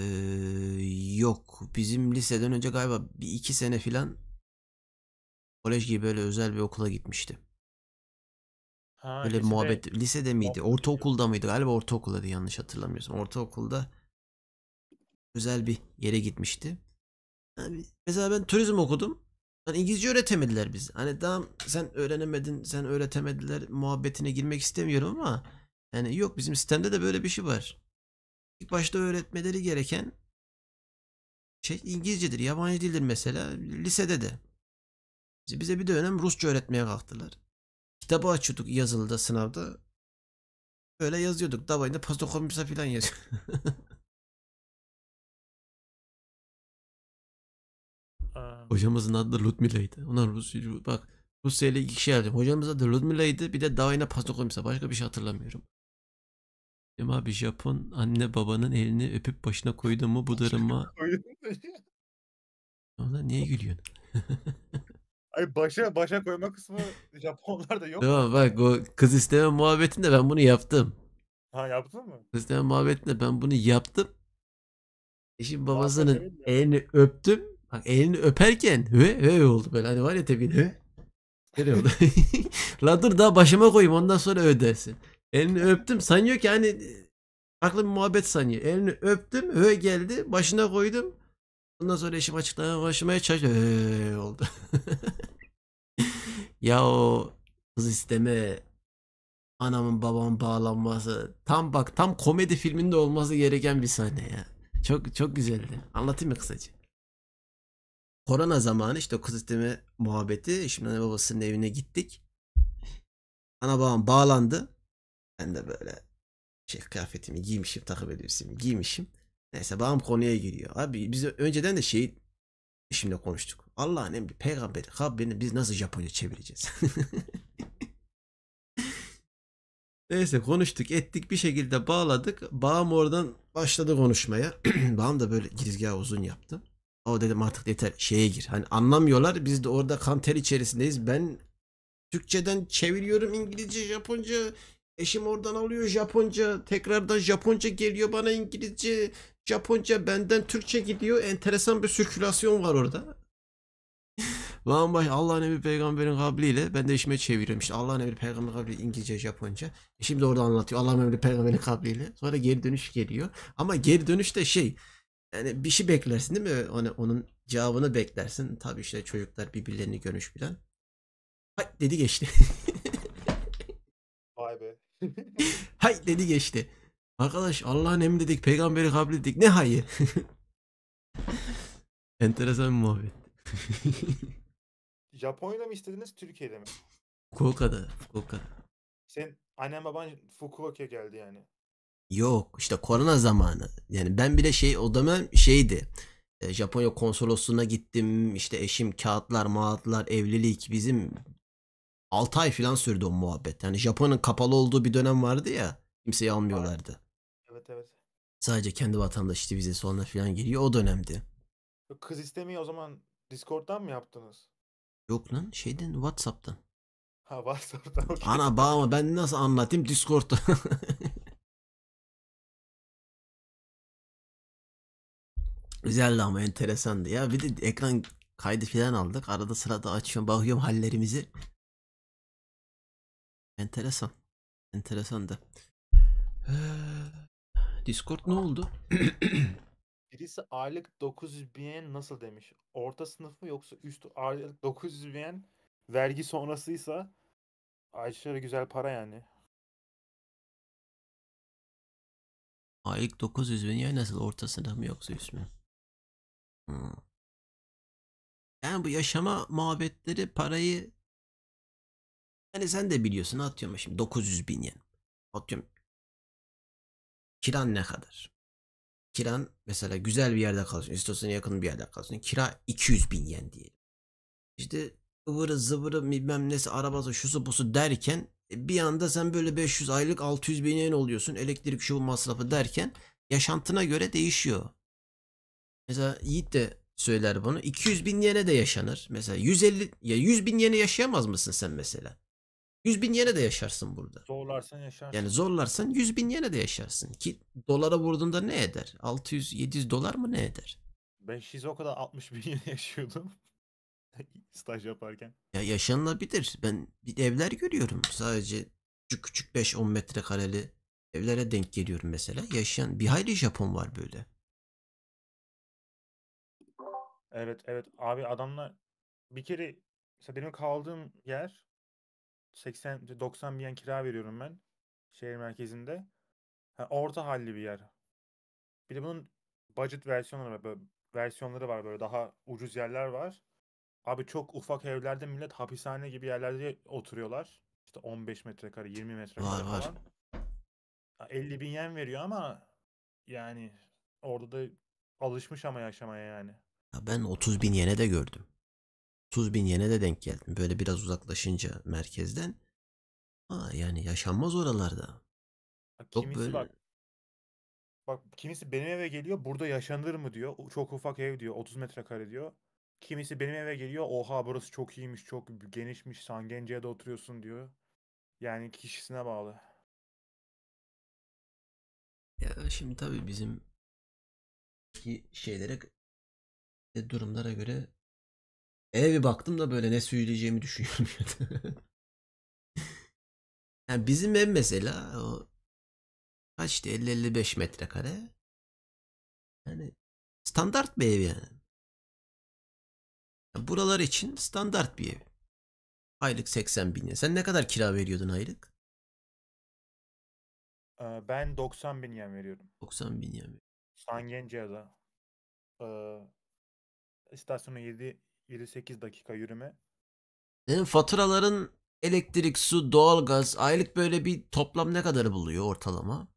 Speaker 1: Yok. Bizim liseden önce galiba bir 2 sene filan kolej gibi böyle özel bir okula gitmişti.
Speaker 3: Ha,
Speaker 1: Böyle bir
Speaker 3: lisede
Speaker 1: muhabbet. Lisede miydi?
Speaker 3: muhabbet ediyor.
Speaker 1: Ortaokulda mıydı? Galiba ortaokuldaydı yanlış hatırlamıyorsam. Ortaokulda özel bir yere gitmişti. Yani mesela ben turizm okudum. Hani İngilizce öğretemediler biz. Hani daha sen öğrenemedin, sen öğretemediler muhabbetine girmek istemiyorum ama yani yok bizim sistemde de böyle bir şey var. İlk başta öğretmeleri gereken şey İngilizcedir, yabancı dildir mesela lisede de. Bize bir dönem Rusça öğretmeye kalktılar. Kitabı açıyorduk yazılıda sınavda. Böyle yazıyorduk. Davayında pastokomisa falan yazıyor.
Speaker 3: Aa,
Speaker 1: Hocamızın adı Ludmila'ydı. Ona Rusya bak Rusya ile 2 kişi yazdım. Hocamızın adı Ludmila'ydı. Bir de davayına pastokomisa. Başka bir şey hatırlamıyorum. Dedim abi Japon anne babanın elini öpüp başına koydu mu bu duruma. Ona niye gülüyorsun?
Speaker 3: Ay, başa koyma kısmı Japonlarda yok mu?
Speaker 1: Tamam bak o kız isteme muhabbetinde ben bunu yaptım.
Speaker 3: Ha, yaptın mı?
Speaker 1: Kız isteme muhabbetinde ben bunu yaptım. Eşim
Speaker 3: Bazıları
Speaker 1: babasının
Speaker 3: öyle ya.
Speaker 1: elini öptüm. Bak elini öperken höve oldu böyle hani var ya tepkin höve. Öyle oldu. La dur daha başıma koyayım ondan sonra ödersin. Elini öptüm sanıyor ki hani farklı bir muhabbet sanıyor. Elini öptüm höve geldi başına koydum. Ondan sonra eşim açıklamaya başlamaya çalıştı. Oldu. Ya o kız isteme anamın babamın bağlanması tam bak tam komedi filminde olması gereken bir sahne ya. Çok çok güzeldi. Anlatayım mı kısaca? Korona zamanı işte o kız isteme muhabbeti. Şimdi anne babasının evine gittik. Ana babam bağlandı. Ben de böyle şey kıyafetimi giymişim, takım elbisemi giymişim. Neyse babam konuya giriyor. Abi biz önceden de şimdi konuştuk. Allah'ın emri peygamberi haberini biz nasıl Japonca çevireceğiz? Neyse konuştuk ettik bir şekilde bağladık. Bağım oradan başladı konuşmaya. Bağım da böyle girizgahı uzun yaptı. O dedim artık yeter şeye gir. Hani anlamıyorlar biz de orada kan ter içerisindeyiz. Ben Türkçeden çeviriyorum İngilizce Japonca. Eşim oradan alıyor Japonca. Tekrardan Japonca geliyor bana İngilizce. Japonca benden Türkçe gidiyor. Enteresan bir sirkülasyon var orada. Vallahi Allah'ın emri peygamberin kabliyle ben de işime çeviriyorum işte Allah'ın emri peygamberin kabliyle İngilizce Japonca. Şimdi orada anlatıyor Allah'ın emri peygamberin kabliyle. Sonra geri dönüş geliyor. Ama geri dönüş de yani bir şey beklersin değil mi? Onun cevabını beklersin. Tabii işte çocuklar birbirlerini görmüş bilen. Hay dedi geçti.
Speaker 3: Vay be.
Speaker 1: Hay dedi geçti. Arkadaş Allah'ın emri dedik peygamberi kabul dedik. Ne hayı? Enteresan bir muhabbet.
Speaker 3: Japonya'da mı istediniz, Türkiye'de mi?
Speaker 1: Fukuoka'da.
Speaker 3: Senin annen baban Fukuoka'ya geldi yani.
Speaker 1: Yok işte korona zamanı. Yani ben bile o dönem şeydi. Japonya konsolosluğuna gittim. İşte eşim kağıtlar, evlilik bizim 6 ay falan sürdü o muhabbet. Yani Japonya'nın kapalı olduğu bir dönem vardı ya. Kimseyi
Speaker 3: Aynen.
Speaker 1: almıyorlardı.
Speaker 3: Evet, evet.
Speaker 1: Sadece kendi vatandaşı işte vizesi ona falan geliyor. O dönemdi.
Speaker 3: Kız istemeyi o zaman Discord'dan mı yaptınız?
Speaker 1: Yok lan WhatsApp'tan.
Speaker 3: Ha, WhatsApp'tan, okey.
Speaker 1: Ana bağıma ben nasıl anlatayım Discord'da. Güzeldi ama enteresandı ya. Bir de ekran kaydı falan aldık. Arada sırada açıyorum bakıyorum hallerimizi. Enteresan. Enteresandı. Discord ne oldu?
Speaker 3: Birisi aylık 900 bin yen nasıl demiş? Orta sınıf mı yoksa üst aylık 900 bin yen vergi sonrasıysa aşırı güzel para yani.
Speaker 1: Aylık 900 bin ya, nasıl, orta sınıf mı yoksa üst mü? Hmm. Yani bu yaşama muhabbetleri parayı, hani sen de biliyorsun, atıyorum şimdi 900 bin yen. Atıyorum, kiran ne kadar? Kiran mesela güzel bir yerde kalıyorsun. İstiyorsan yakın bir yerde kalıyorsun. Kira 200 bin yen diyelim. İşte ıvırı zıvırı bilmem nesi, arabası şusu busu derken bir anda sen böyle 500 aylık 600 bin yen oluyorsun. Elektrik şu masrafı derken yaşantına göre değişiyor. Mesela Yiğit de söyler bunu. 200 bin yene de yaşanır. Mesela 150 ya 100 bin yene yaşayamaz mısın sen mesela? 100 bin yene de yaşarsın burada.
Speaker 3: Zorlarsan
Speaker 1: Yani
Speaker 3: yaşarsın.
Speaker 1: zorlarsan 100 bin yene de yaşarsın. Ki dolara vurduğunda ne eder? 600-700 dolar mı ne eder?
Speaker 3: Ben Shizuoka'da 60 bin yen yaşıyordum. Staj yaparken.
Speaker 1: Ya yaşanılabilir. Ben bir evler görüyorum. Sadece küçük küçük 5-10 metrekareli evlere denk geliyorum mesela. Yaşayan bir hayli Japon var böyle.
Speaker 3: Evet evet abi adamlar bir kere mesela benim kaldığım yer 80-90 bin yen kira veriyorum ben şehir merkezinde. Ha, orta halli bir yer. Bir de bunun budget versiyonları var böyle versiyonları var böyle daha ucuz yerler var. Abi çok ufak evlerde millet hapishane gibi yerlerde oturuyorlar. İşte 15 metrekare, 20
Speaker 1: Var
Speaker 3: metrekare
Speaker 1: var.
Speaker 3: falan. Ha, 50 bin yen veriyor ama yani orada da alışmış ama yaşamaya yani.
Speaker 1: Ya ben 30 bin yene de gördüm. 30 bin yene de denk geldim. Böyle biraz uzaklaşınca merkezden. Yani yaşanmaz oralarda.
Speaker 3: Ha,
Speaker 1: Çok
Speaker 3: kimisi
Speaker 1: böyle.
Speaker 3: bak kimisi benim eve geliyor burada yaşanır mı diyor. Çok ufak ev diyor 30 metrekare diyor. Kimisi benim eve geliyor oha burası çok iyiymiş çok genişmiş Sangence'de oturuyorsun diyor. Yani kişisine bağlı.
Speaker 1: Ya şimdi tabii bizim şeylere, durumlara göre eve bir baktım da böyle ne söyleyeceğimi düşünüyorum. Yani bizim ev mesela o kaçtı, 50-55 metrekare. Yani standart bir ev yani. Yani buralar için standart bir ev. Aylık 80 bin. Sen ne kadar kira veriyordun aylık?
Speaker 3: Ben 90 bin yen veriyorum.
Speaker 1: 90 bin yani.
Speaker 3: Sangence'de. Ee, istasyona 7-8 dakika yürüme.
Speaker 1: Senin faturaların elektrik, su, doğalgaz aylık böyle bir toplam ne kadar buluyor ortalama?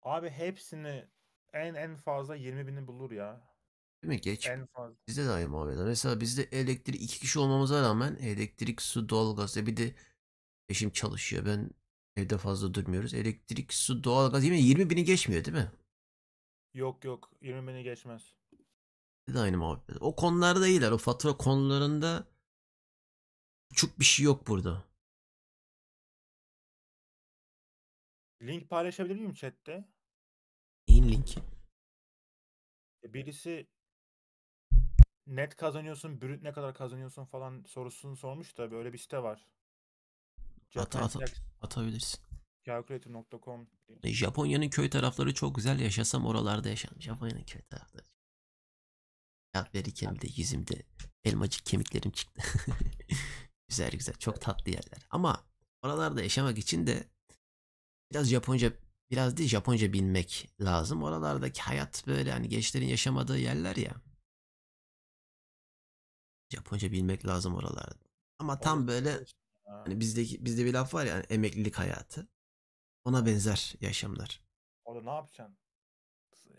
Speaker 3: Abi hepsini en fazla 20 bini bulur ya.
Speaker 1: Değil mi? Geç.
Speaker 3: En fazla.
Speaker 1: Bizde de aynı muhabbet. Mesela bizde elektrik, iki kişi olmamıza rağmen elektrik, su, doğalgaz, bir de eşim çalışıyor. Ben evde fazla durmuyoruz. Elektrik, su, doğalgaz yine 20 bini geçmiyor değil mi?
Speaker 3: Yok yok 20 bini geçmez.
Speaker 1: Bizde de aynı muhabbet. O konularda iyiler. O fatura konularında çok bir şey yok burada.
Speaker 3: Link paylaşabilir miyim chatte?
Speaker 1: Neyin linki?
Speaker 3: Birisi net kazanıyorsun, brüt ne kadar kazanıyorsun falan sorusunu sormuş da böyle bir site var.
Speaker 1: Ata,
Speaker 3: Japan
Speaker 1: ata,
Speaker 3: Tax
Speaker 1: atabilirsin.
Speaker 3: Calculator.com diye.
Speaker 1: Japonya'nın köy tarafları çok güzel. Yaşasam oralarda yaşarım. Japonya'nın köy tarafları. Ya verirken bir de yüzümde elmacık kemiklerim çıktı. Güzel güzel. Çok tatlı yerler. Ama oralarda yaşamak için de biraz Japonca, biraz değil Japonca bilmek lazım. Oralardaki hayat böyle hani gençlerin yaşamadığı yerler ya. Japonca bilmek lazım oralarda. Ama tam
Speaker 3: Orası
Speaker 1: böyle,
Speaker 3: zor işte ya.
Speaker 1: hani bizde bir laf var ya, hani emeklilik hayatı. Ona
Speaker 3: Evet.
Speaker 1: benzer yaşamlar.
Speaker 3: Orada ne yapacaksın?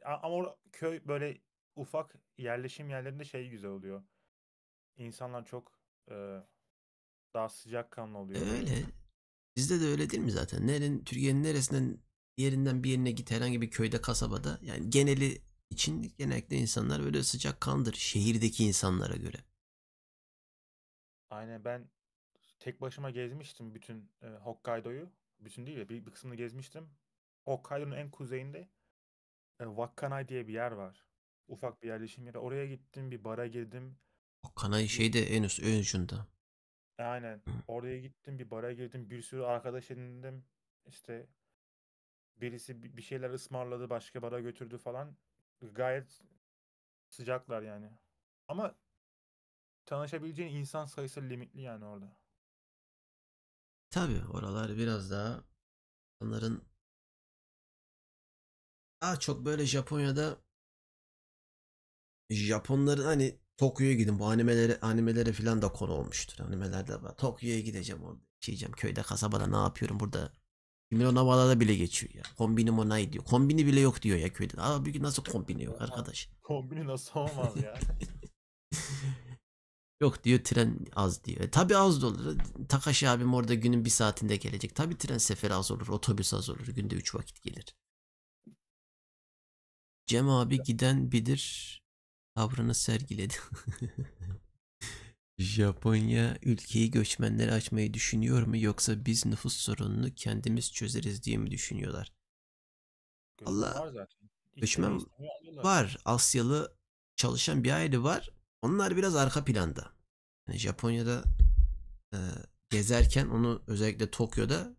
Speaker 3: Ama köy böyle ufak yerleşim yerlerinde şey güzel oluyor. İnsanlar çok e, daha sıcakkanlı oluyor böyle.
Speaker 1: Öyle. Bizde de öyle değil mi zaten? Türkiye'nin neresinden yerinden bir yerine git, herhangi bir köyde, kasabada. Yani geneli için genellikle insanlar öyle sıcakkanlıdır şehirdeki insanlara göre.
Speaker 3: Aynen ben tek başıma gezmiştim bütün Hokkaido'yu. Bütün değil de bir kısmını gezmiştim. Hokkaido'nun en kuzeyinde Wakkanai diye bir yer var. Ufak bir yerleşim yeri. Oraya gittim, bir bara girdim.
Speaker 1: O kanay
Speaker 3: Bir,
Speaker 1: şeyde en üst ön ucunda.
Speaker 3: aynen.
Speaker 1: Hı.
Speaker 3: Oraya gittim, bir bara girdim. Bir sürü arkadaş edindim. İşte birisi bir şeyler ısmarladı, başka bara götürdü falan. Gayet sıcaklar yani. Ama tanışabileceğin insan sayısı limitli yani orada.
Speaker 1: Tabii oralar biraz daha onların daha çok böyle Japonların hani Tokyo'ya gidin bu animelere falan da konu olmuştur. Animelerde var. Tokyo'ya gideceğim orada. Diyeceğim köyde kasabada ne yapıyorum burada. Milyon havalarda bile geçiyor ya. Kombinim o ne diyor. Kombini bile yok diyor ya köyde. Abi nasıl kombini yok
Speaker 3: Oha.
Speaker 1: arkadaş.
Speaker 3: Kombini nasıl olmaz ya?
Speaker 1: Yok diyor tren az diyor. Tabii az da olur. Takashi abim orada günün bir saatinde gelecek. Tabii tren seferi az olur. Otobüs az olur. Günde 3 vakit gelir. Cem abi giden bilir tavrını sergiledi. Japonya ülkeyi göçmenlere açmayı düşünüyor mu yoksa biz nüfus sorununu kendimiz çözeriz diye mi düşünüyorlar?
Speaker 3: Göçmen
Speaker 1: Allah
Speaker 3: var zaten. İstemiyor
Speaker 1: göçmen
Speaker 3: istemiyor alıyorlar.
Speaker 1: var. Asyalı çalışan bir aile var. Onlar biraz arka planda. Yani Japonya'da e, gezerken onu özellikle Tokyo'da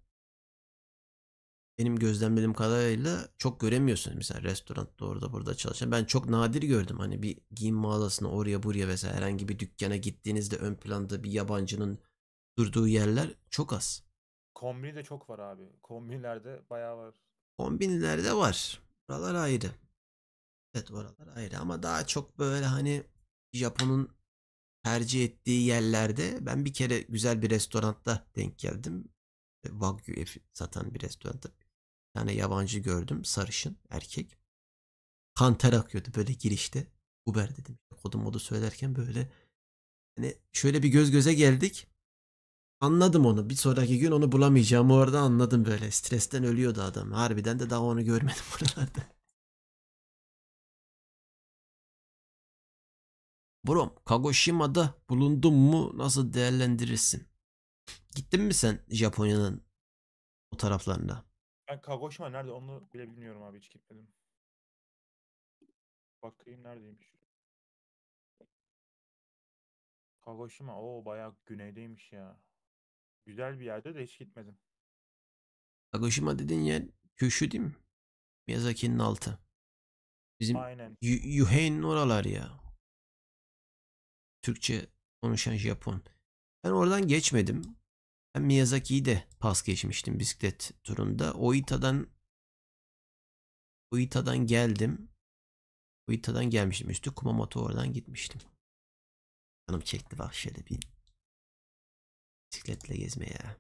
Speaker 1: benim gözlemlediğim kadarıyla çok göremiyorsun. Mesela restoranda orada burada çalışan. Ben çok nadir gördüm. Hani bir giyim mağazasına oraya buraya vesaire herhangi bir dükkana gittiğinizde ön planda bir yabancının durduğu yerler çok az.
Speaker 3: Kombini de çok var abi. Kombinlerde bayağı var.
Speaker 1: Kombinlerde var. Oralar ayrı. Evet oralar ayrı ama daha çok böyle hani Japon'un tercih ettiği yerlerde ben bir kere güzel bir restoranda denk geldim. Wagyu satan bir restoranda. Bir tane yabancı gördüm. Sarışın erkek. Kan ter akıyordu böyle girişte. Uber dedim. Kodu modu söylerken böyle hani şöyle bir göz göze geldik. Anladım onu. Bir sonraki gün onu bulamayacağımı orada anladım böyle. Stresten ölüyordu adam. Harbiden de daha onu görmedim buralarda. Brom, Kagoshima'da bulundun mu? Nasıl değerlendirirsin? Gittin mi sen Japonya'nın o taraflarına?
Speaker 3: Ben Kagoshima nerede onu bile bilmiyorum abi, hiç gitmedim. Bakayım neredeymiş. Kagoshima o bayağı güneydeymiş ya. Güzel bir yerde de hiç gitmedim.
Speaker 1: Kagoshima dediğin yer Kyushu değil mi? Miyazaki'nin altı. Bizim
Speaker 3: Aynen.
Speaker 1: Yuhei'nin oralar ya. Türkçe konuşan Japon. Ben oradan geçmedim. Ben Miyazaki'yi de pas geçmiştim bisiklet turunda. Oita'dan geldim. Oita'dan gelmiştim. Üstü Kumamoto oradan gitmiştim. Canım çekti bak şöyle bir bisikletle gezmeye ya.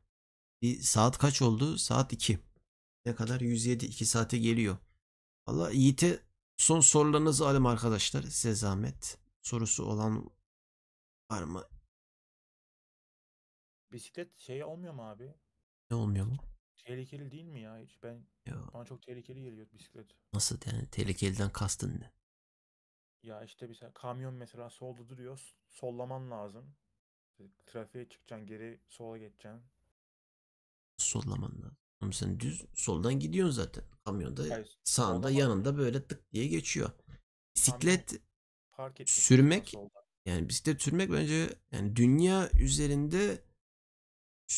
Speaker 1: Bir saat kaç oldu? Saat 2. Ne kadar? 107. 2 saate geliyor. Valla Yiğit'e son sorularınızı alayım arkadaşlar. Size zahmet. Sorusu olan var mı?
Speaker 3: Bisiklet şey olmuyor mu abi?
Speaker 1: Ne olmuyor mu?
Speaker 3: Tehlikeli değil mi ya hiç?
Speaker 1: Yo,
Speaker 3: Bana çok tehlikeli geliyor bisiklet.
Speaker 1: nasıl yani? Tehlikeliden kastın ne?
Speaker 3: Ya işte mesela kamyon mesela solda duruyor. Sollaman lazım. Trafiğe çıkacaksın, geri sola geçeceksin.
Speaker 1: Sollaman lazım. Ama sen düz soldan gidiyorsun zaten. Kamyonda
Speaker 3: Hayır,
Speaker 1: sağında
Speaker 3: sollaman
Speaker 1: yanında böyle tık diye geçiyor.
Speaker 3: kamyon
Speaker 1: Bisiklet
Speaker 3: park etmiş mesela
Speaker 1: sürmek
Speaker 3: solda.
Speaker 1: yani bisiklet sürmek bence yani dünya üzerinde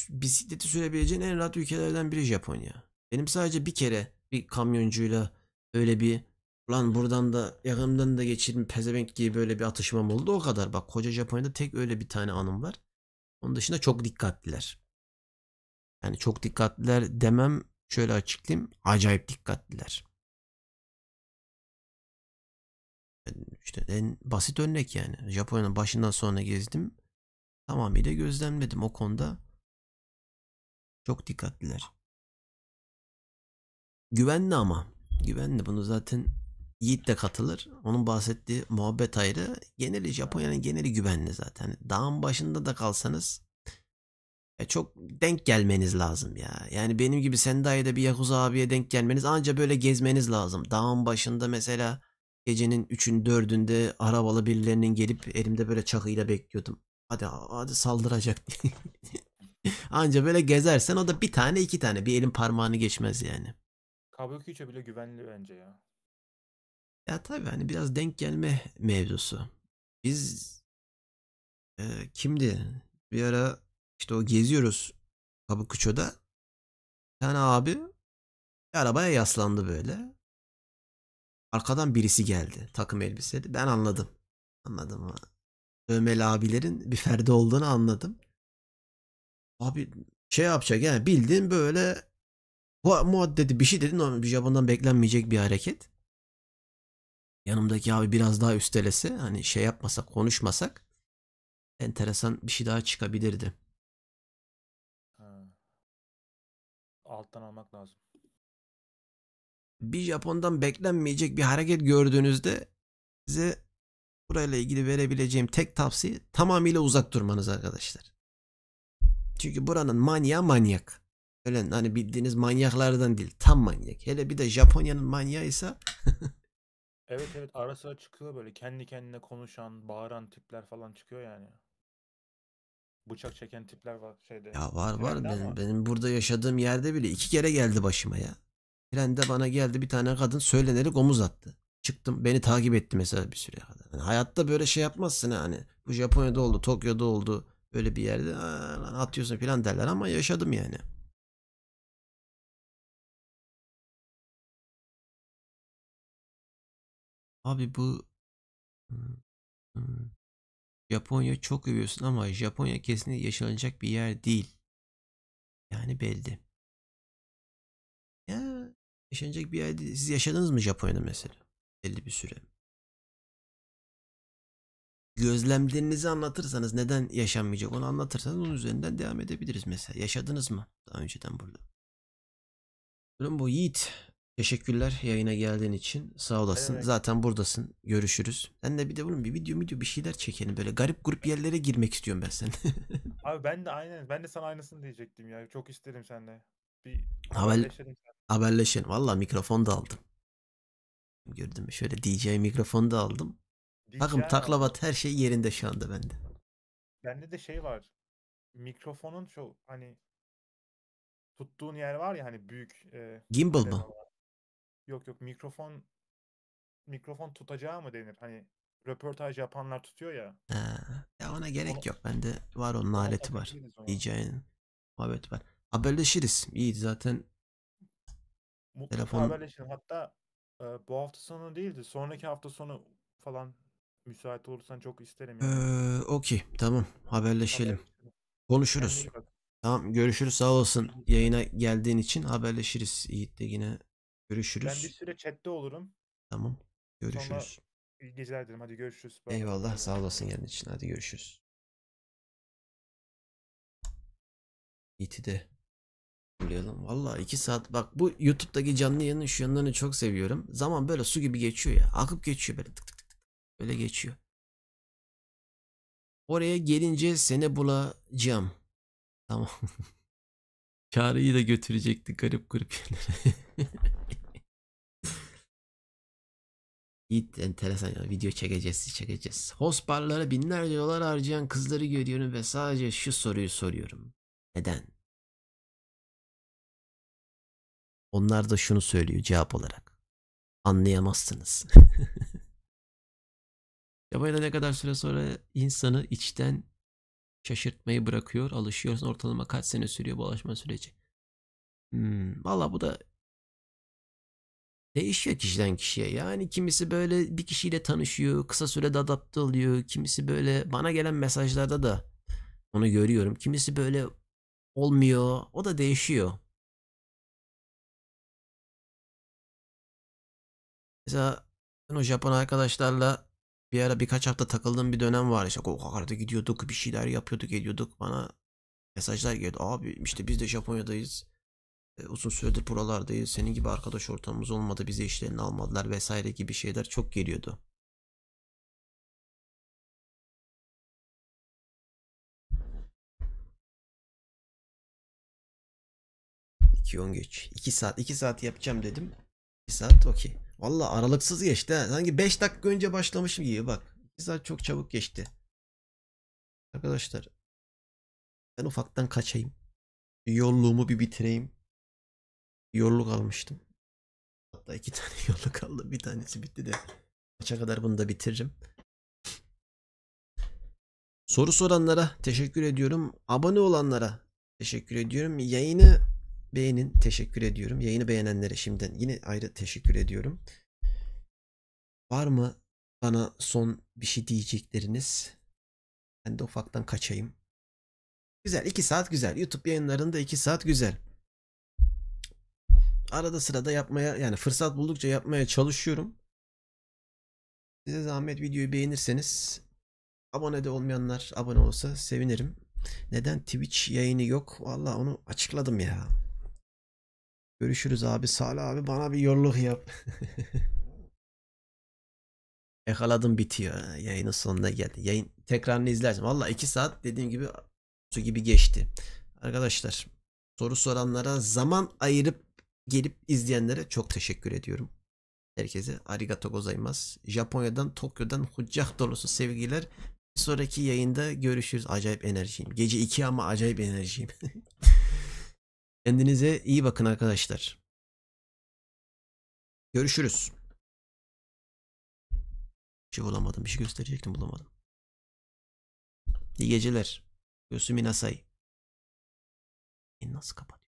Speaker 1: bisikleti sürebileceğin en rahat ülkelerden biri Japonya. Benim sadece bir kere bir kamyoncuyla öyle bir lan buradan da yakından da geçirim pezevenk gibi böyle bir atışmam oldu o kadar. Bak koca Japonya'da tek öyle bir tane anım var. Onun dışında çok dikkatliler. Yani çok dikkatliler demem şöyle açıklayayım. Acayip dikkatliler. İşte en basit örnek yani. Japonya'nın başından sonra gezdim. Tamamıyla gözlemledim o konuda. Çok dikkatliler. Güvenli ama. Güvenli. Bunu zaten Yiğit de katılır. Onun bahsettiği muhabbet ayrı. Geneli Japonya'nın geneli güvenli zaten. Dağın başında da kalsanız çok denk gelmeniz lazım ya. Yani benim gibi Sendai'de bir Yakuza abiye denk gelmeniz anca böyle gezmeniz lazım. Dağın başında mesela gecenin 3'ün 4'ünde arabalı birilerinin gelip elimde böyle çakıyla bekliyordum. Hadi saldıracak diye. Anca böyle gezersen o da bir tane iki tane bir elin parmağını geçmez yani.
Speaker 3: Kabukicho bile güvenli bence ya.
Speaker 1: Ya tabii hani biraz denk gelme mevzusu. Biz kimdi? Bir ara işte o geziyoruz Kabukicho'da. Bir tane abi bir arabaya yaslandı böyle. Arkadan birisi geldi. Takım elbiseli. Ben anladım. Anladım ama. Dövmeli abilerin bir ferdi olduğunu anladım. Abi şey yapacak yani bildiğin böyle muhaddedi bir şey dedi. Normal bir Japon'dan beklenmeyecek bir hareket. Yanımdaki abi biraz daha üstelese hani şey yapmasak konuşmasak enteresan bir şey daha çıkabilirdi.
Speaker 3: Ha. Alttan almak lazım.
Speaker 1: Bir Japon'dan beklenmeyecek bir hareket gördüğünüzde size burayla ilgili verebileceğim tek tavsiye tamamıyla uzak durmanız arkadaşlar. Çünkü buranın manyağı manyak. Öyle hani bildiğiniz manyaklardan değil. Tam manyak. Hele bir de Japonya'nın manyağıysa
Speaker 3: Evet evet, ara sıra çıkıyor böyle kendi kendine konuşan, bağıran tipler falan çıkıyor yani. Bıçak çeken tipler var şeyde.
Speaker 1: ya var
Speaker 3: Trende
Speaker 1: benim,
Speaker 3: ama
Speaker 1: benim burada yaşadığım yerde bile 2 kere geldi başıma ya. Trende bana geldi bir tane kadın söylenerek omuz attı. Çıktım beni takip etti mesela bir süre kadar. Yani hayatta böyle şey yapmazsın ha, hani. Bu Japonya'da oldu, Tokyo'da oldu. Böyle bir yerde "Aa, lan atıyorsun falan derler ama yaşadım yani. Abi bu Japonya çok övüyorsun ama Japonya kesinlikle yaşanacak bir yer değil. Yani belli. Ya yaşanacak bir yer değil. Siz yaşadınız mı Japonya'da mesela? Belli bir süre. Gözlemlerinizi anlatırsanız neden yaşanmayacak onu anlatırsanız onun üzerinden devam edebiliriz mesela. Yaşadınız mı daha önceden burada? Durum bu Yiğit. Teşekkürler yayına geldiğin için. Sağ olasın.
Speaker 3: evet.
Speaker 1: Zaten buradasın. Görüşürüz. Sen de bir de bunun bir video bir şeyler çekelim. Böyle garip grup yerlere girmek istiyorum ben sen.
Speaker 3: Abi ben de sana aynısını diyecektim ya. Çok isterim seninle. Bir
Speaker 1: Haber,
Speaker 3: haberleşelim sen.
Speaker 1: haberleşelim. Valla mikrofon da aldım. Gördün mü? Şöyle DJ mikrofonu da aldım. Takım
Speaker 3: DJI aldım.
Speaker 1: taklavat her şey yerinde şu anda bende.
Speaker 3: Bende de şey var. Mikrofonun şu hani tuttuğun yer var ya hani büyük
Speaker 1: Gimbal
Speaker 3: ne denir
Speaker 1: mı?
Speaker 3: ona? Yok mikrofon tutacağı mı denir? Hani röportaj yapanlar tutuyor ya.
Speaker 1: Ha, ya ona gerek
Speaker 3: Onu,
Speaker 1: yok. Bende var onun
Speaker 3: ona
Speaker 1: aleti var.
Speaker 3: takabiliriz onu.
Speaker 1: DJ'nin muhabbeti var. Haberleşiriz. İyi zaten
Speaker 3: Mutlaka
Speaker 1: telefon.
Speaker 3: haberleşelim. Hatta bu hafta sonu değildi. Sonraki hafta sonu falan müsait olursan çok isterim yani.
Speaker 1: Okey tamam haberleşelim.
Speaker 3: Haberleşelim. Kendine
Speaker 1: Konuşuruz.
Speaker 3: iyi bak.
Speaker 1: Tamam görüşürüz sağ olasın. Yayına geldiğin için haberleşiriz. Yiğit'le yine
Speaker 3: Ben bir
Speaker 1: görüşürüz.
Speaker 3: süre chatte olurum.
Speaker 1: Tamam
Speaker 3: Sonra
Speaker 1: görüşürüz.
Speaker 3: iyi geceler dilerim. Hadi görüşürüz. Bay bay.
Speaker 1: Eyvallah sağ olasın geldiğin için. Hadi görüşürüz. Yiğit'i de bullayalım. Valla 2 saat bak bu YouTube'daki canlı yayının şu yanlarını çok seviyorum. Zaman böyle su gibi geçiyor ya. Akıp geçiyor böyle tık tık tık tık. Böyle geçiyor. Oraya gelince seni bulacağım. Tamam. Çağrı'yı da götürecekti garip grup yerlere. Git enteresan ya video çekeceğiz. Host barlara binlerce dolar harcayan kızları görüyorum ve sadece şu soruyu soruyorum. Neden? Onlar da şunu söylüyor cevap olarak. Anlayamazsınız. Japonya'da ne kadar süre sonra insanı içten şaşırtmayı bırakıyor. Alışıyorsun ortalama kaç sene sürüyor bu alışma süreci. Valla bu da değişiyor kişiden kişiye. Yani kimisi böyle bir kişiyle tanışıyor, kısa sürede adapte oluyor. Kimisi böyle bana gelen mesajlarda da onu görüyorum. Kimisi böyle olmuyor. O da değişiyor. Mesela ben o Japon arkadaşlarla bir ara birkaç hafta takıldığım bir dönem var. İşte go-kart'a gidiyorduk, bir şeyler yapıyorduk, ediyorduk. Bana mesajlar geliyordu. Abi işte biz de Japonya'dayız. Uzun süredir buralardayız. Senin gibi arkadaş ortamımız olmadı. Bize işlerini almadılar vesaire gibi şeyler çok geliyordu. 2:10 geç. 2 saat yapacağım dedim. 2 saat okey. Valla aralıksız geçti ha. Sanki 5 dakika önce başlamışım gibi bak. 2 saat çok çabuk geçti. Arkadaşlar ben ufaktan kaçayım. Yolluğumu bir bitireyim. Yolluk almıştım. Hatta 2 tane yolluk kaldı. Bir tanesi bitti de. Kaça kadar bunu da bitiririm. Soru soranlara teşekkür ediyorum. Abone olanlara teşekkür ediyorum. Yayını beğenin. Teşekkür ediyorum. Yayını beğenenlere şimdiden yine ayrı teşekkür ediyorum. Var mı bana son bir şey diyecekleriniz? Ben de ufaktan kaçayım. Güzel, 2 saat güzel. YouTube yayınlarında 2 saat güzel. Arada sırada yapmaya, yani fırsat buldukça yapmaya çalışıyorum. Size zahmet videoyu beğenirseniz, abone de olmayanlar abone olsa sevinirim. Neden Twitch yayını yok? Vallahi onu açıkladım ya. Görüşürüz abi. Salih abi bana bir yolluk yap. Yakaladım, bitiyor. Yayının sonuna geldi. Yayın tekrarını izlersin. Vallahi 2 saat dediğim gibi su gibi geçti. Arkadaşlar, soru soranlara, zaman ayırıp gelip izleyenlere çok teşekkür ediyorum. Herkese arigato gozaimasu. Japonya'dan, Tokyo'dan kucak dolusu sevgiler. Bir sonraki yayında görüşürüz. Acayip enerjiyim. Gece 2 ama acayip enerjiyim. Kendinize iyi bakın arkadaşlar. Görüşürüz. Bir şey bulamadım. Bir şey gösterecektim, bulamadım. İyi geceler. Yosuminasai. Nasıl kapat?